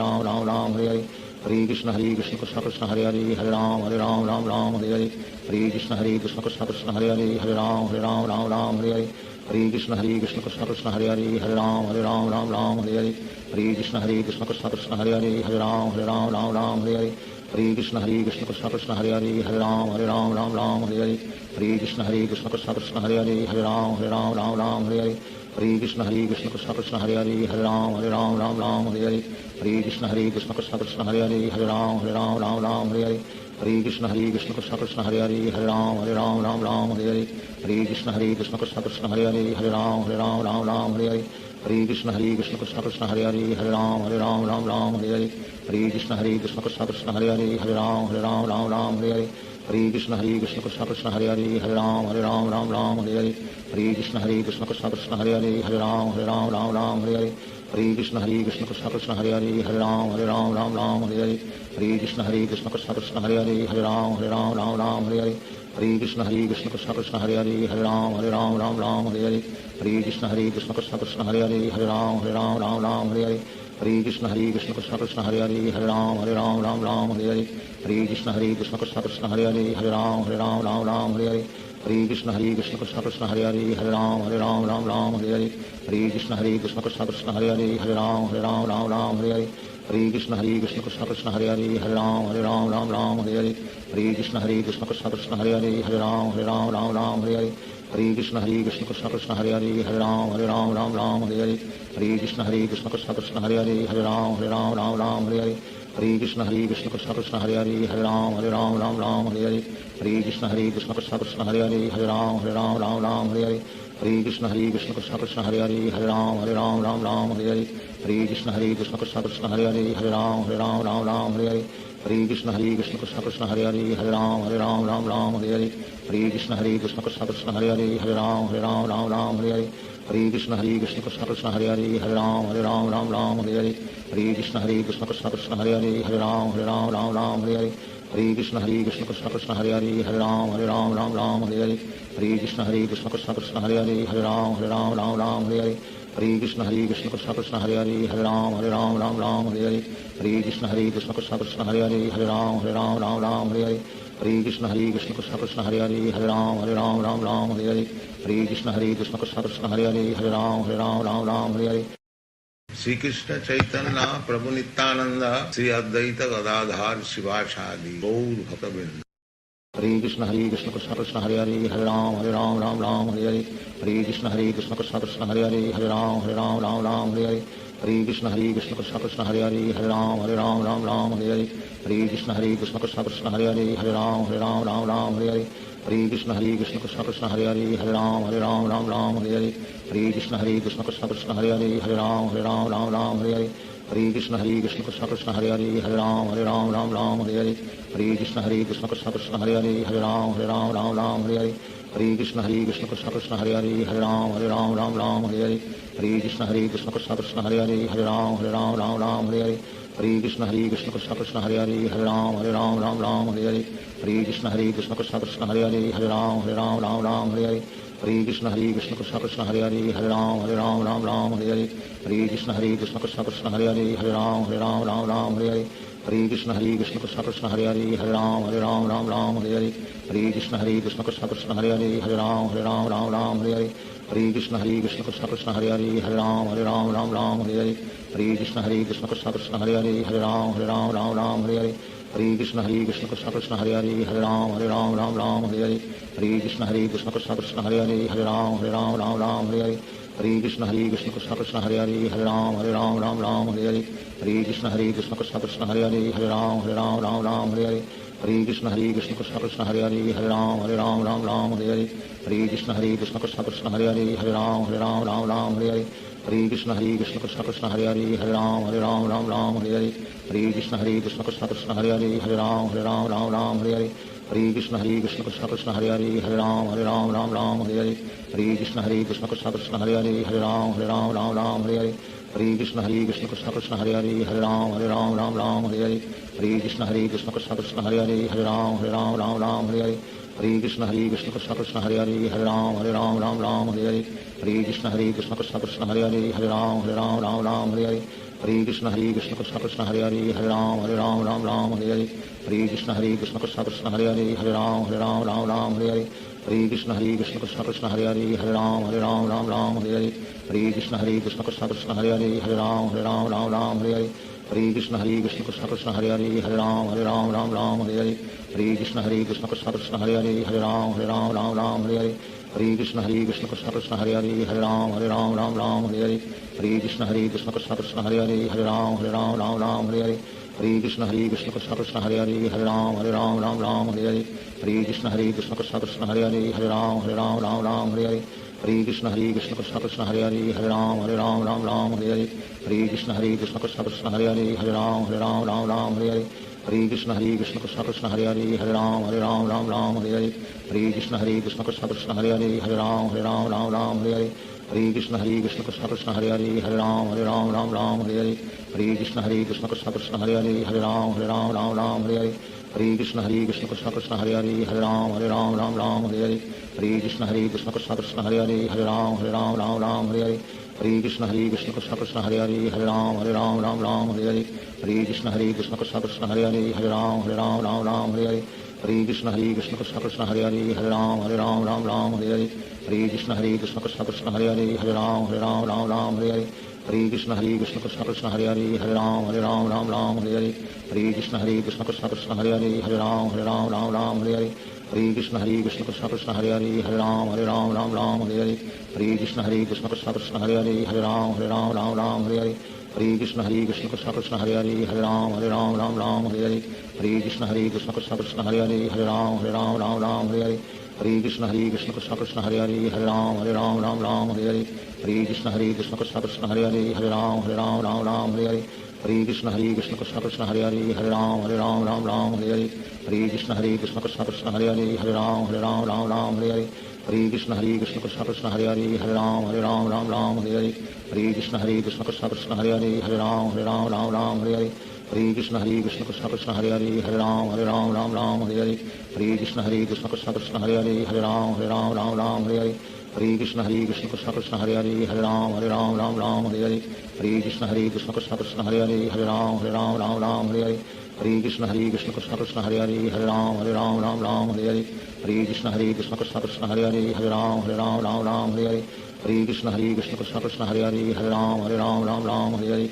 Ram Ram Hare Hare Hare Krishna Krishna Krishna Hare Hare Hare Ram Ram Hare Hare Hare Krishna Krishna Krishna Hare Hare Hare Ram Ram Hare Hare Hare Krishna Krishna Krishna Hare Hare Hare Ram Ram Hare Hare Hare Krishna Krishna Krishna Hare Hare Hare Ram Ram Hare Hare Hare Krishna Krishna Krishna Hare Hare Hare Ram Ram Hare Hare Hare Krishna Krishna Krishna Hare Hare Hare Ram Ram Hare Hare Hare Hare Krishna Krishna Krishna Hare Hare Hare Ram Ram Ram Hare Hare Hare Krishna Krishna Krishna Hare Hare Hare Ram Ram Hare Hare Hare Krishna Krishna Krishna Hare Hare Hare Ram Ram Hare Hare Hare Krishna Krishna Krishna Hare Hare Hare Ram Hare Hare Hare Krishna Krishna Krishna Hare Hare Hare Ram Hare Hare Hare Krishna Krishna Krishna Hare Hare Hare Ram Hare Hare Hare Krishna Krishna Krishna Hare Hare Hare Ram Hare Hare Hare Krishna Krishna Krishna Hare Hare Hare Ram Hare Hare Hare Krishna Krishna Krishna Hare Hare Hare Ram Hare Hare Hare Krishna Krishna Krishna Hare Hare Hare Ram Hare Hare Hare Krishna Krishna Krishna Hare Hare Hare Ram Hare Hare Hare Krishna Krishna Krishna Hare Hare Hare Ram Hare Hare Hare Krishna Krishna Krishna Hare Hare Hare Ram Hare Hare Hare Krishna Krishna Krishna Hare Hare Hare Ram Hare Hare Hare Krishna Krishna Krishna Hare Hare Hare Ram Hare Hare Hare Krishna Krishna Krishna Hare Hare Hare Ram Hare Hare Hare Krishna Krishna Krishna Hare Hare Hare Ram Hare Hare Hare Krishna Krishna Krishna Hare Hare Hare Ram Hare Hare Hare Krishna Krishna Krishna Hare Hare Hare Ram Hare Hare Hare Krishna Krishna Krishna Hare Hare Hare Ram Hare Hare Hare Krishna Krishna Krishna Hare Hare Hare Ram Hare Hare Hare Krishna Krishna Krishna Hare Hare Hare Ram Hare Hare Hare Krishna Krishna Krishna Hare Hare Hare Ram Hare Hare Hare Krishna Krishna Krishna Hare Hare Hare Ram Hare Hare Hare Krishna Krishna Krishna Hare Hare Hare Ram Hare Hare Hare Krishna Krishna Krishna Hare Hare Hare Ram Hare Hare Hare Krishna Krishna Krishna Hare Hare Hare Ram Hare Hare Hare Krishna Krishna Krishna Hare Hare Hare Ram Hare Hare Hare Krishna Krishna Krishna Hare Hare Hare Ram Hare Hare Hare Krishna Krishna Krishna Hare Hare Hare Ram Hare Hare Hare Krishna Krishna Krishna Hare Hare Hare Ram Hare Hare Hare Krishna Krishna Krishna Hare Hare Hare Ram Hare Hare Hare Krishna Krishna Krishna Hare Hare Hare Ram Hare Hare Hare Krishna Krishna Krishna Hare Hare Hare Ram Hare Hare Shri Krishna Chaitanya Prabhu Nityanand Shri Advaita Gadadhar शिवासादि Gaur भक्तवृंद Hare Krishna Krishna Krishna Hare Hare Hare Ram Hare Hare Hare Krishna Krishna Krishna Hare Hare Hare Ram Hare Hare Hare Krishna Krishna Krishna Hare Hare Hare Ram Hare Hare Hare Krishna Krishna Krishna Hare Hare Hare Ram Hare Hare Hare Krishna Krishna Krishna Hare Hare Hare Ram Hare Hare Hare Krishna Krishna Krishna Hare Hare Hare Ram Hare Hare Krishna Krishna Krishna Hare Hare Hare Ram Hare Hare Krishna Krishna Krishna Hare Hare Hare Ram Hare Hare Krishna Krishna Krishna Hare Hare Hare Ram Hare Hare Krishna Krishna Krishna Hare Hare Hare Ram Hare Hare Krishna Krishna Krishna Hare Hare Hare Ram Hare Hare Krishna Krishna Krishna Hare Hare Hare Ram Hare Hare Krishna Krishna Krishna Hare Hare Hare Ram Hare Hare Krishna Krishna Krishna Hare Hare Hare Ram Hare Hare Krishna Krishna Krishna Hare Hare Hare Ram Hare Hare Krishna Krishna Krishna Hare Hare Hare Ram Hare Hare Krishna Krishna Krishna Hare Hare Hare Ram Hare Hare Krishna Krishna Krishna Hare Hare Hare Ram Hare Hare Krishna Krishna Krishna Hare Hare Hare Ram Hare Hare Krishna Krishna Krishna Hare Hare Hare Ram Hare Hare Krishna Krishna Krishna Hare Hare Hare Ram Hare Hare Krishna Krishna Krishna Hare Hare Hare Ram Hare Hare Krishna Krishna Krishna Hare Hare Hare Ram Hare Hare Krishna Krishna Krishna Hare Hare Hare Ram Hare Hare Krishna Krishna Krishna Hare Hare Hare Ram Hare Krishna Krishna Krishna Hare Hare Hare Ram Hare Krishna Krishna Krishna Hare Hare Hare Ram Hare Krishna Krishna Krishna Hare Hare Hare Ram Hare Krishna Krishna Krishna Hare Hare Hare Ram Hare Krishna Krishna Krishna Hare Hare Hare Ram Hare Krishna Krishna Krishna Hare Hare Hare Ram Hare Krishna Krishna Krishna Hare Hare Hare Ram Hare Krishna Krishna Krishna Hare Hare Hare Ram Hare Krishna Krishna Krishna Hare Hare Hare Ram Hare Krishna Krishna Krishna Hare Hare Hare Ram Hare Krishna Krishna Krishna Hare Hare Hare Ram Hare हरे कृष्ण कृष्ण कृष्ण हरे हरे हरे राम राम राम हरे हरे हरे कृष्ण कृष्ण कृष्ण हरे हरे हरे राम राम हरे हरे हरे कृष्ण कृष्ण कृष्ण हरे हरे हरे राम राम हरे हरे हरे कृष्ण कृष्ण कृष्ण हरे हरे हरे राम राम हरे हरे हरे कृष्ण कृष्ण कृष्ण हरे हरे हरे राम राम हरे हरे हरे कृष्ण कृष्ण कृष्ण हरे हरे हरे राम राम हरे हरे हरे कृष्ण कृष्ण कृष्ण हरे हरे हरे राम हरे हरे हरे कृष्ण कृष्ण कृष्ण हरे हरे हरे राम हरे हरे हरे कृष्ण कृष्ण कृष्ण हरे हरे हरे राम हरे हरे हरे कृष्ण कृष्ण कृष्ण हरे हरे हरे राम हरे हरे हरे कृष्ण कृष्ण कृष्ण हरे हरे हरे राम हरे हरे हरे कृष्ण कृष्ण कृष्ण हरे हरे हरे राम हरे हरे हरे कृष्ण कृष्ण कृष्ण हरे हरे हरे राम हरे हरे हरे कृष्ण कृष्ण कृष्ण हरे हरे हरे राम हरे हरे हरे कृष्ण कृष्ण कृष्ण हरे हरे हरे राम हरे हरे हरे कृष्ण कृष्ण कृष्ण हरे हरे हरे राम हरे हरे हरे कृष्ण कृष्ण कृष्ण हरे हरे हरे राम हरे हरे हरे कृष्ण कृष्ण कृष्ण हरे हरे हरे राम हरे हरे हरे कृष्ण कृष्ण कृष्ण हरे हरे हरे राम हरे हरे हरे कृष्ण कृष्ण कृष्ण हरे हरे हरे राम हरे हरे हरे कृष्ण कृष्ण कृष्ण हरे हरे हरे राम हरे हरे हरे कृष्ण कृष्ण कृष्ण हरे हरे हरे राम हरे हरे हरे कृष्ण कृष्ण कृष्ण हरे हरे हरे राम हरे हरे हरे कृष्ण कृष्ण कृष्ण हरे हरे हरे राम हरे हरे हरे कृष्ण कृष्ण कृष्ण हरे हरे हरे राम हरे हरे हरे कृष्ण कृष्ण कृष्ण हरे हरे हरे राम हरे हरे हरे कृष्ण कृष्ण कृष्ण हरे हरे हरे राम हरे हरे हरे कृष्ण कृष्ण कृष्ण हरे हरे हरे राम हरे हरे हरे कृष्ण कृष्ण कृष्ण हरे हरे हरे राम हरे हरे हरे कृष्ण कृष्ण कृष्ण हरे हरे हरे राम हरे हरे हरे कृष्ण कृष्ण कृष्ण हरे हरे हरे राम हरे हरे हरे कृष्ण कृष्ण कृष्ण हरे हरे हरे राम हरे हरे हरे कृष्ण कृष्ण कृष्ण हरे हरे हरे राम हरे हरे हरे कृष्ण कृष्ण कृष्ण हरे हरे हरे राम हरे हरे हरे कृष्ण कृष्ण कृष्ण हरे हरे हरे राम हरे हरे हरे कृष्ण कृष्ण कृष्ण हरे हरे हरे राम हरे हरे हरे कृष्ण कृष्ण कृष्ण हरे हरे हरे राम हरे हरे हरे कृष्ण कृष्ण कृष्ण हरे हरे हरे राम हरे हरे हरे कृष्ण कृष्ण कृष्ण हरे हरे हरे राम हरे हरे हरे कृष्ण कृष्ण कृष्ण हरे हरे हरे राम हरे हरे हरे कृष्ण कृष्ण कृष्ण हरे हरे हरे राम हरे हरे हरे कृष्ण कृष्ण कृष्ण हरे हरे हरे राम हरे हरे हरे कृष्ण कृष्ण कृष्ण हरे हरे हरे राम हरे हरे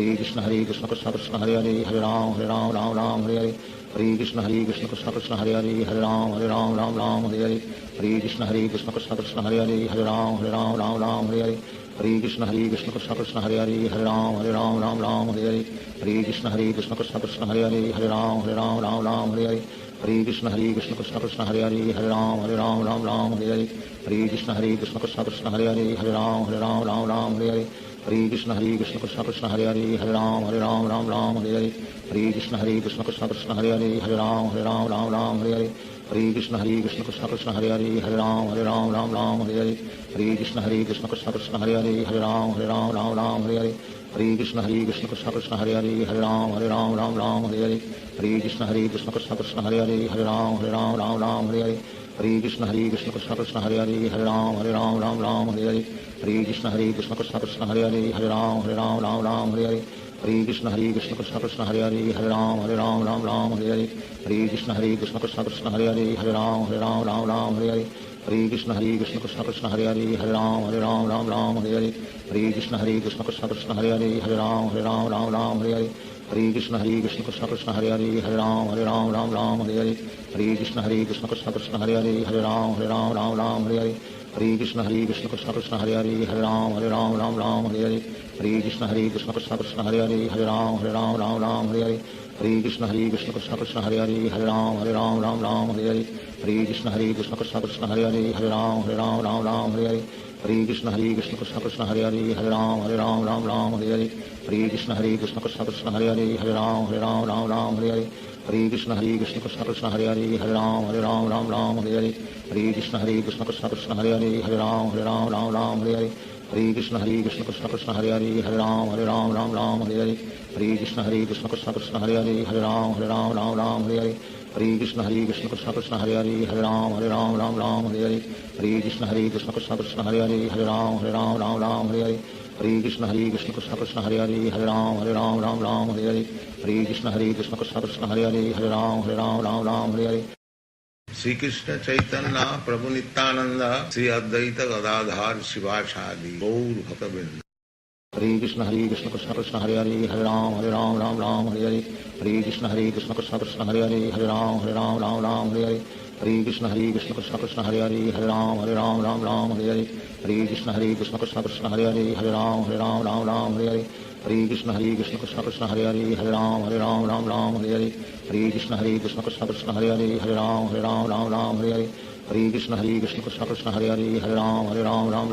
हरे कृष्ण कृष्ण कृष्ण हरे हरे हरे राम हरे हरे हरे कृष्ण कृष्ण कृष्ण हरे हरे हरे राम हरे हरे हरे कृष्ण कृष्ण कृष्ण हरे हरे हरे राम हरे हरे हरे कृष्ण कृष्ण कृष्ण हरे हरे हरे राम हरे हरे हरे कृष्ण कृष्ण कृष्ण हरे हरे हरे राम हरे हरे हरे कृष्ण कृष्ण कृष्ण हरे हरे हरे राम हरे हरे हरे कृष्ण कृष्ण कृष्ण हरे हरे हरे राम हरे हरे हरे कृष्ण कृष्ण कृष्ण हरे हरे हरे राम हरे हरे हरे कृष्ण कृष्ण कृष्ण हरे हरे हरे राम हरे हरे हरे कृष्ण कृष्ण कृष्ण हरे हरे हरे राम हरे हरे हरे कृष्ण कृष्ण कृष्ण हरे हरे हरे राम हरे हरे हरे कृष्ण कृष्ण कृष्ण हरे हरे हरे राम हरे हरे हरे कृष्ण कृष्ण कृष्ण हरे हरे हरे राम हरे हरे हरे कृष्ण कृष्ण कृष्ण हरे हरे हरे राम हरे हरे हरे कृष्ण कृष्ण कृष्ण हरे हरे हरे राम हरे हरे हरे कृष्ण कृष्ण कृष्ण हरे हरे हरे राम हरे हरे हरे कृष्ण कृष्ण कृष्ण हरे हरे हरे राम हरे हरे हरे कृष्ण कृष्ण कृष्ण हरे हरे हरे राम हरे हरे हरे कृष्ण कृष्ण कृष्ण हरे हरे हरे राम हरे हरे हरे कृष्ण कृष्ण कृष्ण हरे हरे हरे राम हरे हरे हरे कृष्ण कृष्ण कृष्ण हरे हरे हरे राम हरे हरे हरे कृष्ण कृष्ण कृष्ण हरे हरे हरे राम हरे हरे हरे कृष्ण कृष्ण कृष्ण हरे हरे हरे राम हरे हरे हरे कृष्ण कृष्ण कृष्ण हरे हरे हरे राम हरे हरे हरे कृष्ण कृष्ण कृष्ण हरे हरे हरे राम हरे हरे हरे कृष्ण कृष्ण कृष्ण हरे हरे हरे राम हरे हरे हरे कृष्ण कृष्ण कृष्ण हरे हरे हरे राम हरे हरे हरे कृष्ण कृष्ण कृष्ण हरे हरे हरे राम हरे हरे हरे कृष्ण कृष्ण कृष्ण हरे हरे हरे राम हरे हरे श्री कृष्ण चैतन्य प्रभु नित्यानंद श्री अद्वैत गदाधार शिवासादि गौर भक्तवृंद। हरे कृष्ण कृष्ण कृष्ण हरे हरे राम राम राम हरे हरे हरे कृष्ण कृष्ण कृष्ण हरे हरे राम राम हरे हरे हरे कृष्ण कृष्ण कृष्ण हरे हरे राम राम हरे हरे हरे कृष्ण कृष्ण कृष्ण हरे हरे राम राम हरे हरे हरे कृष्ण कृष्ण कृष्ण हरे हरे राम राम हरे हरे हरे कृष्ण कृष्ण कृष्ण हरे हरे राम राम हरे हरे हरे कृष्ण कृष्ण कृष्ण हरे हरे राम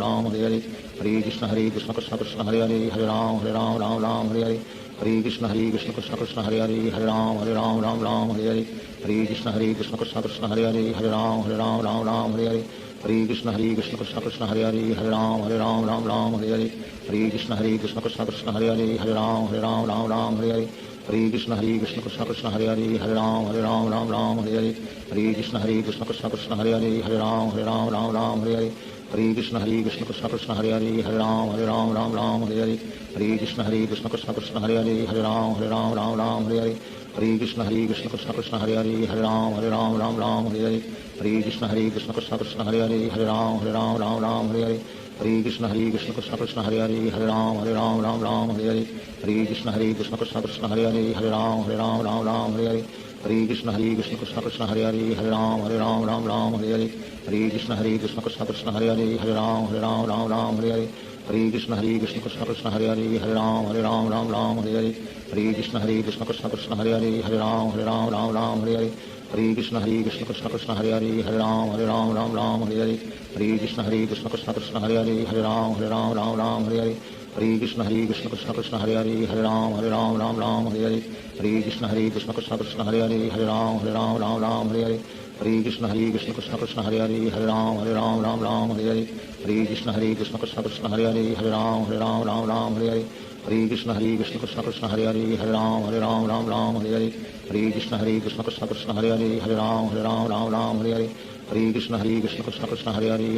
राम हरे हरे हरे कृष्ण कृष्ण कृष्ण हरे हरे राम राम हरे हरे हरे कृष्ण कृष्ण कृष्ण हरे हरे राम राम हरे हरे हरे कृष्ण कृष्ण कृष्ण कृष्ण हरे हरे राम हरे हरे हरे कृष्ण कृष्ण कृष्ण हरे हरे राम राम हरे हरे हरे कृष्ण कृष्ण कृष्ण कृष्ण हरे हरे राम राम हरे हरे हरे कृष्ण कृष्ण कृष्ण हरे हरे राम राम हरे हरे हरे कृष्ण कृष्ण कृष्ण कृष्ण हरे हरे राम राम हरे हरे हरे कृष्ण कृष्ण कृष्ण हरे हरे राम राम हरे हरे हरे कृष्ण कृष्ण कृष्ण कृष्ण हरे हरे राम राम हरे हरे हरे कृष्ण कृष्ण कृष्ण हरे हरे राम राम हरे हरे हरे कृष्ण कृष्ण कृष्ण कृष्ण हरे हरे राम राम हरे हरे हरे कृष्ण कृष्ण कृष्ण हरे हरे राम राम हरे हरे हरे कृष्ण कृष्ण कृष्ण कृष्ण हरे हरे राम राम हरे हरे हरे कृष्ण कृष्ण कृष्ण हरे हरे राम राम हरे हरे हरे कृष्ण कृष्ण कृष्ण कृष्ण हरे हरे राम राम हरे हरे हरे कृष्ण कृष्ण कृष्ण हरे हरे राम राम हरे हरे हरे कृष्ण कृष्ण कृष्ण कृष्ण हरे हरे राम राम हरे हरे हरे कृष्ण कृष्ण कृष्ण हरे हरे राम राम हरे हरे हरे कृष्ण कृष्ण कृष्ण कृष्ण हरे हरे राम राम हरे हरे हरे कृष्ण कृष्ण कृष्ण हरे हरे राम राम हरे हरे हरे कृष्ण कृष्ण कृष्ण कृष्ण हरे हरे राम राम हरे हरे हरे कृष्ण कृष्ण कृष्ण हरे हरे राम राम हरे हरे हरे कृष्ण कृष्ण कृष्ण कृष्ण हरे हरे राम राम हरे हरे हरे कृष्ण कृष्ण कृष्ण कृष्ण हरे हरे राम राम हरे हरे हरे कृष्ण कृष्ण कृष्ण कृष्ण हरे हरे राम राम हरे हरे हरे कृष्ण कृष्ण कृष्ण कृष्ण हरे हरे राम राम हरे हरे हरे कृष्ण कृष्ण कृष्ण कृष्ण हरे हरे राम राम हरे हरे हरे कृष्ण कृष्ण कृष्ण कृष्ण हरे हरे राम राम हरे हरे हरे कृष्ण कृष्ण कृष्ण कृष्ण हरे हरे राम राम हरे हरे हरे कृष्ण कृष्ण कृष्ण कृष्ण हरे हरे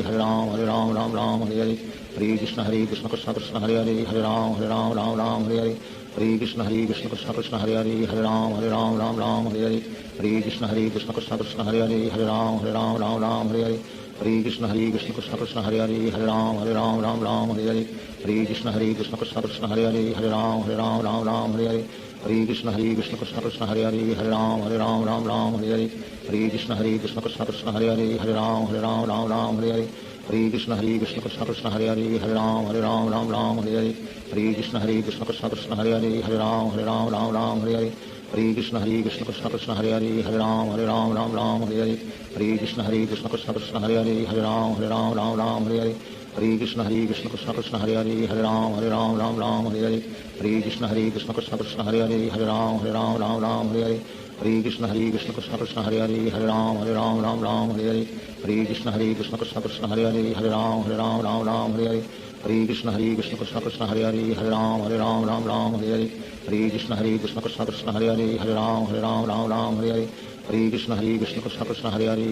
राम राम हरे हरे हरे कृष्ण कृष्ण कृष्ण कृष्ण हरे हरे राम राम हरे हरे हरे कृष्ण कृष्ण कृष्ण कृष्ण हरे हरे राम राम हरे हरे हरे कृष्ण कृष्ण कृष्ण कृष्ण हरे हरे राम राम हरे हरे हरे कृष्ण कृष्ण कृष्ण कृष्ण हरे हरे राम राम हरे हरे हरे कृष्ण कृष्ण कृष्ण कृष्ण हरे हरे राम राम हरे हरे हरे कृष्ण कृष्ण कृष्ण कृष्ण हरे हरे राम राम हरे हरे हरे कृष्ण कृष्ण कृष्ण कृष्ण हरे हरे राम राम हरे हरे हरे कृष्ण कृष्ण कृष्ण कृष्ण हरे हरे राम राम हरे हरे हरे कृष्ण कृष्ण कृष्ण कृष्ण हरे हरे राम राम हरे हरे हरे कृष्ण कृष्ण कृष्ण कृष्ण हरे हरे राम राम हरे हरे हरे कृष्ण कृष्ण कृष्ण कृष्ण हरे हरे राम राम हरे हरे हरे कृष्ण कृष्ण कृष्ण कृष्ण हरे हरे राम राम हरे हरे हरे कृष्ण कृष्ण कृष्ण कृष्ण हरे हरे राम राम हरे हरे हरे कृष्ण कृष्ण कृष्ण कृष्ण हरे हरे राम राम हरे हरे हरे कृष्ण कृष्ण कृष्ण कृष्ण हरे हरे राम राम हरे हरे हरे कृष्ण कृष्ण कृष्ण कृष्ण हरे हरे राम राम हरे हरे हरे कृष्ण कृष्ण कृष्ण कृष्ण हरे हरे राम राम हरे हरे हरे कृष्ण कृष्ण कृष्ण कृष्ण हरे हरे राम राम हरे हरे हरे कृष्ण कृष्ण कृष्ण कृष्ण हरे हरे राम राम हरे हरे हरे कृष्ण कृष्ण कृष्ण कृष्ण हरे हरे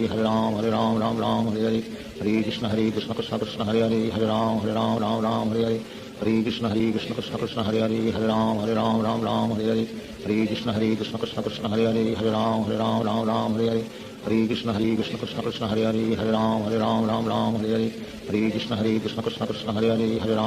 राम राम हरे हरे हरे कृष्ण कृष्ण कृष्ण कृष्ण हरे हरे राम राम हरे हरे हरे कृष्ण कृष्ण कृष्ण कृष्ण हरे हरे राम राम हरे हरे हरे कृष्ण कृष्ण कृष्ण कृष्ण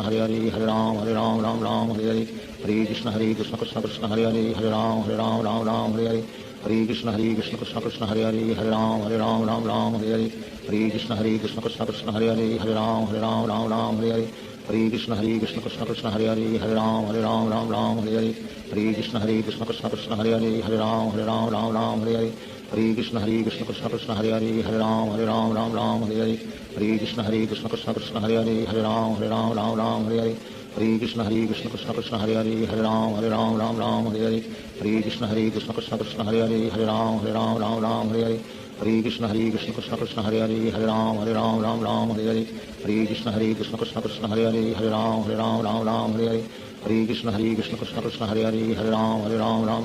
हरे हरे राम राम हरे हरे हरे कृष्ण कृष्ण कृष्ण कृष्ण हरे हरे राम राम हरे हरे हरे कृष्ण कृष्ण कृष्ण कृष्ण हरे हरे राम राम हरे हरे हरे कृष्ण कृष्ण कृष्ण कृष्ण हरे हरे राम राम हरे हरे हरे कृष्ण कृष्ण कृष्ण कृष्ण हरे हरे राम राम हरे हरे हरे कृष्ण कृष्ण कृष्ण कृष्ण हरे हरे राम राम हरे हरे हरे कृष्ण कृष्ण कृष्ण कृष्ण हरे हरे राम राम हरे हरे हरे कृष्ण कृष्ण कृष्ण कृष्ण हरे हरे राम राम हरे हरे हरे कृष्ण कृष्ण कृष्ण कृष्ण हरे हरे राम राम हरे हरे हरे कृष्ण कृष्ण कृष्ण कृष्ण हरे हरे राम राम हरे हरे हरे कृष्ण कृष्ण कृष्ण कृष्ण हरे हरे राम राम हरे हरे हरे कृष्ण कृष्ण कृष्ण कृष्ण हरे हरे राम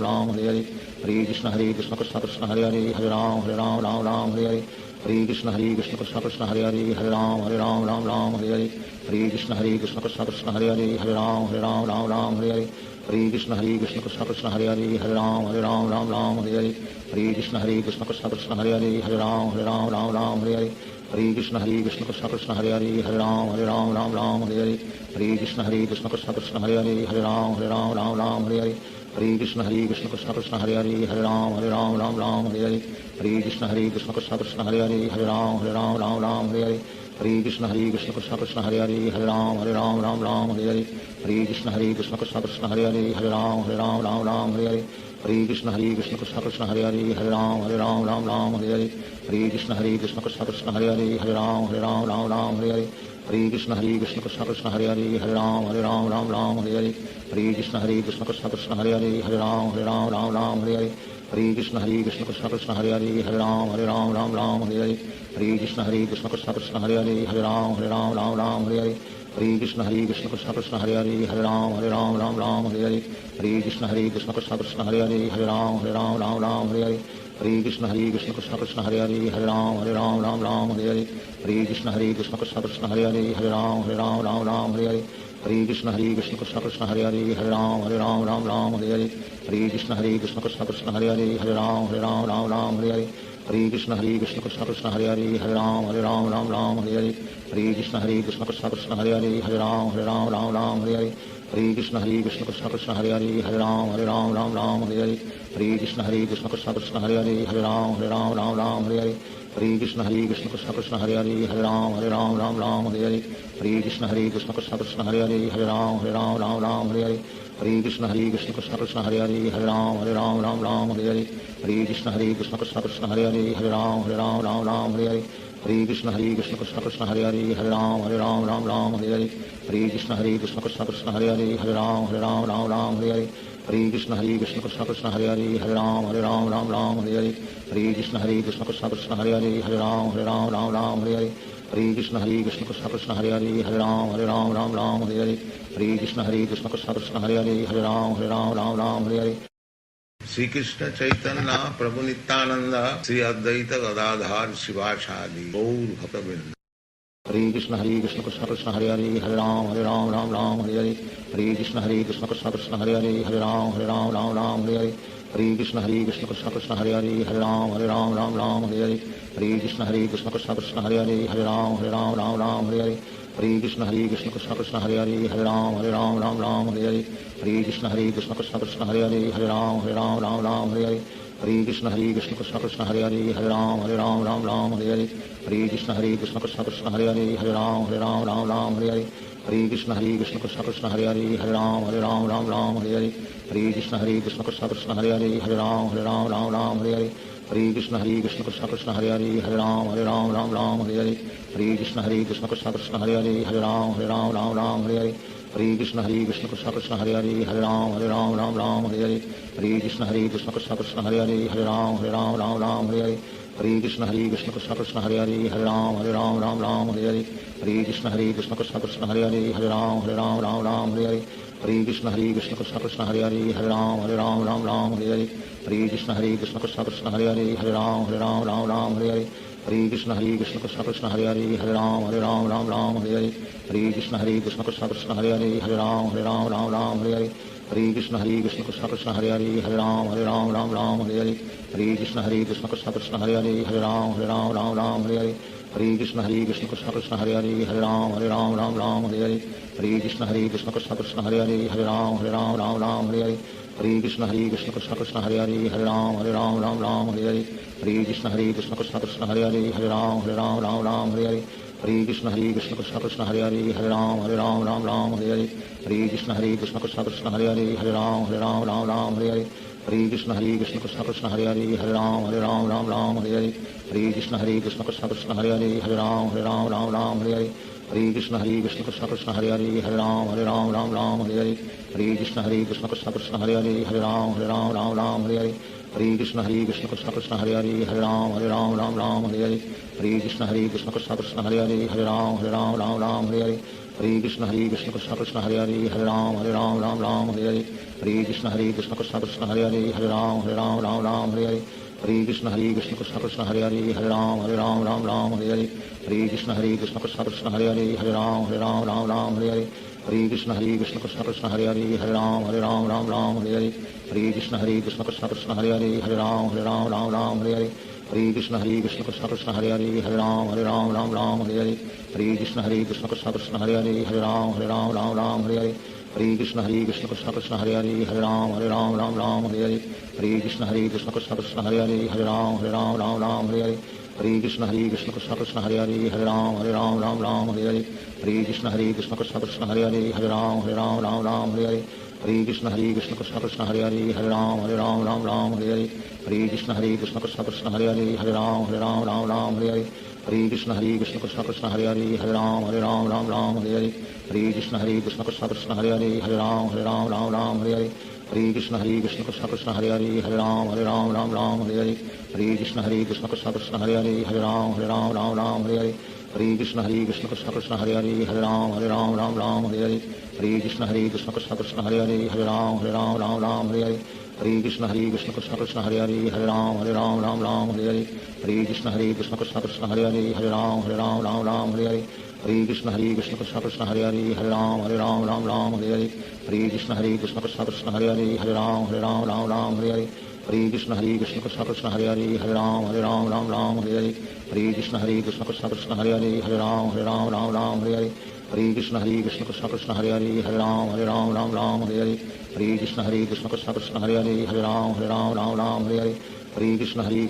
राम हरे हरे हरे कृष्ण कृष्ण कृष्ण कृष्ण हरे हरे राम राम हरे हरे हरे कृष्ण कृष्ण कृष्ण कृष्ण हरे हरे राम राम हरे हरे हरे कृष्ण कृष्ण कृष्ण कृष्ण हरे हरे राम राम हरे हरे हरे कृष्ण कृष्ण कृष्ण हरे हरे राम राम राम हरे हरे हरे कृष्ण कृष्ण कृष्ण हरे हरे राम राम हरे हरे हरे कृष्ण कृष्ण कृष्ण हरे हरे राम राम हरे हरे हरे कृष्ण कृष्ण कृष्ण हरे हरे राम राम हरे हरे हरे कृष्ण कृष्ण कृष्ण हरे हरे राम राम हरे हरे हरे कृष्ण कृष्ण कृष्ण हरे हरे राम राम हरे हरे हरे कृष्ण कृष्ण कृष्ण हरे हरे राम राम हरे हरे हरे कृष्ण कृष्ण कृष्ण हरे हरे राम राम हरे हरे हरे कृष्ण कृष्ण कृष्ण हरे हरे राम राम हरे हरे हरे कृष्ण कृष्ण कृष्ण हरे हरे राम राम हरे हरे हरे कृष्ण कृष्ण कृष्ण हरे हरे राम राम हरे हरे हरे कृष्ण कृष्ण कृष्ण हरे हरे राम राम हरे हरे हरे कृष्ण कृष्ण कृष्ण हरे हरे राम राम हरे हरे हरे कृष्ण कृष्ण कृष्ण कृष्ण हरे हरे राम राम हरे हरे हरे कृष्ण कृष्ण कृष्ण कृष्ण हरे हरे राम राम हरे हरे हरे कृष्ण कृष्ण कृष्ण कृष्ण हरे हरे राम राम हरे हरे हरे कृष्ण कृष्ण कृष्ण कृष्ण हरे हरे राम राम हरे हरे हरे कृष्ण कृष्ण कृष्ण कृष्ण हरे हरे राम राम हरे हरे हरे कृष्ण कृष्ण कृष्ण कृष्ण हरे हरे राम राम हरे हरे हरे कृष्ण कृष्ण कृष्ण कृष्ण हरे हरे राम राम हरे हरे हरे कृष्ण कृष्ण कृष्ण कृष्ण हरे हरे राम राम हरे हरे हरे कृष्ण कृष्ण कृष्ण कृष्ण हरे हरे राम राम हरे हरे हरे कृष्ण कृष्ण कृष्ण कृष्ण हरे हरे राम राम हरे हरे हरे कृष्ण कृष्ण कृष्ण कृष्ण हरे हरे राम राम हरे हरे हरे कृष्ण कृष्ण कृष्ण कृष्ण हरे हरे राम राम हरे हरे हरे कृष्ण कृष्ण कृष्ण कृष्ण हरे हरे राम राम हरे हरे हरे कृष्ण कृष्ण कृष्ण कृष्ण हरे हरे राम राम हरे हरे हरे कृष्ण कृष्ण कृष्ण कृष्ण हरे हरे राम राम हरे हरे हरे कृष्ण कृष्ण कृष्ण कृष्ण हरे हरे राम राम हरे हरे हरे कृष्ण कृष्ण कृष्ण कृष्ण हरे हरे राम राम हरे हरे हरे कृष्ण कृष्ण कृष्ण कृष्ण हरे हरे राम राम हरे हरे हरे कृष्ण कृष्ण कृष्ण कृष्ण हरे हरे राम राम हरे हरे हरे कृष्ण कृष्ण कृष्ण कृष्ण हरे हरे राम राम हरे हरे हरे कृष्ण कृष्ण कृष्ण कृष्ण हरे हरे राम राम हरे हरे श्री कृष्ण चैतन्य प्रभु नित्यानंद श्री अद्वैत गदाधार शिवासादि गौर भक्तवृंद। हरे कृष्ण कृष्ण कृष्ण हरे हरे राम हरे हरे हरे कृष्ण कृष्ण कृष्ण कृष्ण हरे हरे राम हरे हरे हरे कृष्ण कृष्ण कृष्ण हरे हरे राम राम हरे हरे हरे कृष्ण कृष्ण कृष्ण कृष्ण हरे हरे राम हरे हरे हरे कृष्ण कृष्ण कृष्ण हरे हरे राम राम हरे हरे हरे कृष्ण कृष्ण कृष्ण कृष्ण हरे हरे राम राम हरे हरे हरे कृष्ण कृष्ण कृष्ण हरे हरे राम राम हरे हरे हरे कृष्ण कृष्ण कृष्ण कृष्ण हरे हरे राम राम हरे हरे हरे कृष्ण कृष्ण कृष्ण कृष्ण हरे हरे राम राम हरे हरे हरे कृष्ण कृष्ण कृष्ण कृष्ण हरे हरे राम राम हरे हरे हरे कृष्ण कृष्ण कृष्ण कृष्ण हरे हरे राम राम हरे हरे हरे कृष्ण कृष्ण कृष्ण कृष्ण हरे हरे राम राम हरे हरे हरे कृष्ण कृष्ण कृष्ण कृष्ण हरे हरे राम राम हरे हरे हरे कृष्ण कृष्ण कृष्ण कृष्ण हरे हरे राम राम हरे हरे हरे कृष्ण कृष्ण कृष्ण कृष्ण हरे हरे राम राम हरे हरे हरे कृष्ण कृष्ण कृष्ण कृष्ण हरे हरे राम राम हरे हरे हरे कृष्ण कृष्ण कृष्ण कृष्ण हरे हरे राम राम हरे हरे हरे कृष्ण कृष्ण कृष्ण कृष्ण हरे हरे राम राम हरे हरे हरे कृष्ण कृष्ण कृष्ण कृष्ण हरे हरे राम राम हरे हरे हरे कृष्ण कृष्ण कृष्ण कृष्ण हरे हरे राम राम हरे हरे हरे कृष्ण कृष्ण कृष्ण कृष्ण हरे हरे राम राम हरे हरे हरे कृष्ण कृष्ण कृष्ण कृष्ण हरे हरे राम राम हरे हरे हरे कृष्ण कृष्ण कृष्ण कृष्ण हरे हरे राम राम हरे हरे हरे कृष्ण कृष्ण कृष्ण कृष्ण हरे हरे राम राम हरे हरे हरे कृष्ण कृष्ण कृष्ण कृष्ण हरे हरे राम राम हरे हरे हरे कृष्ण कृष्ण कृष्ण कृष्ण हरे हरे राम राम हरे हरे हरे कृष्ण कृष्ण कृष्ण कृष्ण हरे हरे राम राम हरे हरे हरे कृष्ण कृष्ण कृष्ण कृष्ण हरे हरे राम राम हरे हरे हरे कृष्ण कृष्ण कृष्ण कृष्ण हरे हरे राम राम हरे हरे हरे कृष्ण कृष्ण कृष्ण कृष्ण हरे हरे राम राम हरे हरे हरे कृष्ण कृष्ण कृष्ण कृष्ण हरे हरे राम राम हरे हरे हरे कृष्ण कृष्ण कृष्ण कृष्ण हरे हरे राम राम हरे हरे हरे कृष्ण कृष्ण कृष्ण कृष्ण हरे हरे राम राम हरे हरे हरे कृष्ण कृष्ण कृष्ण कृष्ण हरे हरे राम राम हरे हरे हरे कृष्ण कृष्ण कृष्ण कृष्ण हरे हरे राम राम हरे हरे हरे कृष्ण कृष्ण कृष्ण कृष्ण हरे हरे राम राम हरे हरे हरे कृष्ण कृष्ण कृष्ण हरे हरे हरे राम राम राम हरे हरे हरे कृष्ण कृष्ण कृष्ण हरे हरे हरे राम राम हरे हरे हरे कृष्ण कृष्ण कृष्ण हरे हरे हरे राम राम हरे हरे हरे कृष्ण कृष्ण कृष्ण हरे हरे हरे राम राम हरे हरे हरे कृष्ण कृष्ण कृष्ण हरे हरे हरे राम राम हरे हरे हरे कृष्ण कृष्ण कृष्ण हरे हरे हरे राम हरे हरे हरे कृष्ण कृष्ण कृष्ण हरे हरे हरे राम हरे हरे हरे कृष्ण कृष्ण कृष्ण हरे हरे हरे राम हरे हरे हरे कृष्ण कृष्ण कृष्ण हरे हरे हरे राम हरे हरे हरे कृष्ण कृष्ण कृष्ण हरे हरे हरे राम हरे हरे हरे कृष्ण कृष्ण कृष्ण हरे हरे हरे राम हरे हरे हरे कृष्ण कृष्ण कृष्ण हरे हरे हरे राम हरे हरे हरे कृष्ण कृष्ण कृष्ण हरे हरे हरे राम हरे हरे हरे कृष्ण कृष्ण कृष्ण हरे हरे हरे राम हरे हरे हरे कृष्ण कृष्ण कृष्ण हरे हरे हरे राम हरे हरे हरे कृष्ण कृष्ण कृष्ण हरे हरे हरे राम हरे हरे हरे कृष्ण कृष्ण कृष्ण हरे हरे हरे राम हरे हरे हरे कृष्ण कृष्ण कृष्ण हरे हरे हरे राम हरे हरे हरे कृष्ण कृष्ण कृष्ण हरे हरे हरे राम हरे हरे हरे कृष्ण कृष्ण कृष्ण हरे हरे हरे राम हरे हरे हरे कृष्ण कृष्ण कृष्ण हरे हरे हरे राम हरे हरे हरे कृष्ण कृष्ण कृष्ण हरे हरे हरे राम हरे हरे हरे कृष्ण कृष्ण कृष्ण हरे हरे हरे राम हरे हरे हरे कृष्ण कृष्ण कृष्ण हरे हरे हरे राम हरे हरे हरे कृष्ण कृष्ण कृष्ण हरे हरे हरे राम हरे हरे हरे कृष्ण कृष्ण कृष्ण हरे हरे हरे राम हरे हरे हरे कृष्ण कृष्ण कृष्ण हरे हरे हरे राम हरे हरे हरे कृष्ण कृष्ण कृष्ण हरे हरे हरे राम हरे हरे हरे कृष्ण कृष्ण कृष्ण हरे हरे हरे राम हरे हरे हरे कृष्ण कृष्ण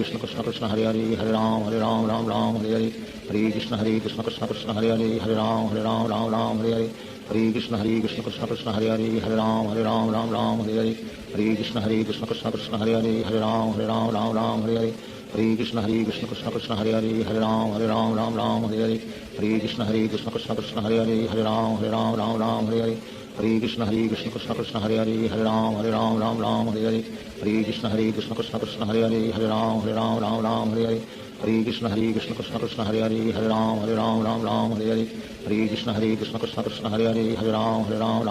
कृष्ण हरे हरे हरे राम हरे हरे हरे कृष्ण कृष्ण कृष्ण हरे हरे हरे राम हरे हरे हरे कृष्ण कृष्ण कृष्ण हरे हरे हरे राम हरे हरे हरे कृष्ण कृष्ण कृष्ण हरे हरे हरे राम हरे हरे हरे कृष्ण कृष्ण कृष्ण हरे हरे हरे राम हरे हरे हरे कृष्ण कृष्ण कृष्ण हरे हरे हरे राम हरे हरे हरे कृष्ण कृष्ण कृष्ण हरे हरे हरे राम हरे हरे हरे कृष्ण कृष्ण कृष्ण हरे हरे हरे राम हरे हरे हरे कृष्ण कृष्ण कृष्ण हरे हरे हरे राम हरे हरे हरे कृष्ण कृष्ण कृष्ण हरे हरे हरे राम हरे हरे हरे कृष्ण कृष्ण कृष्ण हरे हरे हरे राम हरे हरे हरे कृष्ण कृष्ण कृष्ण हरे हरे हरे राम हरे हरे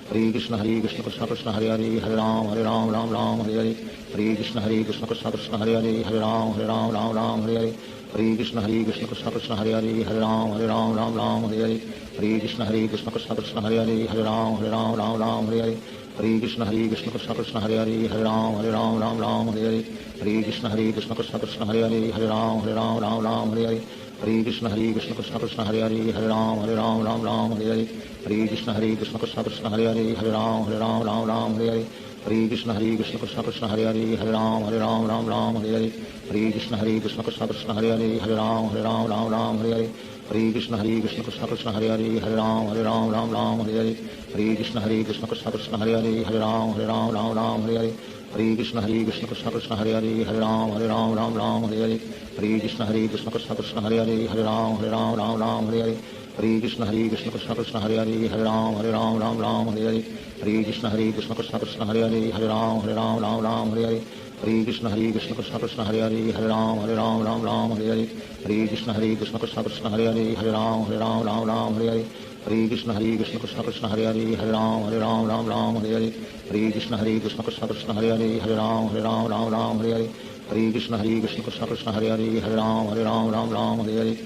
हरे कृष्ण कृष्ण कृष्ण हरे हरे हरे राम हरे हरे हरे कृष्ण कृष्ण कृष्ण हरे हरे हरे राम हरे हरे हरे कृष्ण कृष्ण कृष्ण हरे हरे हरे राम हरे हरे हरे कृष्ण कृष्ण कृष्ण हरे हरे हरे राम हरे हरे हरे कृष्ण कृष्ण कृष्ण हरे हरे हरे राम हरे हरे हरे कृष्ण कृष्ण कृष्ण हरे हरे हरे राम हरे हरे हरे कृष्ण कृष्ण कृष्ण हरे हरे हरे राम हरे हरे हरे कृष्ण कृष्ण कृष्ण हरे हरे हरे राम हरे हरे हरे कृष्ण कृष्ण कृष्ण हरे हरे हरे राम हरे हरे हरे कृष्ण कृष्ण कृष्ण हरे हरे हरे राम हरे हरे हरे कृष्ण कृष्ण कृष्ण हरे हरे हरे राम हरे हरे हरे कृष्ण कृष्ण कृष्ण हरे हरे हरे राम हरे हरे हरे कृष्ण कृष्ण कृष्ण हरे हरे हरे राम हरे हरे हरे कृष्ण कृष्ण कृष्ण हरे हरे हरे राम हरे हरे हरे कृष्ण कृष्ण कृष्ण हरे हरे हरे राम हरे हरे हरे कृष्ण कृष्ण कृष्ण हरे हरे हरे राम हरे हरे हरे कृष्ण कृष्ण कृष्ण हरे हरे हरे राम हरे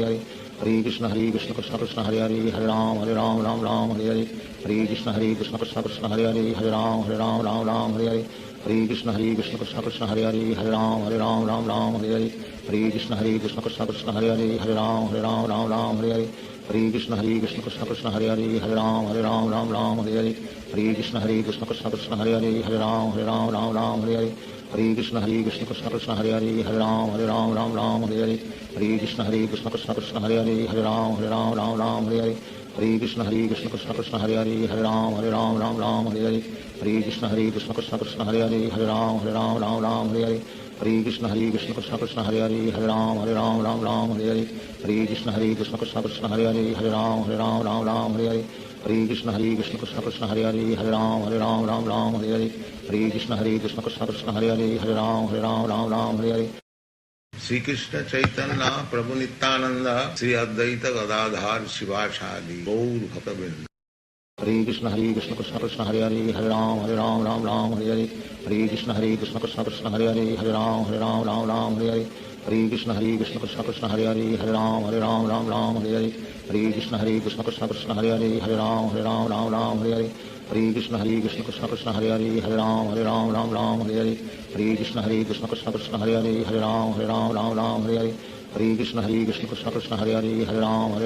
हरे हरे कृष्ण कृष्ण कृष्ण हरे हरे हरे राम हरे हरे हरे कृष्ण कृष्ण कृष्ण हरे हरे हरे राम हरे हरे हरे कृष्ण कृष्ण कृष्ण हरे हरे हरे राम हरे हरे हरे कृष्ण कृष्ण कृष्ण हरे हरे हरे राम हरे हरे हरे कृष्ण कृष्ण कृष्ण हरे हरे हरे राम हरे हरे हरे कृष्ण कृष्ण कृष्ण हरे हरे हरे राम हरे हरे हरे कृष्ण कृष्ण कृष्ण हरे हरे हरे राम हरे हरे हरे कृष्ण कृष्ण कृष्ण हरे हरे हरे राम हरे हरे हरे कृष्ण कृष्ण कृष्ण हरे हरे हरे राम हरे हरे हरे कृष्ण कृष्ण कृष्ण हरे हरे हरे राम हरे हरे हरे कृष्ण कृष्ण कृष्ण हरे हरे हरे राम हरे हरे हरे कृष्ण कृष्ण कृष्ण हरे हरे हरे राम हरे हरे हरे कृष्ण कृष्ण कृष्ण हरे हरे हरे राम हरे हरे हरे कृष्ण कृष्ण कृष्ण हरे हरे हरे राम हरे हरे श्री कृष्ण चैतन्य प्रभु नित्यानंद श्री अद्वैत गदाधार शिवाचार्य गौर भक्त वृंद। Hare Krishna Krishna Krishna Hare Hare Hare Ram Ram Ram Hare Hare Hare Krishna Krishna Krishna Hare Hare Hare Ram Ram Hare Hare Hare Krishna Krishna Krishna Hare Hare Hare Ram Ram Hare Hare Hare Krishna Krishna Krishna Hare Hare Hare Ram Ram Hare Hare Hare Krishna Krishna Krishna Hare Hare Hare Ram Ram Hare Hare Hare Krishna Krishna Krishna Hare Hare Hare Ram Ram Hare Hare Hare Krishna Krishna Krishna Hare Hare Hare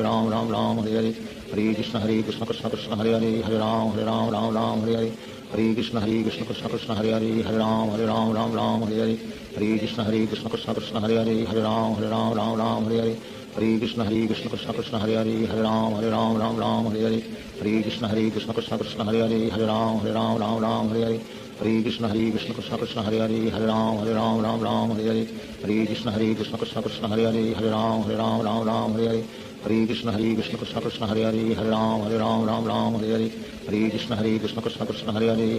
Ram Ram Hare Hare Hare Krishna Krishna Krishna Hare Hare Hare Ram Ram Hare Hare Hare Krishna Krishna Krishna Hare Hare Hare Ram Ram Hare Hare Hare Krishna Krishna Krishna Hare Hare Hare Ram Ram Hare Hare Hare Krishna Krishna Krishna Hare Hare Hare Ram Ram Hare Hare Hare Krishna Krishna Krishna Hare Hare Hare Ram Ram Hare Hare Hare Krishna Krishna Krishna Hare Hare Hare Ram Ram Hare Hare Hare Krishna Krishna Krishna Hare Hare Hare Ram Ram Hare Hare Hare Krishna Krishna Krishna Hare Hare Hare Ram Ram Hare Hare Hare Krishna Krishna Krishna Hare Hare Hare Ram Ram Hare Hare Hare Krishna Krishna Krishna Hare Hare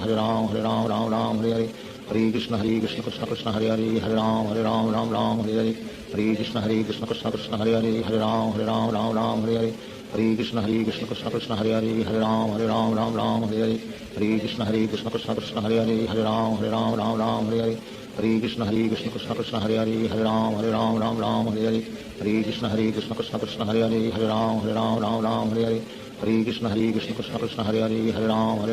Hare Ram Ram Hare Hare Hare Krishna Krishna Krishna Hare Hare Hare Ram Ram Hare Hare Hare Krishna Krishna Krishna Hare Hare Hare Ram Ram Hare Hare Hare Krishna Krishna Krishna Hare Hare Hare Ram Ram Hare Hare Hare Krishna Krishna Krishna Hare Hare Hare Ram Ram Hare Hare Hare Krishna Krishna Krishna Hare Hare Hare Ram Ram Hare Hare Hare Krishna Krishna Krishna Hare Hare Hare Ram Ram Hare Hare Hare Krishna Krishna Krishna Hare Hare Hare Ram Ram Hare Hare Hare Krishna Krishna Krishna Hare Hare Hare Ram Ram Hare Hare Hare Krishna Krishna Krishna Hare Hare Hare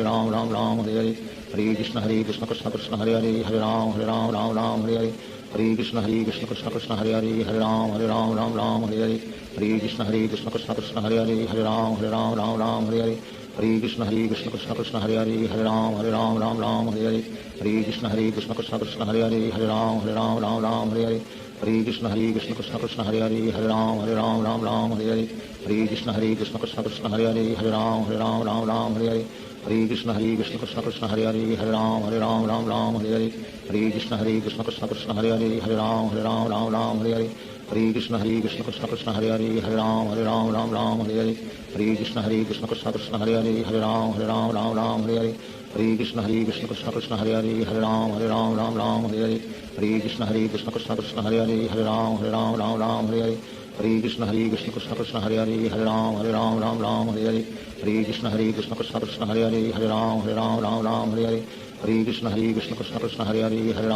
Ram Ram Hare Hare Hare Krishna Krishna Krishna Hare Hare Hare Ram Ram Hare Hare Hare Krishna Krishna Krishna Hare Hare Hare Ram Ram Hare Hare Hare Krishna Krishna Krishna Hare Hare Hare Ram Ram Hare Hare Hare Krishna Krishna Krishna Hare Hare Hare Ram Ram Hare Hare Hare Krishna Krishna Krishna Hare Hare Hare Ram Ram Hare Hare Hare Krishna Krishna Krishna Hare Hare Hare Ram Ram Hare Hare Hare Krishna Krishna Krishna Hare Hare Hare Ram Ram Hare Hare Hare Krishna Krishna Krishna Hare Hare Hare Ram Ram Hare Hare Hare Krishna Krishna Krishna Hare Hare Hare Ram Ram Hare Hare Hare Krishna Krishna Krishna Hare Hare Hare Ram Ram Hare Hare Hare Krishna Krishna Krishna Hare Hare Hare Ram Ram Hare Hare Hare Krishna Krishna Krishna Hare Hare Hare Ram Ram Hare Hare Hare Krishna Krishna Krishna Hare Hare Hare Ram Ram Hare Hare Hare Krishna Krishna Krishna Hare Hare Hare Ram Ram Hare Hare Hare Krishna Krishna Krishna Hare Hare Hare Ram Ram Hare Hare Hare Krishna Krishna Krishna Hare Hare Hare Ram Ram Hare Hare Hare Krishna Krishna Krishna Hare Hare Hare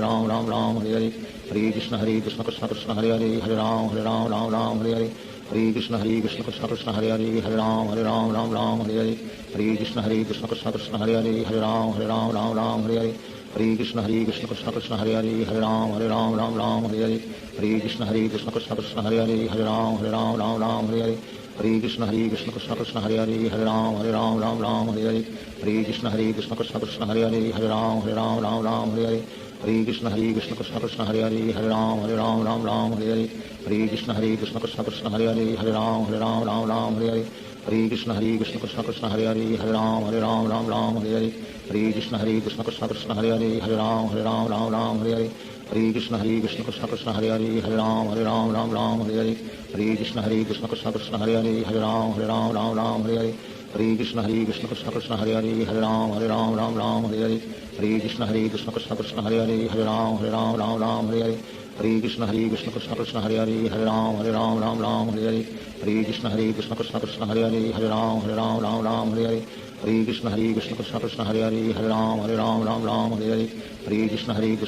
Ram Ram Hare Hare Hare Krishna Krishna Krishna Hare Hare Hare Ram Ram Hare Hare Hare Krishna Krishna Krishna Hare Hare Hare Ram Ram Hare Hare Hare Krishna Krishna Krishna Hare Hare Hare Ram Ram Hare Hare Hare Krishna Krishna Krishna Hare Hare Hare Ram Ram Hare Hare Hare Krishna Krishna Krishna Hare Hare Hare Ram Ram Hare Hare Hare Krishna Krishna Krishna Hare Hare Hare Ram Ram Hare Hare Hare Krishna Krishna Krishna Hare Hare Hare Ram Ram Hare Hare Hare Krishna Krishna Krishna Hare Hare Hare Ram Ram Hare Hare Hare Krishna Krishna Krishna Hare Hare Hare Ram Ram Hare Hare Hare Krishna Krishna Krishna Hare Hare Hare Ram Ram Hare Hare Hare Krishna Krishna Krishna Hare Hare Hare Ram Ram Hare Hare Hare Krishna Krishna Krishna Hare Hare Hare Ram Ram Hare Hare Hare Krishna Krishna Krishna Hare Hare Hare Ram Ram Hare Hare Hare Krishna Krishna Krishna Hare Hare Hare Ram Ram Hare Hare Hare Krishna Krishna Krishna Hare Hare Hare Ram Ram Hare Hare Hare Krishna Krishna Krishna Hare Hare Hare Ram Ram Hare Hare Hare Krishna Krishna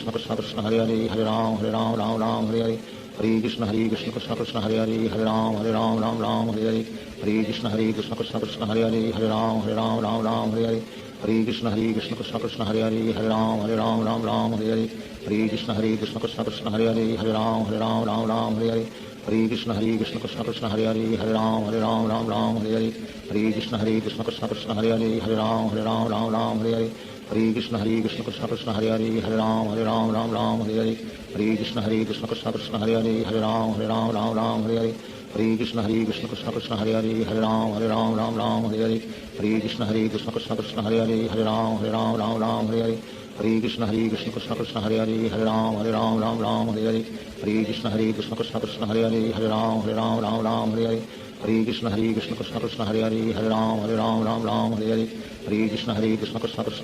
Krishna Hare Hare Hare Ram Ram Hare Hare Hare Krishna Krishna Krishna Hare Hare Hare Ram Ram Hare Hare Hare Krishna Krishna Krishna Hare Hare Hare Ram Ram Hare Hare Hare Krishna Krishna Krishna Hare Hare Hare Ram Ram Hare Hare Hare Krishna Krishna Krishna Hare Hare Hare Ram Ram Hare Hare Hare Krishna Krishna Krishna Hare Hare Hare Ram Ram Hare Hare Hare Krishna Krishna Krishna Hare Hare Hare Ram Ram Hare Hare Hare Krishna Krishna Krishna Hare Hare Hare Ram Ram Hare Hare Hare Krishna Krishna Krishna Hare Hare Hare Ram Ram Hare Hare Hare Krishna Krishna Krishna Hare Hare Hare Ram Ram Hare Hare Hare Krishna Krishna Krishna Hare Hare Hare Ram Ram Hare Hare Hare Krishna Krishna Krishna Hare Hare Hare Ram Ram Hare Hare Hare Krishna Krishna Krishna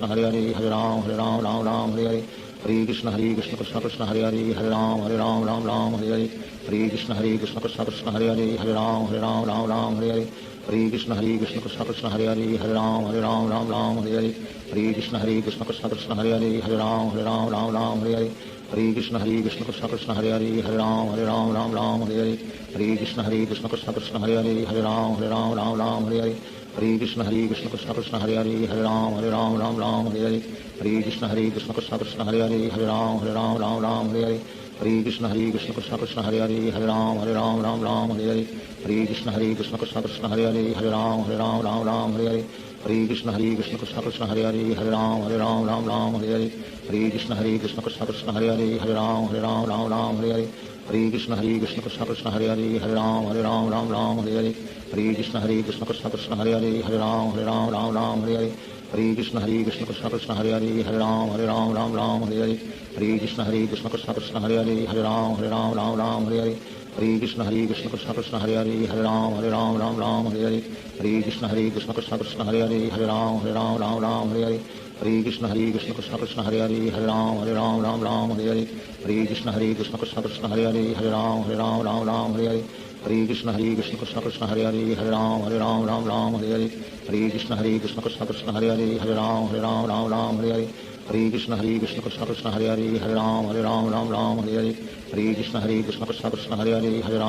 Hare Hare Hare Ram Ram Hare Hare Hare Krishna Krishna Krishna Hare Hare Hare Ram Ram Hare Hare Hare Krishna Krishna Krishna Hare Hare Hare Ram Ram Hare Hare Hare Krishna Krishna Krishna Hare Hare Hare Ram Ram Ram Hare Hare Hare Krishna Krishna Krishna Hare Hare Hare Ram Ram Hare Hare Hare Krishna Krishna Krishna Hare Hare Hare Ram Ram Hare Hare Hare Krishna Krishna Krishna Hare Hare Hare Ram Ram Hare Hare Hare Krishna Krishna Krishna Hare Hare Hare Ram Ram Hare Hare Hare Krishna Krishna Krishna Hare Hare Hare Ram Hare Hare Hare Krishna Krishna Krishna Hare Hare Hare Ram Hare Hare Hare Krishna Krishna Krishna Hare Hare Hare Ram Hare Hare Hare Krishna Krishna Krishna Hare Hare Hare Ram Hare Hare Hare Krishna Krishna Krishna Hare Hare Hare Ram Hare Hare Hare Krishna Krishna Krishna Hare Hare Hare Ram Hare Hare Hare Krishna Krishna Krishna Hare Hare Hare Ram Hare Hare Hare Krishna Krishna Krishna Hare Hare Hare Ram Hare Hare Hare Krishna Krishna Krishna Hare Hare Hare Ram Hare Hare Hare Krishna Krishna Krishna Hare Hare Hare Ram Hare Hare Hare Krishna Krishna Krishna Hare Hare Hare Ram Hare Hare Hare Krishna Krishna Krishna Hare Hare Hare Ram Hare Hare Hare Krishna Krishna Krishna Hare Hare Hare Ram Hare Hare Hare Krishna Krishna Krishna Hare Hare Hare Ram Hare Hare Hare Krishna Krishna Krishna Hare Hare Hare Ram Hare Hare Hare Krishna Krishna Krishna Hare Hare Hare Ram Hare Hare Hare Krishna Krishna Krishna Hare Hare Hare Ram Hare Hare Hare Krishna Krishna Krishna Hare Hare Hare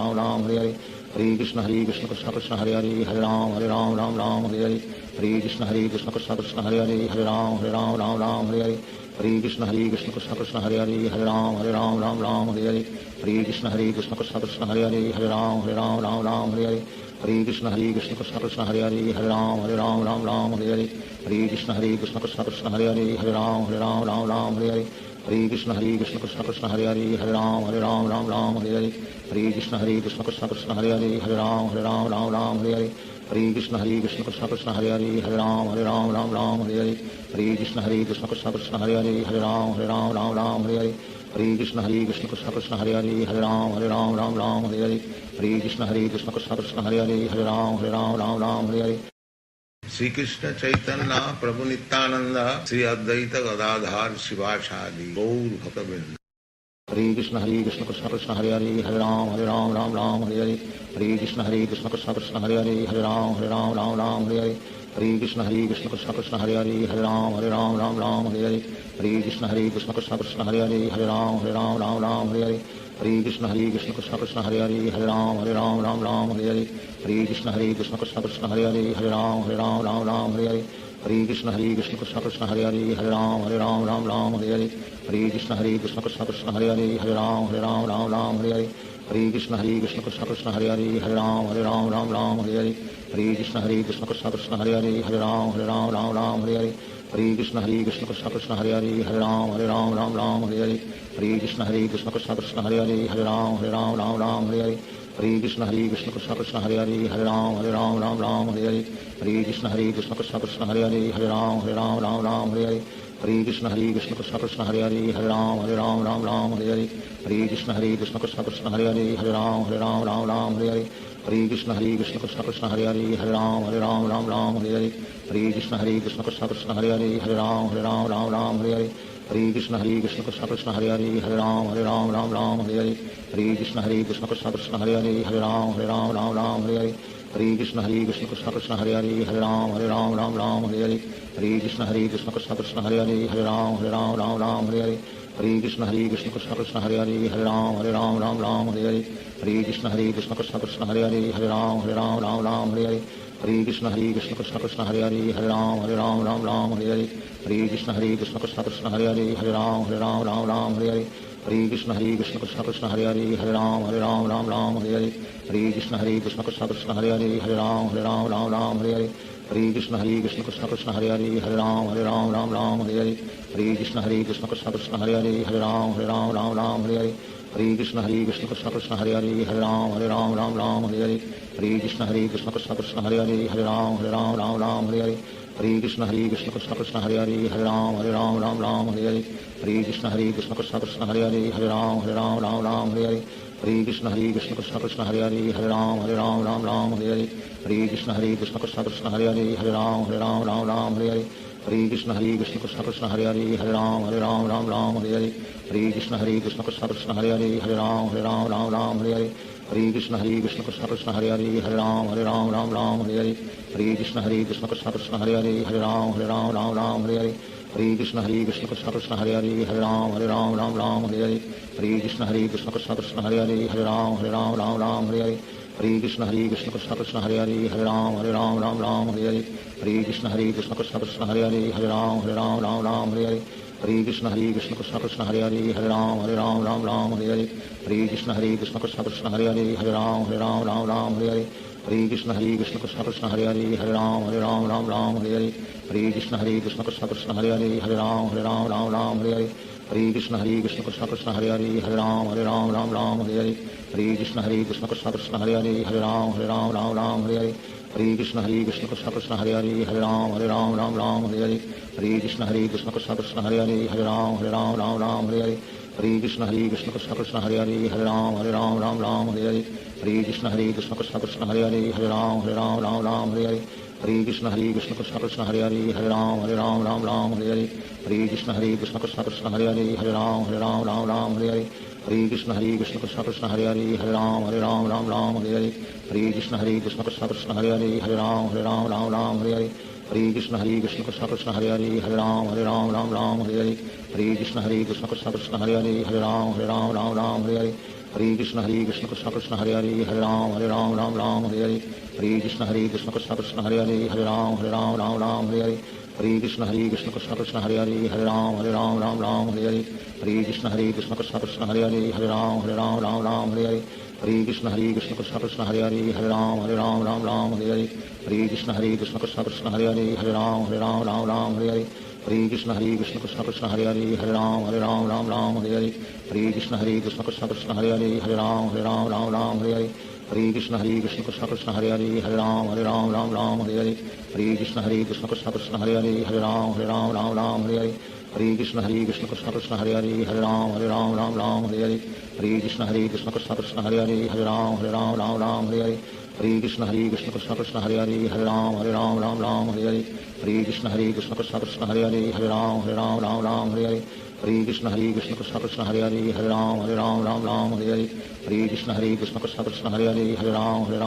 Ram Hare Hare Hare Krishna Krishna Krishna Hare Hare Hare Ram Hare Hare Hare Krishna Krishna Krishna Hare Hare Hare Ram Hare Hare Hare Krishna Krishna Krishna Hare Hare Hare Ram Hare Hare Hare Krishna Krishna Krishna Hare Hare Hare Ram Hare Hare Hare Krishna Krishna Krishna Hare Hare Hare Ram Hare Hare Hare Krishna Krishna Krishna Hare Hare Hare Ram Hare Hare Hare Krishna Krishna Krishna Hare Hare Hare Ram Hare Hare Hare Krishna Krishna Krishna Hare Hare Hare Ram Hare Hare Hare Krishna Krishna Krishna Hare Hare Hare Ram Hare Hare Hare Krishna Krishna Krishna Hare Hare Hare Ram Hare Hare Hare Krishna Krishna Krishna Hare Hare Hare Ram Hare Hare Shri Krishna Chaitanya प्रभु नित्यानंद श्री अद्वैत गदाधार शिवासादि गौर भक्तवृंद Hare Krishna Krishna Krishna Hare Hare Hare Ram Hare Hare Hare Krishna Krishna Krishna Hare Hare Hare Ram Hare Hare Hare Krishna Krishna Krishna Hare Hare Hare Ram Hare Hare Hare Krishna Krishna Krishna Hare Hare Hare Ram Hare Hare Hare Krishna Krishna Krishna Hare Hare Hare Ram Hare Hare Hare Krishna Krishna Krishna Hare Hare Hare Ram Hare Hare Hare Krishna Krishna Krishna Hare Hare Hare Ram Hare Hare Hare Krishna Krishna Krishna Hare Hare Hare Ram Hare Hare Krishna Krishna Krishna Hare Hare Hare Ram Hare Hare Krishna Krishna Krishna Hare Hare Hare Ram Hare Hare Hare Krishna Krishna Krishna Hare Hare Hare Ram Hare Hare Krishna Krishna Krishna Hare Hare Hare Ram Hare Hare Krishna Krishna Krishna Hare Hare Hare Ram Hare Hare Krishna Krishna Krishna Hare Hare Hare Ram Hare Hare Krishna Krishna Krishna Hare Hare Hare Ram Hare Hare Krishna Krishna Krishna Hare Hare Hare Ram Hare Hare Krishna Krishna Krishna Hare Hare Hare Ram Hare Hare Krishna Krishna Krishna Hare Hare Hare Ram Hare Hare Krishna Krishna Krishna Hare Hare Hare Ram Hare Hare Krishna Krishna Krishna Hare Hare Hare Ram Hare Hare Krishna Krishna Krishna Hare Hare Hare Ram Hare Hare Krishna Krishna Krishna Hare Hare Hare Ram Hare Hare Krishna Krishna Krishna Hare Hare Hare Ram Hare Hare Krishna Krishna Krishna Hare Hare Hare Ram Hare Hare Krishna Krishna Krishna Hare Hare Hare Ram Hare Hare Krishna Krishna Krishna Hare Hare Hare Ram Hare Hare Krishna Krishna Krishna Hare Hare Hare Ram Hare Hare Krishna Krishna Krishna Hare Hare Hare Ram Hare Hare Krishna Krishna Krishna Hare Hare Hare Ram Hare Krishna Krishna Krishna Hare Hare Hare Ram Hare Krishna Krishna Krishna Hare Hare Hare Ram Hare Krishna Krishna Krishna Hare Hare Hare Ram Hare Krishna Krishna Krishna Hare Hare Hare Ram Hare Krishna Krishna Krishna Hare Hare Hare Ram Hare Krishna Krishna Krishna Hare Hare Hare Ram Hare Krishna Krishna Krishna Hare Hare Hare Ram Hare Krishna Krishna Krishna Hare Hare Hare Ram Hare Krishna Krishna Krishna Hare Hare Hare Ram Hare Hare Krishna Krishna Krishna Hare Hare Hare Ram Ram Ram Hare Hare Hare Krishna Krishna Krishna Hare Hare Hare Ram Ram Hare Hare Hare Krishna Krishna Krishna Hare Hare Hare Ram Ram Hare Hare Hare Krishna Krishna Krishna Hare Hare Hare Ram Ram Hare Hare Hare Krishna Krishna Krishna Hare Hare Hare Ram Ram Hare Hare Hare Krishna Krishna Krishna Hare Hare Hare Ram Ram Hare Hare Hare Krishna Krishna Krishna Hare Hare Hare Ram Ram Hare Hare Hare Krishna Krishna Krishna Hare Hare Hare Ram Ram Hare Hare Hare Krishna Krishna Krishna Hare Hare Hare Ram Ram Hare Hare Hare Krishna Krishna Krishna Hare Hare Hare Ram Ram Hare Hare Hare Krishna Krishna Krishna Hare Hare Hare Ram Ram Hare Hare Hare Krishna Krishna Krishna Hare Hare Hare Ram Ram Hare Hare Hare Krishna Krishna Krishna Hare Hare Hare Ram Ram Hare Hare Hare Krishna Krishna Krishna Hare Hare Hare Ram Ram Hare Hare Hare Krishna Krishna Krishna Hare Hare Hare Ram Ram Hare Hare Hare Krishna Krishna Krishna Hare Hare Hare Ram Ram Hare Hare Hare Krishna Krishna Krishna Hare Hare Hare Ram Ram Hare Hare Hare Krishna Krishna Krishna Hare Hare Hare Ram Ram Hare Hare Hare Krishna Krishna Krishna Hare Hare Hare Ram Ram Hare Hare Hare Krishna Krishna Krishna Hare Hare Hare Ram Ram Hare Hare Hare Krishna Krishna Krishna Hare Hare Hare Ram Ram Hare Hare Hare Krishna Krishna Krishna Hare Hare Hare Ram Ram Hare Hare Hare Krishna Krishna Krishna Hare Hare Hare Ram Ram Hare Hare Hare Krishna Krishna Krishna Hare Hare Hare Ram Ram Hare Hare Hare Krishna Krishna Krishna Hare Hare Hare Ram Ram Hare Hare Hare Krishna Krishna Krishna Hare Hare Hare Ram Ram Hare Hare Hare Krishna Krishna Krishna Hare Hare Hare Ram Ram Hare Hare Hare Krishna Krishna Krishna Hare Hare Hare Ram Ram Hare Hare Hare Krishna Krishna Krishna Hare Hare Hare Ram Ram Hare Hare Hare Krishna Krishna Krishna Hare Hare Hare Ram Ram Hare Hare Hare Krishna Krishna Krishna Hare Hare Hare Ram Ram Hare Hare Hare Krishna Krishna Krishna Hare Hare Hare Ram Ram Hare Hare Hare Krishna Krishna Krishna Hare Hare Hare Ram Ram Hare Hare Hare Krishna Krishna Krishna Hare Hare Hare Ram Ram Hare Hare Hare Krishna Krishna Krishna Hare Hare Hare Ram Ram Hare Hare Hare Krishna Krishna Krishna Hare Hare Hare Ram Ram Hare Hare Hare Krishna Krishna Krishna Hare Hare Hare Ram Ram Hare Hare Hare Krishna Krishna Krishna Hare Hare Hare Ram Ram Hare Hare Hare Krishna Krishna Krishna Hare Hare Hare Ram Ram Hare Hare Hare Krishna Krishna Krishna Hare Hare Hare Ram Ram Hare Hare Hare Krishna Krishna Krishna Hare Hare Hare Ram Ram Hare Hare Hare Krishna Krishna Krishna Hare Hare Hare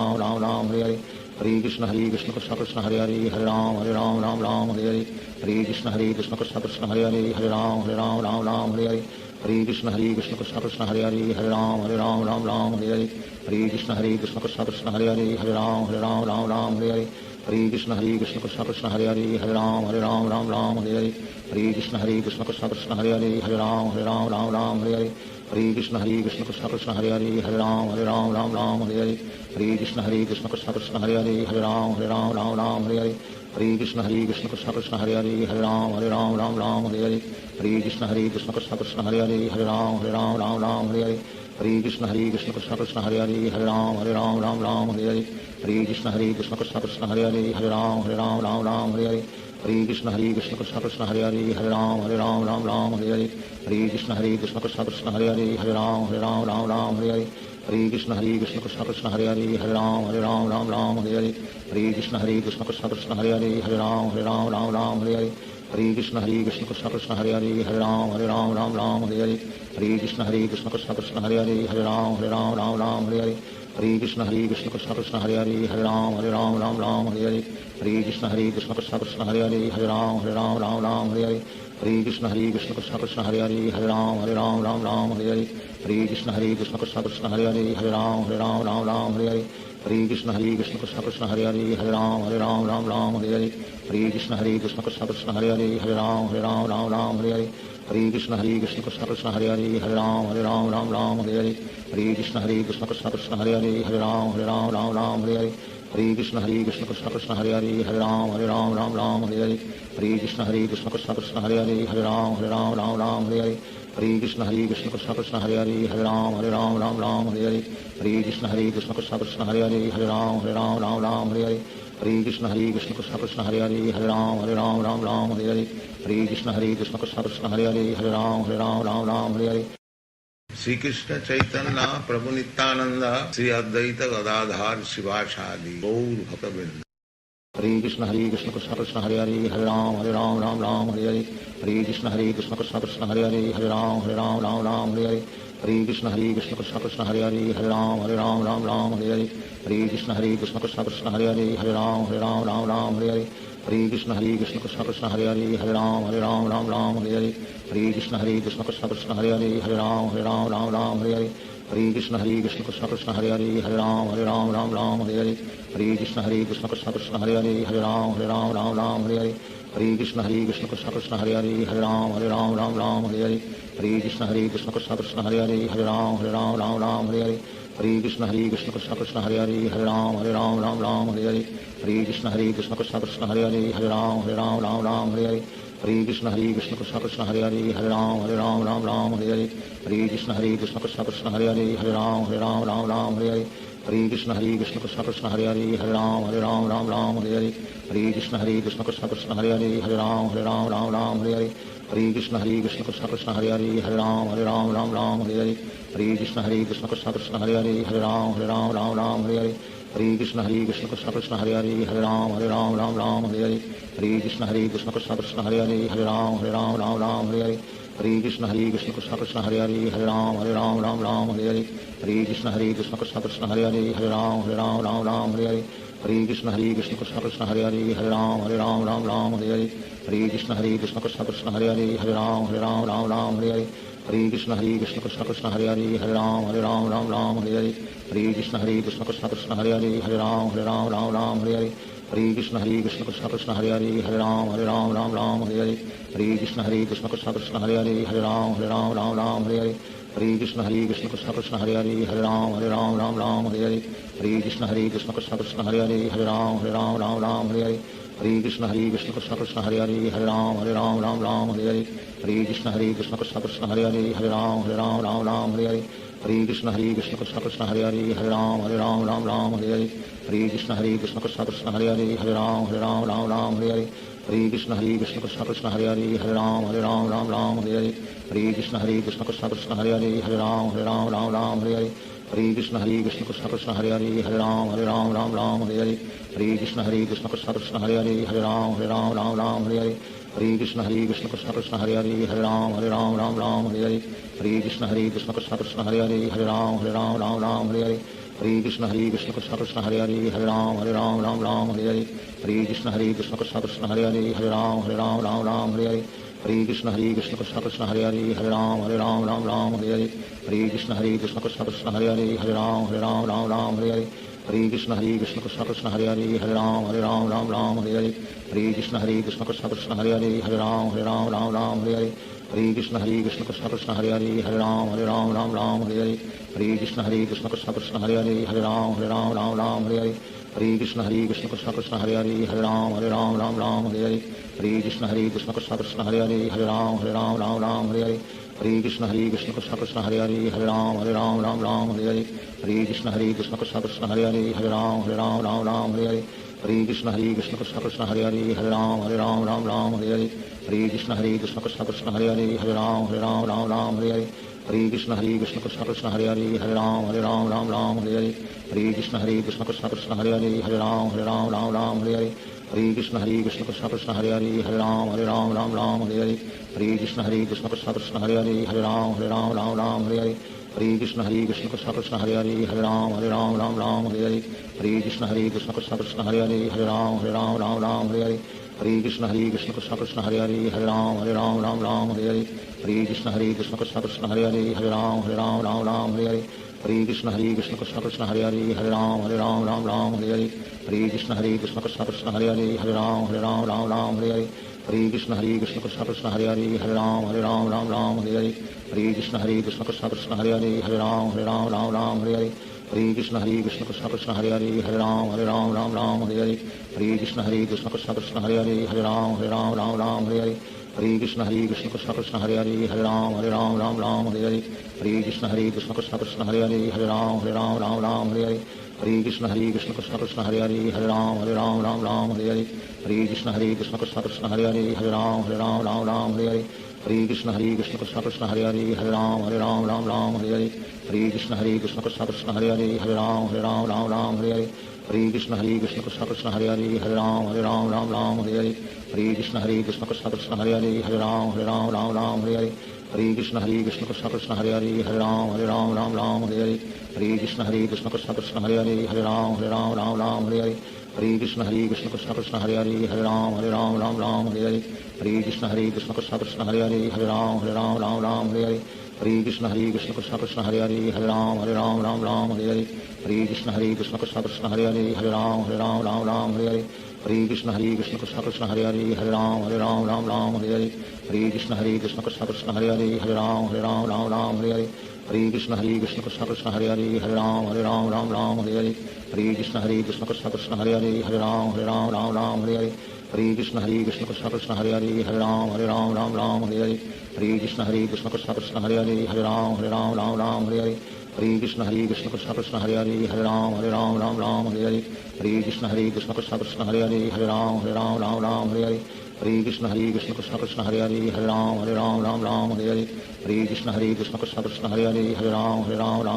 Ram Ram Hare Hare Hare Krishna Krishna Krishna Hare Hare Hare Ram Ram Hare Hare Hare Krishna Krishna Krishna Hare Hare Hare Ram Ram Hare Hare Hare Krishna Krishna Krishna Hare Hare Hare Ram Ram Hare Hare Hare Krishna Krishna Krishna Hare Hare Hare Ram Ram Hare Hare Hare Krishna Krishna Krishna Hare Hare Hare Ram Ram Hare Hare Hare Krishna Krishna Krishna Hare Hare Hare Ram Ram Hare Hare Hare Krishna Krishna Krishna Hare Hare Hare Ram Ram Hare Hare Hare Krishna Krishna Krishna Hare Hare Hare Ram Ram Hare Hare Hare Krishna Krishna Krishna Hare Hare Hare Ram Ram Hare Hare Hare Krishna Krishna Krishna Hare Hare Hare Ram Ram Hare Hare Hare Krishna Krishna Krishna Hare Hare Hare Ram Ram Hare Hare Hare Krishna Krishna Krishna Hare Hare Hare Ram Ram Hare Hare Hare Krishna Krishna Krishna Hare Hare Hare Ram Ram Hare Hare Hare Krishna Krishna Krishna Hare Hare Hare Ram Ram Hare Hare Hare Krishna Krishna Krishna Hare Hare Hare Ram Ram Hare Hare Hare Krishna Krishna Krishna Hare Hare Hare Ram Ram Hare Hare Hare Krishna Krishna Krishna Hare Hare Hare Ram Ram Hare Hare Hare Krishna Krishna Krishna Hare Hare Hare Ram Ram Hare Hare Hare Krishna Krishna Krishna Hare Hare Hare Ram Ram Hare Hare Hare Krishna Krishna Krishna Hare Hare Hare Ram Ram Hare Hare Hare Krishna Krishna Krishna Hare Hare Hare Ram Ram Hare Hare Hare Krishna Krishna Krishna Hare Hare Hare Ram Ram Hare Hare Hare Krishna Krishna Krishna Hare Hare Hare Ram Ram Hare Hare Hare Krishna Krishna Krishna Hare Hare Hare Ram Ram Hare Hare Hare Krishna Krishna Krishna Hare Hare Hare Ram Ram Hare Hare Hare Krishna Krishna Krishna Hare Hare Hare Ram Ram Hare Hare Hare Krishna Krishna Krishna Hare Hare Hare Ram Ram Hare Hare Hare Krishna Krishna Krishna Hare Hare Hare Ram Hare Hare Shri Krishna Chaitanya प्रभु नित्यानंद श्री अद्वैत गदाधार शिवासादि गौर भक्तवृंद। Hare Krishna Krishna Krishna Hare Hare Hare Ram Ram Hare Hare Hare Krishna Krishna Krishna Hare Hare Hare Ram Ram Hare Hare Hare Hare Krishna Krishna Krishna Hare Hare Hare Ram Ram Ram Hare Hare Hare Krishna Krishna Krishna Hare Hare Hare Ram Ram Hare Hare Hare Krishna Krishna Krishna Hare Hare Hare Ram Ram Hare Hare Hare Krishna Krishna Krishna Hare Hare Hare Ram Ram Hare Hare Hare Krishna Krishna Krishna Hare Hare Hare Ram Ram Hare Hare Hare Krishna Krishna Krishna Hare Hare Hare Ram Ram Hare Hare Hare Krishna Krishna Krishna Hare Hare Hare Ram Ram Hare Hare Hare Krishna Krishna Krishna Hare Hare Hare Ram Ram Hare Hare Hare Krishna Krishna Krishna Hare Hare Hare Ram Ram Hare Hare Hare Krishna Krishna Krishna Hare Hare Hare Ram Ram Hare Hare Hare Krishna Krishna Krishna Hare Hare Hare Ram Ram Hare Hare Hare Krishna Krishna Krishna Hare Hare Hare Ram Ram Hare Hare Hare Krishna Krishna Krishna Hare Hare Hare Ram Ram Hare Hare Hare Krishna Krishna Krishna Hare Hare Hare Ram Ram Hare Hare Hare Krishna Krishna Krishna Hare Hare Hare Ram Ram Hare Hare Hare Krishna Krishna Krishna Hare Hare Hare Ram Ram Hare Hare Hare Krishna Krishna Krishna Hare Hare Hare Ram Ram Hare Hare Hare Krishna Krishna Krishna Hare Hare Hare Ram Ram Hare Hare Hare Krishna Krishna Krishna Hare Hare Hare Ram Ram Hare Hare Hare Krishna Krishna Krishna Hare Hare Hare Ram Ram Hare Hare Hare Krishna Krishna Krishna Hare Hare Hare Ram Ram Hare Hare Hare Krishna Krishna Krishna Hare Hare Hare Ram Ram Hare Hare Hare Krishna Krishna Krishna Hare Hare Hare Ram Ram Hare Hare Hare Krishna Krishna Krishna Hare Hare Hare Ram Ram Hare Hare Hare Krishna Krishna Krishna Hare Hare Hare Ram Ram Hare Hare Hare Krishna Krishna Krishna Hare Hare Hare Ram Ram Hare Hare Hare Krishna Krishna Krishna Hare Hare Hare Ram Ram Hare Hare Hare Krishna Krishna Krishna Hare Hare Hare Ram Ram Hare Hare Hare Krishna Krishna Krishna Hare Hare Hare Ram Ram Hare Hare Hare Krishna Krishna Krishna Hare Hare Hare Ram Ram Hare Hare Hare Krishna Krishna Krishna Hare Hare Hare Ram Ram Hare Hare Hare Krishna Krishna Krishna Hare Hare Hare Ram Ram Hare Hare Hare Krishna Krishna Krishna Hare Hare Hare Ram Ram Hare Hare Hare Krishna Krishna Krishna Hare Hare Hare Ram Ram Hare Hare Hare Krishna Krishna Krishna Hare Hare Hare Ram Ram Hare Hare Hare Krishna Krishna Krishna Hare Hare Hare Ram Ram Hare Hare Hare Krishna Krishna Krishna Hare Hare Hare Ram Ram Hare Hare Hare Krishna Krishna Krishna Hare Hare Hare Ram Ram Hare Hare Hare Krishna Krishna Krishna Hare Hare Hare Ram Ram Hare Hare Hare Krishna Krishna Krishna Hare Hare Hare Ram Ram Hare Hare Hare Krishna Krishna Krishna Hare Hare Hare Ram Ram Hare Hare Hare Krishna Krishna Krishna Hare Hare Hare Ram Ram Hare Hare Hare Krishna Krishna Krishna Hare Hare Hare Ram Ram Hare Hare Hare Krishna Krishna Krishna Hare Hare Hare Ram Ram Hare Hare Hare Krishna Krishna Krishna Hare Hare Hare Ram Ram Hare Hare Hare Krishna Krishna Krishna Hare Hare Hare Ram Ram Hare Hare Hare Krishna Krishna Krishna Hare Hare Hare Ram Ram Hare Hare Hare Krishna Krishna Krishna Hare Hare Hare Ram Ram Hare Hare Hare Krishna Krishna Krishna Hare Hare Hare Ram Ram Hare Hare Hare Krishna Krishna Krishna Hare Hare Hare Ram Ram Hare Hare Hare Krishna Krishna Krishna Hare Hare Hare Ram Ram Hare Hare Hare Krishna Krishna Krishna Hare Hare Hare Ram Ram Hare Hare Hare Krishna Krishna Krishna Hare Hare Hare Ram Ram Hare Hare Hare Krishna Krishna Krishna Hare Hare Hare Ram Ram Hare Hare Hare Krishna Krishna Krishna Hare Hare Hare Ram Ram Hare Hare Hare Krishna Krishna Krishna Hare Hare Hare Ram Ram Hare Hare Hare Krishna Krishna Krishna Hare Hare Hare Ram Ram Hare Hare Hare Krishna Krishna Krishna Hare Hare Hare Ram Ram Hare Hare Hare Krishna Krishna Krishna Hare Hare Hare Ram Ram Hare Hare Hare Krishna Krishna Krishna Hare Hare Hare Ram Ram Hare Hare Hare Krishna Krishna Krishna Hare Hare Hare Ram Ram Hare Hare Hare Krishna Krishna Krishna Hare Hare Hare Ram Ram Hare Hare Hare Krishna Krishna Krishna Hare Hare Hare Ram Ram Hare Hare Hare Krishna Krishna Krishna Hare Hare Hare Ram Ram Hare Hare Hare Krishna Krishna Krishna Hare Hare Hare Ram Ram Hare Hare Hare Krishna Krishna Krishna Hare Hare Hare Ram Ram Hare Hare Hare Krishna Krishna Krishna Hare Hare Hare Ram Ram Hare Hare Hare Krishna Krishna Krishna Hare Hare Hare Ram Ram Hare Hare Hare Krishna Krishna Krishna Hare Hare Hare Ram Ram Hare Hare Hare Krishna Krishna Krishna Hare Hare Hare Ram Ram Hare Hare Hare Krishna Krishna Krishna Hare Hare Hare Ram Ram Hare Hare Hare Krishna Krishna Krishna Hare Hare Hare Ram Ram Hare Hare Hare Krishna Krishna Krishna Hare Hare Hare Ram Ram Hare Hare Hare Krishna Krishna Krishna Hare Hare Hare Ram Ram Hare Hare Hare Krishna Krishna Krishna Hare Hare Hare Ram Ram Hare Hare Hare Hare Krishna Krishna Krishna Hare Ram Ram Ram Hare Hare Hare Krishna Krishna Krishna Hare Ram Ram Hare Hare Hare Krishna Krishna Krishna Hare Ram Ram Hare Hare Hare Krishna Krishna Krishna Hare Ram Ram Hare Hare Hare Krishna Krishna Krishna Hare Ram Ram Hare Hare Hare Krishna Krishna Krishna Hare Ram Ram Hare Hare Hare Krishna Krishna Krishna Hare Ram Ram Hare Hare Hare Krishna Krishna Krishna Hare Ram Ram Hare Hare Hare Krishna Krishna Krishna Hare Ram Ram Hare Hare Hare Krishna Krishna Krishna Hare Ram Ram Hare Hare Hare Krishna Krishna Krishna Hare Ram Ram Hare Hare Hare Krishna Krishna Krishna Hare Ram Ram Hare Hare Hare Krishna Krishna Krishna Hare Ram Ram Hare Hare Hare Krishna Krishna Krishna Hare Ram Ram Hare Hare Hare Krishna Krishna Krishna Hare Ram Ram Hare Hare Hare Krishna Krishna Krishna Hare Ram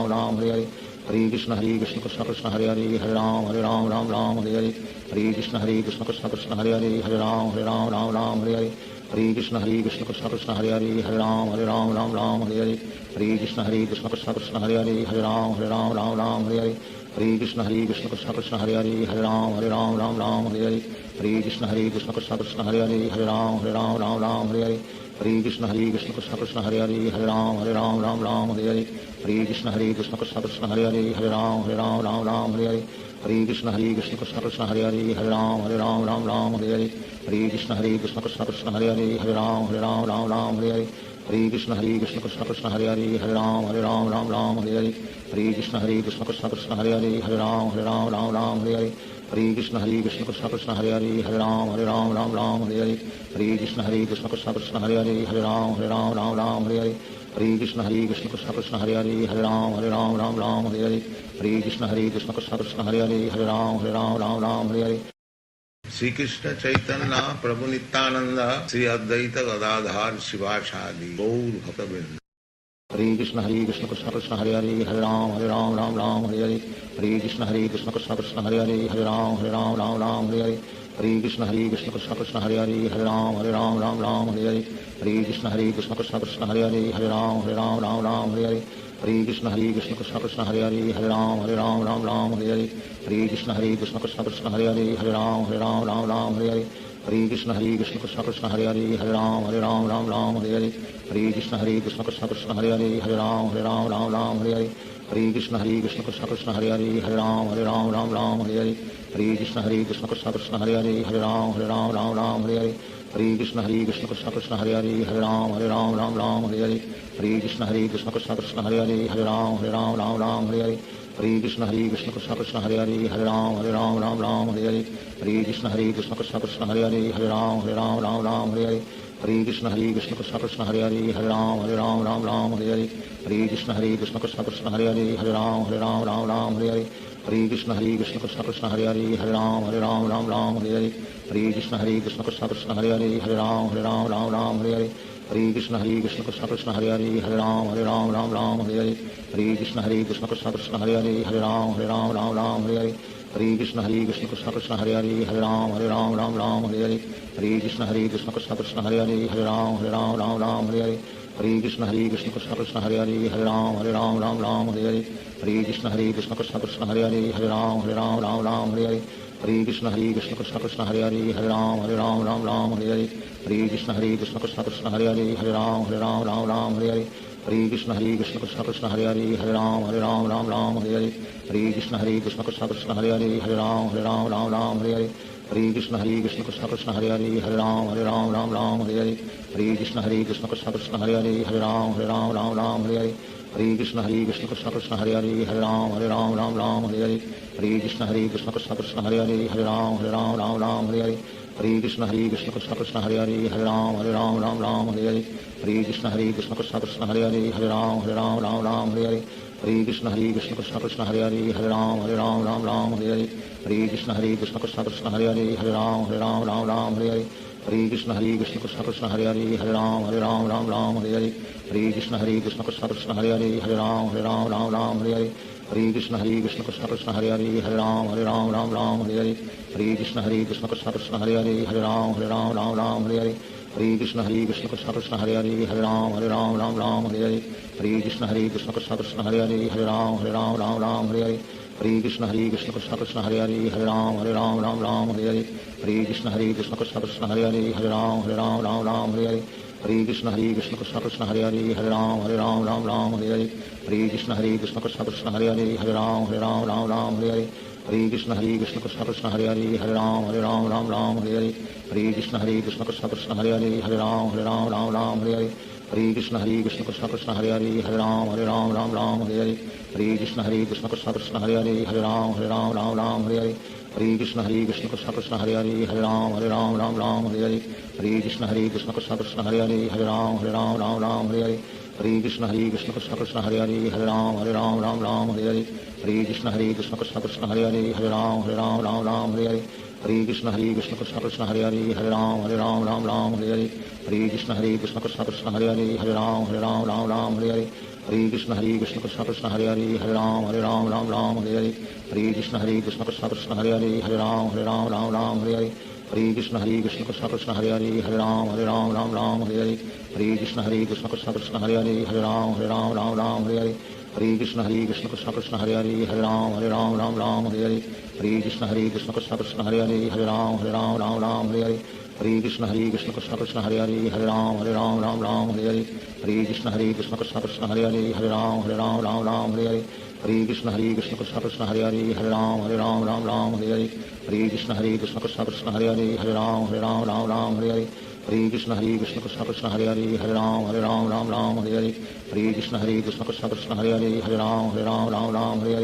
Ram Hare Hare Hare Krishna Krishna Krishna Hare Ram Ram Hare Hare Hare Krishna Krishna Krishna Hare Ram Ram Hare Hare Hare Krishna Krishna Krishna Hare Ram Ram Hare Hare Hare Krishna Krishna Krishna Hare Ram Ram Hare Hare Hare Krishna Krishna Krishna Hare Ram Ram Hare Hare Hare Krishna Krishna Krishna Hare Ram Ram Hare Hare Hare Krishna Krishna Krishna Hare Ram Ram Hare Hare Hare Krishna Krishna Krishna Hare Ram Ram Hare Hare Hare Krishna Krishna Krishna Hare Ram Ram Hare Hare Hare Krishna Krishna Krishna Hare Ram Ram Hare Hare Hare Krishna Krishna Krishna Hare Ram Ram Hare Hare Hare Krishna Krishna Krishna Hare Ram Ram Hare Hare Hare Krishna Krishna Krishna Hare Ram Ram Hare Hare Hare Krishna Krishna Krishna Hare Ram Ram Hare Hare Hare Krishna Krishna Krishna Hare Ram Ram Hare Hare Hare Krishna Krishna Krishna Hare Ram Hare Hare Shri Krishna Chaitanya प्रभु नित्यानंद श्री अद्वैत गदाधार शिवासादि गौर भक्तवृंद Hare Krishna Krishna Krishna Hare Ram Ram Hare Hare Hare Krishna Krishna Krishna Hare Ram Hare Hare Hare Krishna Krishna Krishna Hare Ram Hare Hare Hare Krishna Krishna Krishna Hare Ram Hare Hare Hare Krishna Krishna Krishna Hare Ram Hare Hare Hare Krishna Krishna Krishna Hare Ram Hare Hare Hare Krishna Krishna Krishna Hare Ram Hare Hare Hare Krishna Krishna Krishna Hare Ram Hare Hare Hare Krishna Krishna Krishna Hare Ram Hare Hare Hare Krishna Krishna Krishna Hare Ram Hare Hare Hare Krishna Krishna Krishna Hare Ram Hare Hare Hare Krishna Krishna Krishna Hare Ram Hare Hare Hare Krishna Krishna Krishna Hare Ram Hare Hare Hare Krishna Krishna Krishna Hare Ram Hare Hare Hare Krishna Krishna Krishna Hare Ram Hare Hare Hare Krishna Krishna Krishna Hare Ram Hare Hare Hare Krishna Krishna Krishna Hare Ram Hare Hare Hare Krishna Krishna Krishna Hare Ram Hare Hare Hare Krishna Krishna Krishna Hare Ram Hare Hare Hare Krishna Krishna Krishna Hare Ram Hare Hare Hare Krishna Krishna Krishna Hare Ram Hare Hare Hare Krishna Krishna Krishna Hare Ram Hare Hare Hare Krishna Krishna Krishna Hare Ram Hare Hare Hare Krishna Krishna Krishna Hare Ram Hare Hare Hare Krishna Krishna Krishna Hare Ram Hare Hare Hare Krishna Krishna Krishna Hare Ram Hare Hare Hare Krishna Krishna Krishna Hare Ram Hare Hare Hare Krishna Krishna Krishna Hare Ram Hare Hare Hare Krishna Krishna Krishna Hare Ram Hare Hare Hare Krishna Krishna Krishna Hare Ram Hare Hare Hare Krishna Krishna Krishna Hare Ram Hare Hare Hare Krishna Krishna Krishna Hare Ram Hare Hare Hare Krishna Krishna Krishna Hare Ram Hare Hare Hare Krishna Krishna Krishna Hare Ram Hare Hare Hare Krishna Krishna Krishna Hare Ram Hare Hare Hare Krishna Krishna Krishna Hare Ram Hare Hare Hare Krishna Krishna Krishna Hare Ram Hare Hare Hare Krishna Krishna Krishna Hare Ram Hare Hare Hare Krishna Krishna Krishna Hare Ram Hare Hare हरे कृष्ण कृष्ण कृष्ण हरे हरे हरे राम राम राम हरे हरे हरे कृष्ण कृष्ण कृष्ण हरे हरे हरे राम राम हरे हरे हरे कृष्ण कृष्ण कृष्ण हरे हरे हरे राम राम हरे हरे हरे कृष्ण कृष्ण कृष्ण हरे हरे हरे राम राम हरे हरे हरे कृष्ण कृष्ण कृष्ण हरे हरे हरे राम राम हरे हरे हरे कृष्ण कृष्ण कृष्ण हरे हरे हरे राम राम हरे हरे हरे कृष्ण कृष्ण कृष्ण हरे हरे हरे राम राम हरे हरे हरे कृष्ण कृष्ण कृष्ण हरे हरे हरे राम राम हरे हरे हरे कृष्ण कृष्ण कृष्ण हरे हरे हरे राम राम हरे हरे हरे कृष्ण कृष्ण कृष्ण हरे हरे हरे राम राम हरे हरे हरे कृष्ण कृष्ण कृष्ण हरे हरे हरे राम राम हरे हरे हरे कृष्ण कृष्ण कृष्ण हरे हरे हरे राम राम हरे हरे हरे कृष्ण कृष्ण कृष्ण हरे हरे हरे राम राम हरे हरे हरे कृष्ण कृष्ण कृष्ण हरे हरे हरे राम राम हरे हरे हरे कृष्ण कृष्ण कृष्ण हरे हरे हरे राम राम हरे हरे हरे कृष्ण कृष्ण कृष्ण हरे हरे हरे राम राम हरे हरे हरे कृष्ण कृष्ण कृष्ण हरे हरे हरे राम राम हरे हरे हरे कृष्ण कृष्ण कृष्ण हरे हरे हरे राम राम हरे हरे हरे कृष्ण कृष्ण कृष्ण हरे हरे हरे राम राम हरे हरे हरे कृष्ण कृष्ण कृष्ण हरे हरे हरे राम राम हरे हरे हरे कृष्ण कृष्ण कृष्ण हरे हरे हरे राम राम हरे हरे हरे कृष्ण कृष्ण कृष्ण हरे हरे हरे राम राम हरे हरे हरे कृष्ण कृष्ण कृष्ण हरे हरे हरे राम राम हरे हरे हरे कृष्ण कृष्ण कृष्ण हरे हरे हरे राम राम हरे हरे हरे कृष्ण कृष्ण कृष्ण हरे हरे हरे राम राम हरे हरे हरे कृष्ण कृष्ण कृष्ण हरे हरे हरे राम राम हरे हरे हरे कृष्ण कृष्ण कृष्ण हरे हरे हरे राम राम हरे हरे हरे कृष्ण कृष्ण कृष्ण हरे हरे हरे राम राम हरे हरे हरे कृष्ण कृष्ण कृष्ण हरे हरे हरे राम राम हरे हरे हरे कृष्ण कृष्ण कृष्ण हरे हरे हरे राम राम हरे हरे हरे कृष्ण कृष्ण कृष्ण हरे हरे हरे राम राम हरे हरे हरे कृष्ण कृष्ण कृष्ण हरे हरे हरे राम राम हरे हरे हरे कृष्ण कृष्ण कृष्ण हरे हरे हरे राम राम हरे हरे हरे कृष्ण कृष्ण कृष्ण हरे हरे हरे राम राम हरे हरे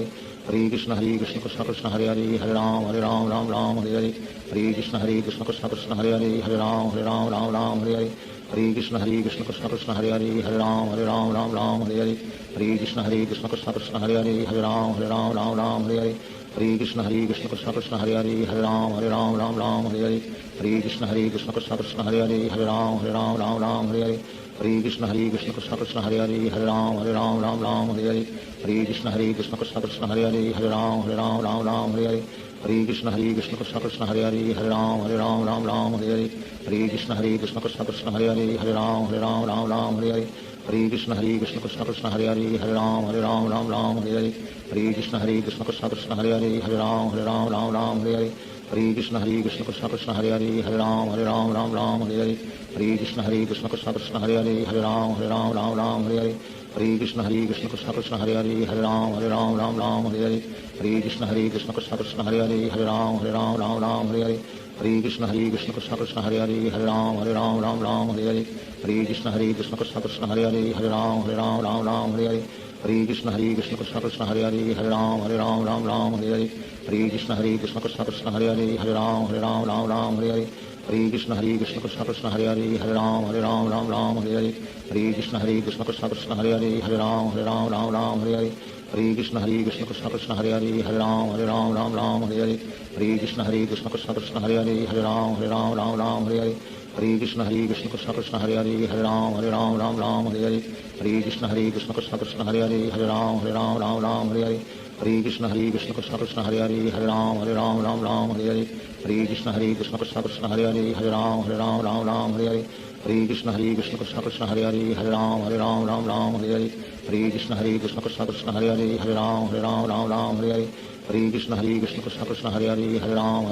हरे कृष्ण कृष्ण कृष्ण हरे हरे हरे राम राम हरे हरे हरे कृष्ण कृष्ण कृष्ण हरे हरे हरे राम राम हरे हरे हरे कृष्ण कृष्ण कृष्ण हरे हरे हरे राम राम हरे हरे हरे कृष्ण कृष्ण कृष्ण हरे हरे हरे राम राम हरे हरे हरे कृष्ण कृष्ण कृष्ण हरे हरे हरे राम राम हरे हरे हरे कृष्ण कृष्ण कृष्ण हरे हरे हरे राम राम हरे हरे हरे कृष्ण कृष्ण कृष्ण हरे हरे हरे राम राम हरे हरे हरे कृष्ण कृष्ण कृष्ण हरे हरे हरे राम राम हरे हरे हरे कृष्ण कृष्ण कृष्ण हरे हरे हरे राम राम हरे हरे हरे कृष्ण कृष्ण कृष्ण हरे हरे हरे राम राम हरे हरे हरे कृष्ण कृष्ण कृष्ण हरे हरे हरे राम राम हरे हरे हरे कृष्ण कृष्ण कृष्ण हरे हरे हरे राम राम हरे हरे हरे कृष्ण कृष्ण कृष्ण हरे हरे हरे राम राम हरे हरे हरे कृष्ण कृष्ण कृष्ण हरे हरे हरे राम राम हरे हरे हरे कृष्ण कृष्ण कृष्ण हरे हरे हरे राम राम हरे हरे हरे कृष्ण कृष्ण कृष्ण हरे हरे हरे राम राम हरे हरे हरे कृष्ण कृष्ण कृष्ण हरे हरे हरे राम राम हरे हरे हरे कृष्ण कृष्ण कृष्ण हरे हरे हरे राम राम हरे हरे हरे कृष्ण कृष्ण कृष्ण हरे हरे हरे राम राम हरे हरे हरे कृष्ण कृष्ण कृष्ण हरे हरे हरे राम राम हरे हरे हरे कृष्ण कृष्ण कृष्ण हरे हरे हरे राम राम हरे हरे हरे कृष्ण कृष्ण कृष्ण हरे हरे हरे राम राम हरे हरे हरे कृष्ण कृष्ण कृष्ण हरे हरे हरे राम राम हरे हरे हरे कृष्ण कृष्ण कृष्ण हरे हरे हरे राम राम हरे हरे हरे कृष्ण कृष्ण कृष्ण हरे हरे हरे राम राम हरे हरे हरे कृष्ण कृष्ण कृष्ण हरे हरे हरे राम राम हरे हरे हरे कृष्ण कृष्ण कृष्ण हरे हरे हरे राम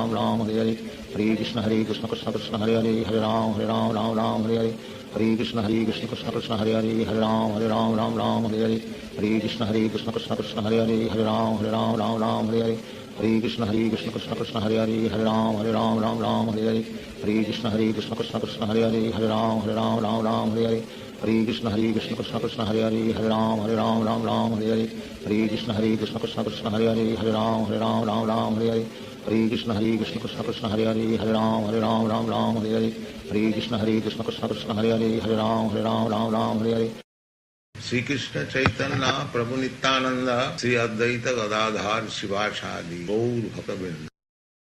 राम हरे हरे हरे कृष्ण कृष्ण कृष्ण हरे हरे हरे राम राम हरे हरे हरे कृष्ण कृष्ण कृष्ण हरे हरे हरे राम राम हरे हरे हरे कृष्ण कृष्ण कृष्ण हरे हरे हरे राम राम हरे हरे हरे कृष्ण कृष्ण कृष्ण हरे हरे हरे राम राम हरे हरे हरे कृष्ण कृष्ण कृष्ण हरे हरे हरे राम राम हरे हरे हरे कृष्ण कृष्ण कृष्ण हरे हरे हरे राम राम हरे हरे हरे कृष्ण कृष्ण कृष्ण हरे हरे हरे राम राम हरे हरे हरे कृष्ण कृष्ण कृष्ण हरे हरे हरे राम राम हरे हरे हरे कृष्ण कृष्ण कृष्ण हरे हरे हरे राम राम हरे हरे श्री कृष्ण चैतन्य प्रभु नित्यानंद श्री अद्वैत गदाधार शिवासादि गौर भक्तवृंद।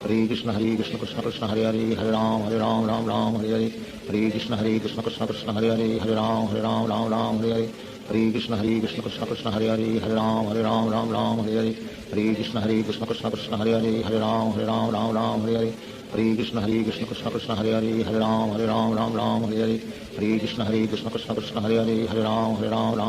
हरे Krishna Krishna Krishna Hare Hare Hare Ram Ram Hare Hare Hare Krishna Krishna Krishna Hare Hare Hare Ram Ram Hare Hare Hare Krishna Krishna Krishna Hare Hare Hare Ram Ram Ram Hare Hare Hare Krishna Krishna Krishna Hare Hare Hare Ram Ram Hare Hare Hare Krishna Krishna Krishna Hare Hare Hare Ram Ram Hare Hare Hare Krishna Krishna Krishna Hare Hare Hare Ram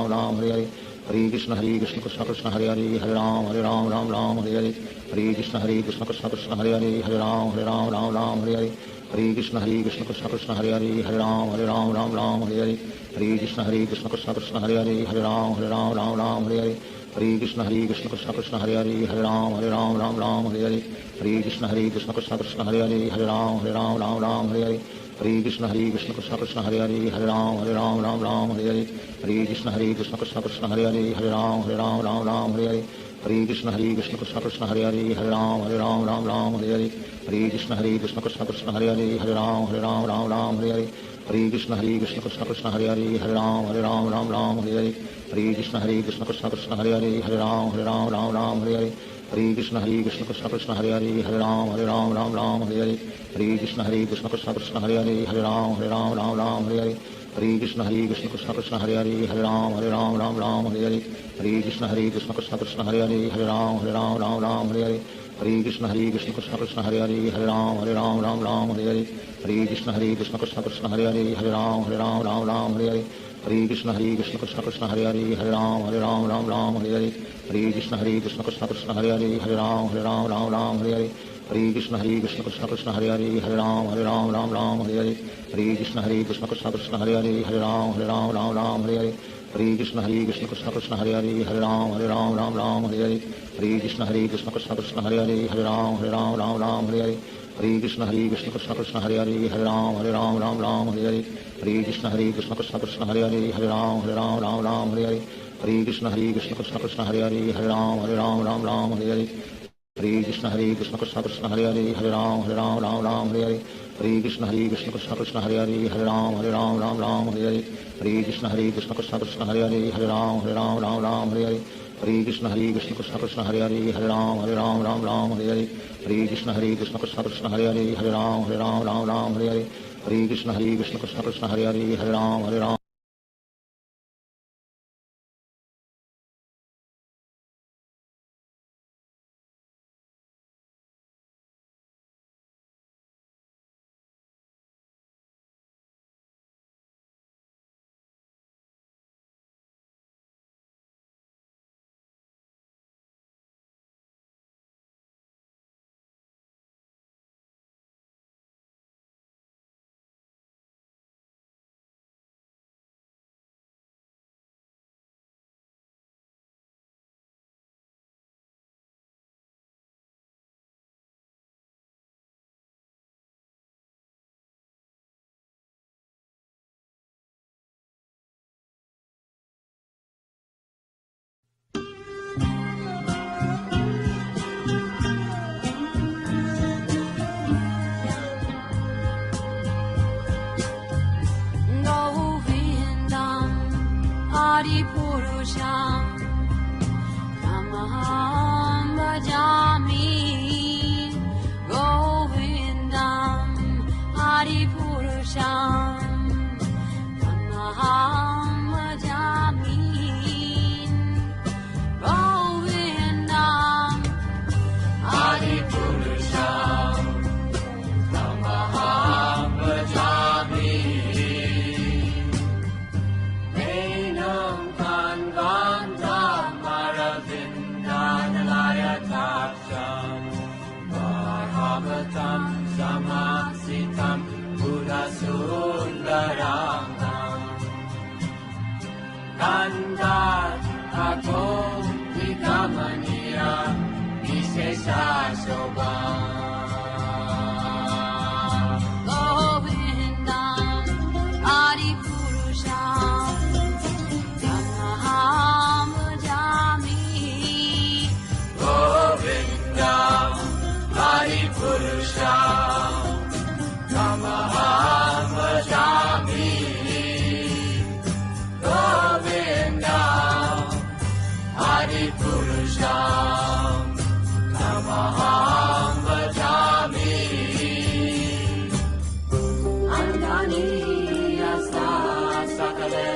Ram Hare Hare Hare Krishna Krishna Krishna Hare Hare Hare Ram Ram Hare Hare Hare Krishna Krishna Krishna Hare Hare Hare Ram Ram Hare Hare Hare Krishna Krishna Krishna Hare Hare Hare Ram Ram Hare Hare Hare Krishna Krishna Krishna Hare Hare Hare Ram Ram Hare Hare Hare Krishna Krishna Krishna Hare Hare Hare Ram Ram Hare Hare Hare Krishna Krishna Krishna Hare Hare Hare Ram Ram Hare Hare Hare Krishna Krishna Krishna Hare Hare Hare Ram Ram Hare Hare Hare Krishna Krishna Krishna Hare Hare Hare Ram Ram Hare Hare Hare Krishna Krishna Krishna Hare Hare Hare Ram Ram Hare Hare Hare Krishna Krishna Krishna Hare Hare Hare Ram Ram Hare Hare Hare Krishna Krishna Krishna Hare Hare Hare Ram Ram Hare Hare Hare Krishna Krishna Krishna Hare Hare Hare Ram Ram Hare Hare Hare Krishna Krishna Krishna Hare Hare Hare Ram Ram Hare Hare Hare Krishna Krishna Krishna Hare Hare Hare Ram Ram Hare Hare Hare Krishna Krishna Krishna Hare Hare Hare Ram Ram Hare Hare Hare Krishna Krishna Krishna Hare Hare Hare Ram Ram Hare Hare Hare Krishna Krishna Krishna Hare Hare Hare Ram Ram Hare Hare Hare Krishna Krishna Krishna Hare Hare Hare Ram Ram Hare Hare Hare Krishna Krishna Krishna Hare Hare Hare Ram Ram Hare Hare Hare Krishna Krishna Krishna Hare Hare Hare Ram Ram Hare Hare Hare Krishna Krishna Krishna Hare Hare Hare Ram Ram Hare Hare Hare Krishna Krishna Krishna Hare Hare Hare Ram Ram Hare Hare Hare Krishna Krishna Krishna Hare Hare Hare Ram Ram Hare Hare Hare Krishna Krishna Krishna Hare Hare Hare Ram Ram Hare Hare Hare Krishna Krishna Krishna Hare Hare Hare Ram Ram Hare Hare Hare Krishna Krishna Krishna Hare Hare Hare Ram Ram Hare Hare Hare Krishna Krishna Krishna Hare Hare Hare Ram Ram Hare Hare Hare Krishna Krishna Krishna Hare Hare Hare Ram Ram Hare Hare Hare Krishna Krishna Krishna Hare Hare Hare Ram Ram Hare Hare Hare Krishna Krishna Krishna Hare Hare Hare Ram Ram Hare Hare Hare Krishna Krishna Krishna Hare Hare Hare Ram Ram Hare Hare Hare Krishna Krishna Krishna Hare Hare Hare Ram Ram Hare Hare Hare Krishna Krishna Krishna Hare Hare Hare Ram Adipurusha Namaham Bhajami Govindam Adipurusha Namaham Bhajami Govindam Adipurusha Namaham Bhajami Samasitam Buddha Sundaram Kandat Akom Vikamaniya Vishesha Shobha Govindam Adipurusha Namaham Bhajami Govindam Adipurusha Namaham Bhajami Govindam Adipurusha Namaham Bhajami Andani Asa Sakale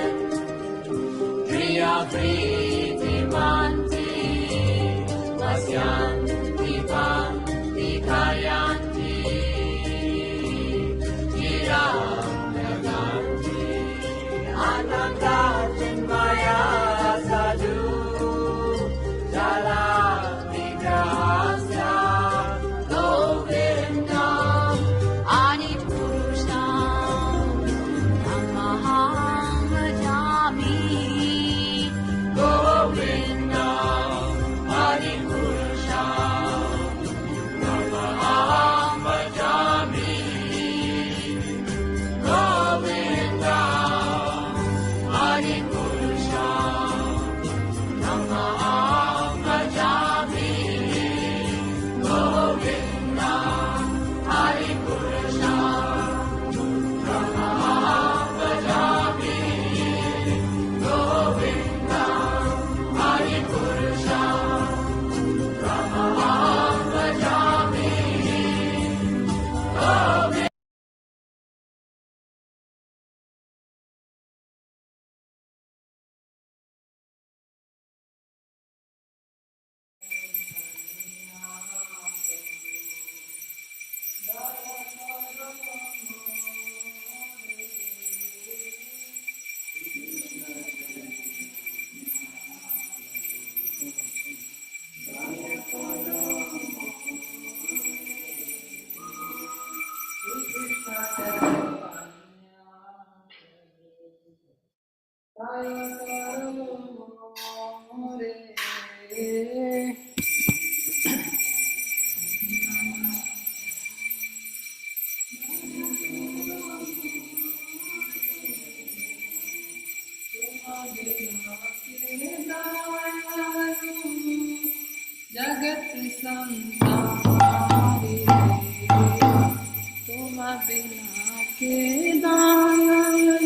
जगत संसारी तुम बिना के दायु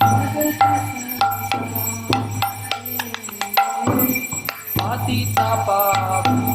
जगत संसारी पतिता पावना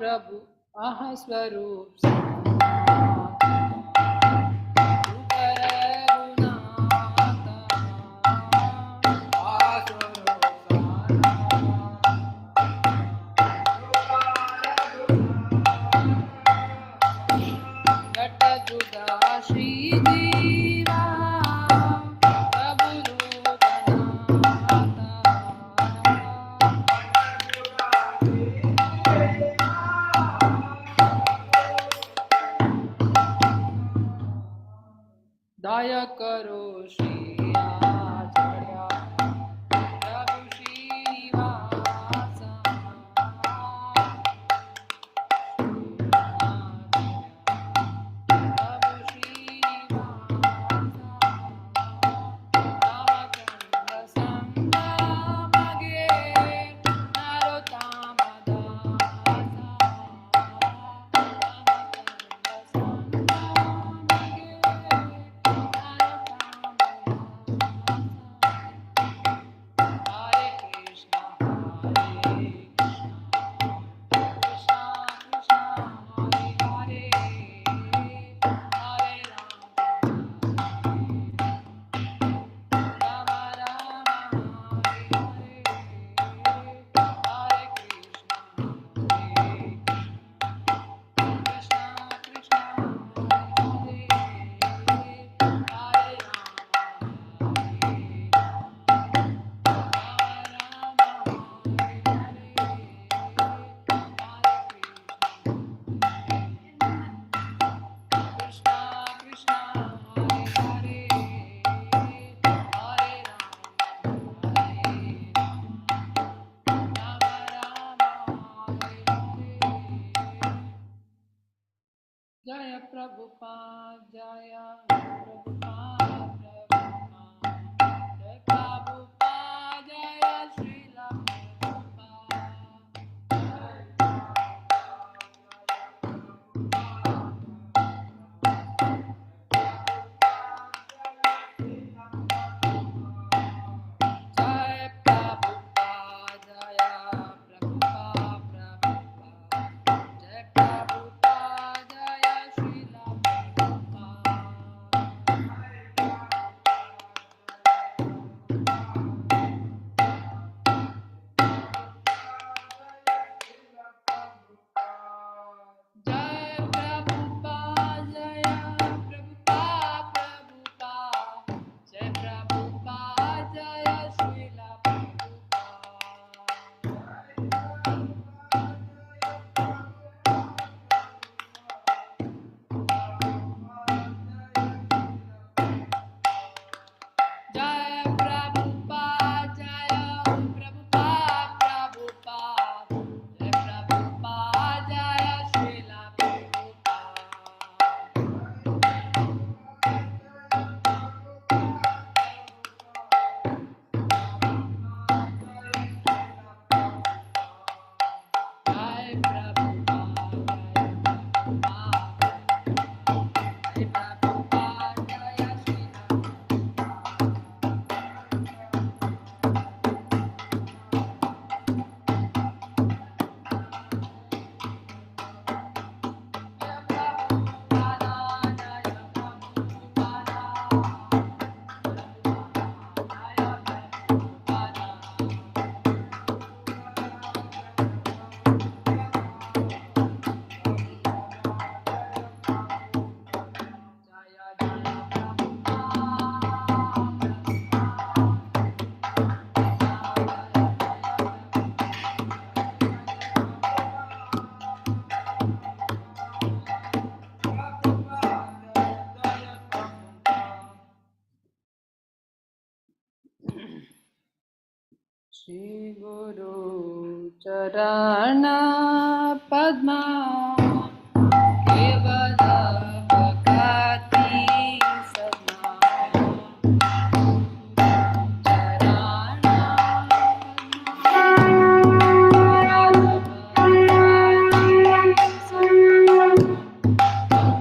प्रभु आहा स्वरूप दया करो श्री आचार्य प्रभु श्रीवास प्रभु श्रीवास संगे नरोत्तम जय प्रभुपाद जय प्रभुपाद जय प्रभुपाद जय श्रीला जय प्रभुपाद जय Shri Guru Charana Padma Kevala Bhakati Sadna Charana Kevala Bhakati Sadna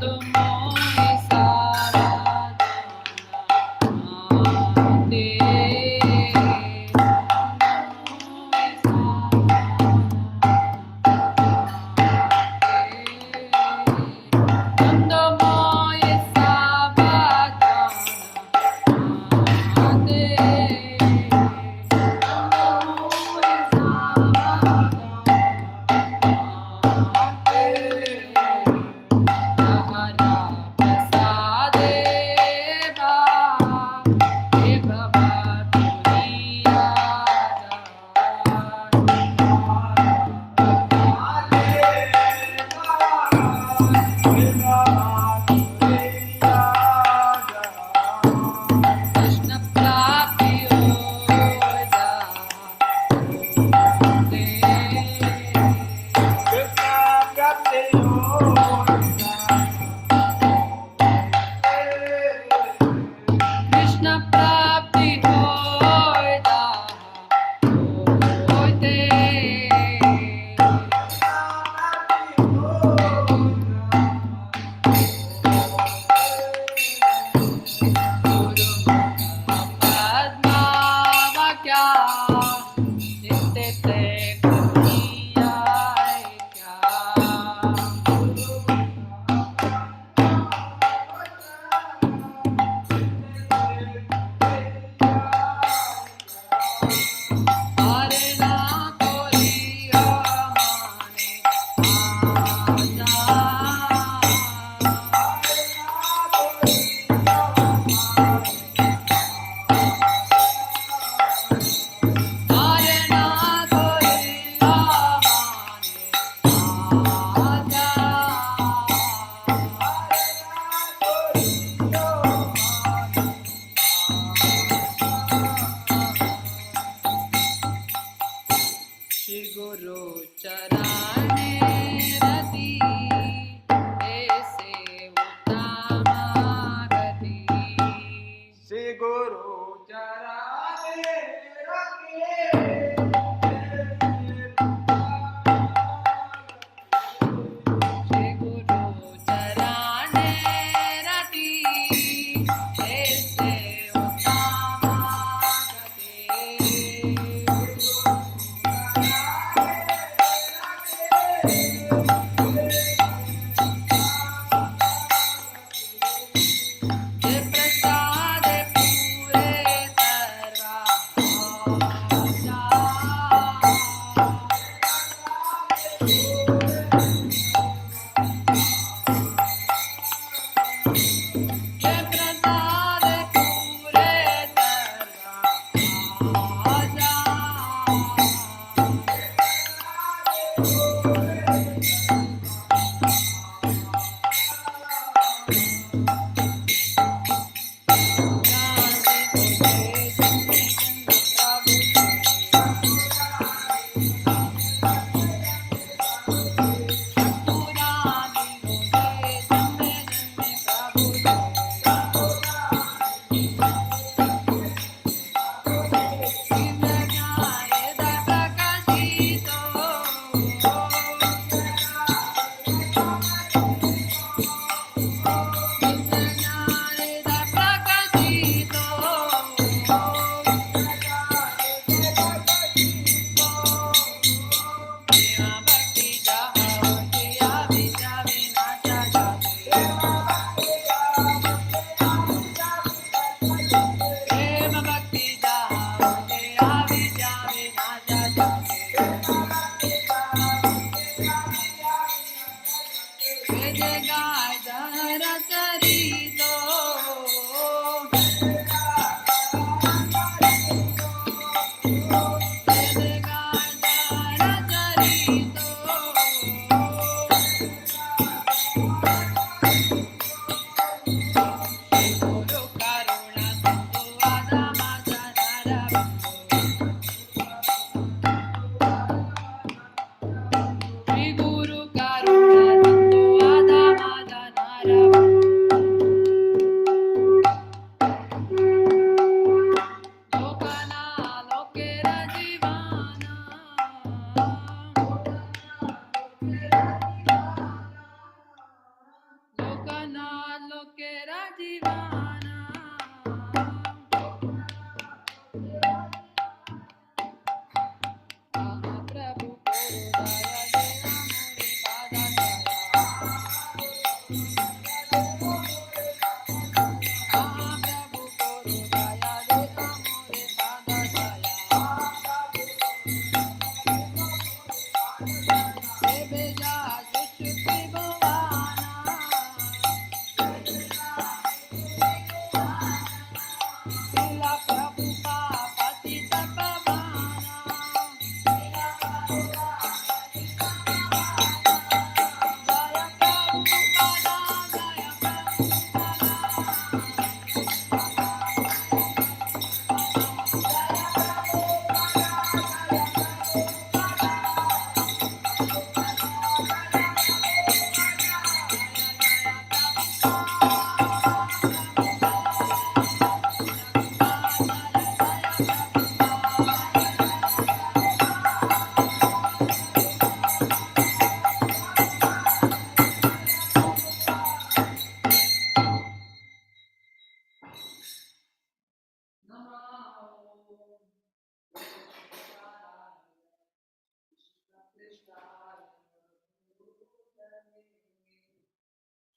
Tumoy Saradhana Te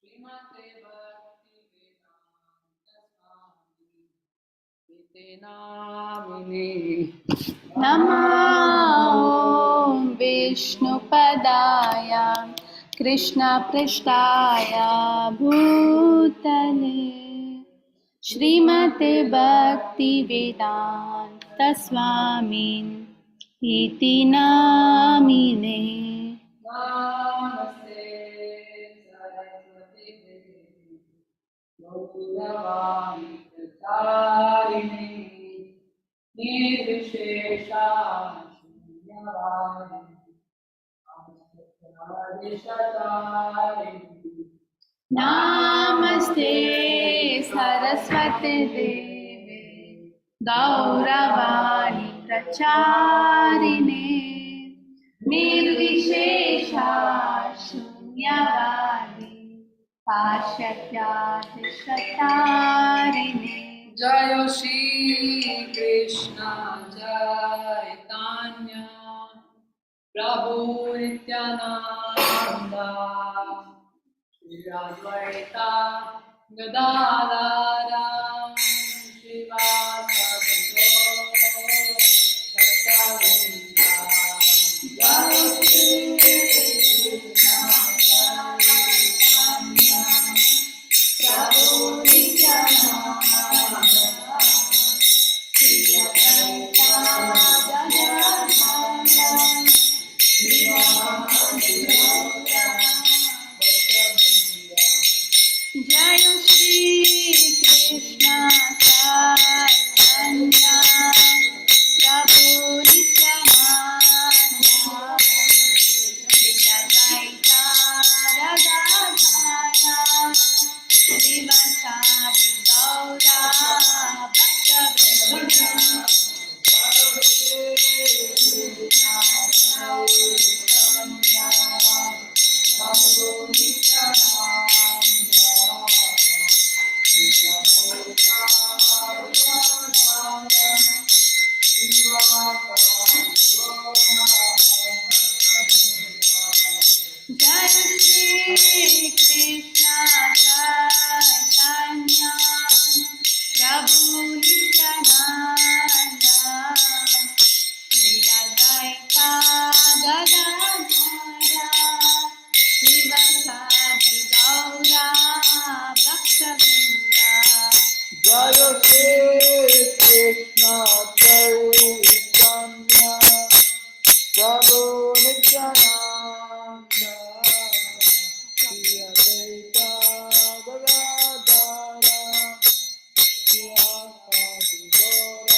श्रीमते भक्तिवेदांत स्वामी इति नामिने नमो विष्णुपदाय कृष्णपृष्ठाय भूतले श्रीमते भक्तिवेदांत स्वामिन् इति नामिने नमस्ते सरस्वती देवी गौरवाणी प्रचारिणे निर्विशेषा शून्यवादी नमस्ते सरस्वती देवे गौरवाणी प्रचारिणे निर्विशेषा शून्यवादी पाश्चात्यादिशतारिणे जय श्री कृष्ण चैतन्य प्रभु नित्यानंद श्री अद्वैता गदाधर श्रीवासादि गौर भक्तवृंद। जय श्री कृष्ण प्रभु नित्यानंद श्री अद्वैता जय श्री कृष्ण चैतन्य प्रभु नित्यानंद श्री अद्वैता गदाधर श्रीवासादि गौर भक्तवृंद। जय श्री कृष्ण चैतन्य प्रभु नित्यानंद श्री अद्वैता गदाधर श्रीवासादि गौर भक्तवृंद। जय श्री कृष्ण चैतन्य प्रभु नित्यानंद श्री अद्वैता गदाधर श्रीवासादि गौर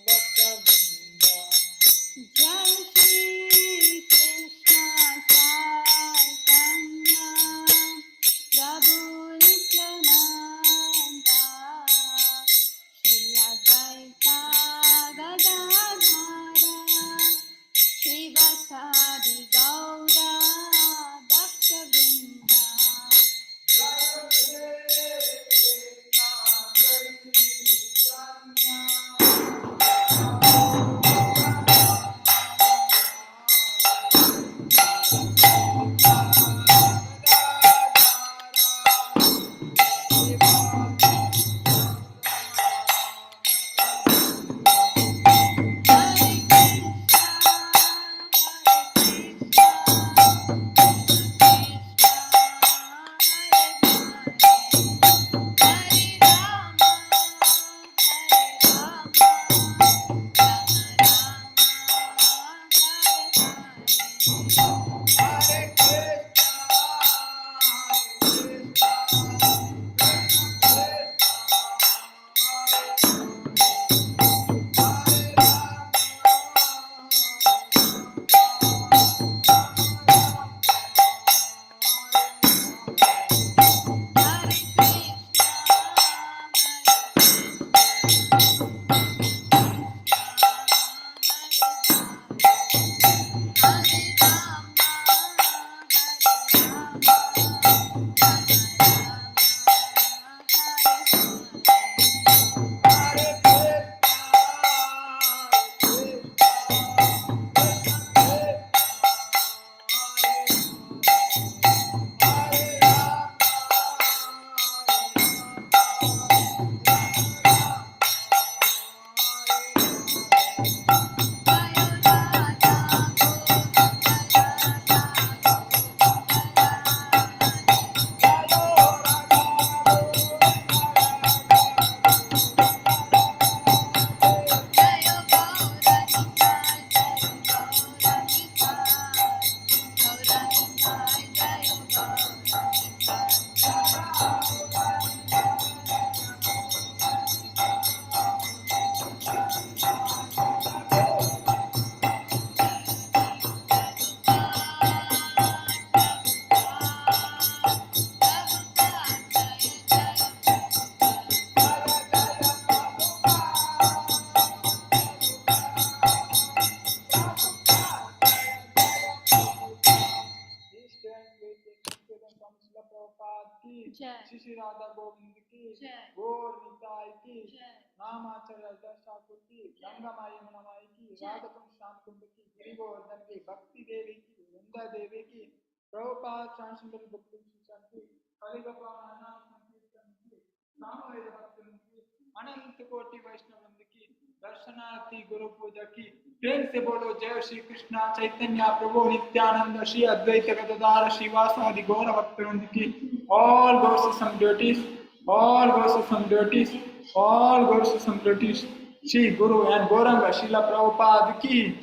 भक्तवृंद। जय श्री कृष्ण चैतन्य प्रभु नित्यानंद श्री अद्वैता गदाधर श्रीवासादि की जय। श्री श्री राधा गोविंद की जय। गौर निताय की जय। नामाचार्य दस ठाकुर की गंगा माई यमुना माई की राधा कुंड श्याम कुंड की गिरि गोवर्धन की भक्ति देवी की वृंदा देवी की प्रभुपाद ट्रांसजेंडर भक्ति शिक्षण की कलिगोपा नाम संकीर्तन की सामवेद भक्तन की अनंत कोटि वैष्णव वृंद की दर्शनार्थी गुरु पूजा की प्रेम से बोलो जय श्री कृष्णा चैतन्य प्रभु नित्यानंद श्री अद्वैत गदाधर श्रीवासादि गौर भक्तवृंद की all goes to some devotees, all goes to some devotees, all goes to some devotees. Shri Guru and Gauranga Srila Prabhupada ki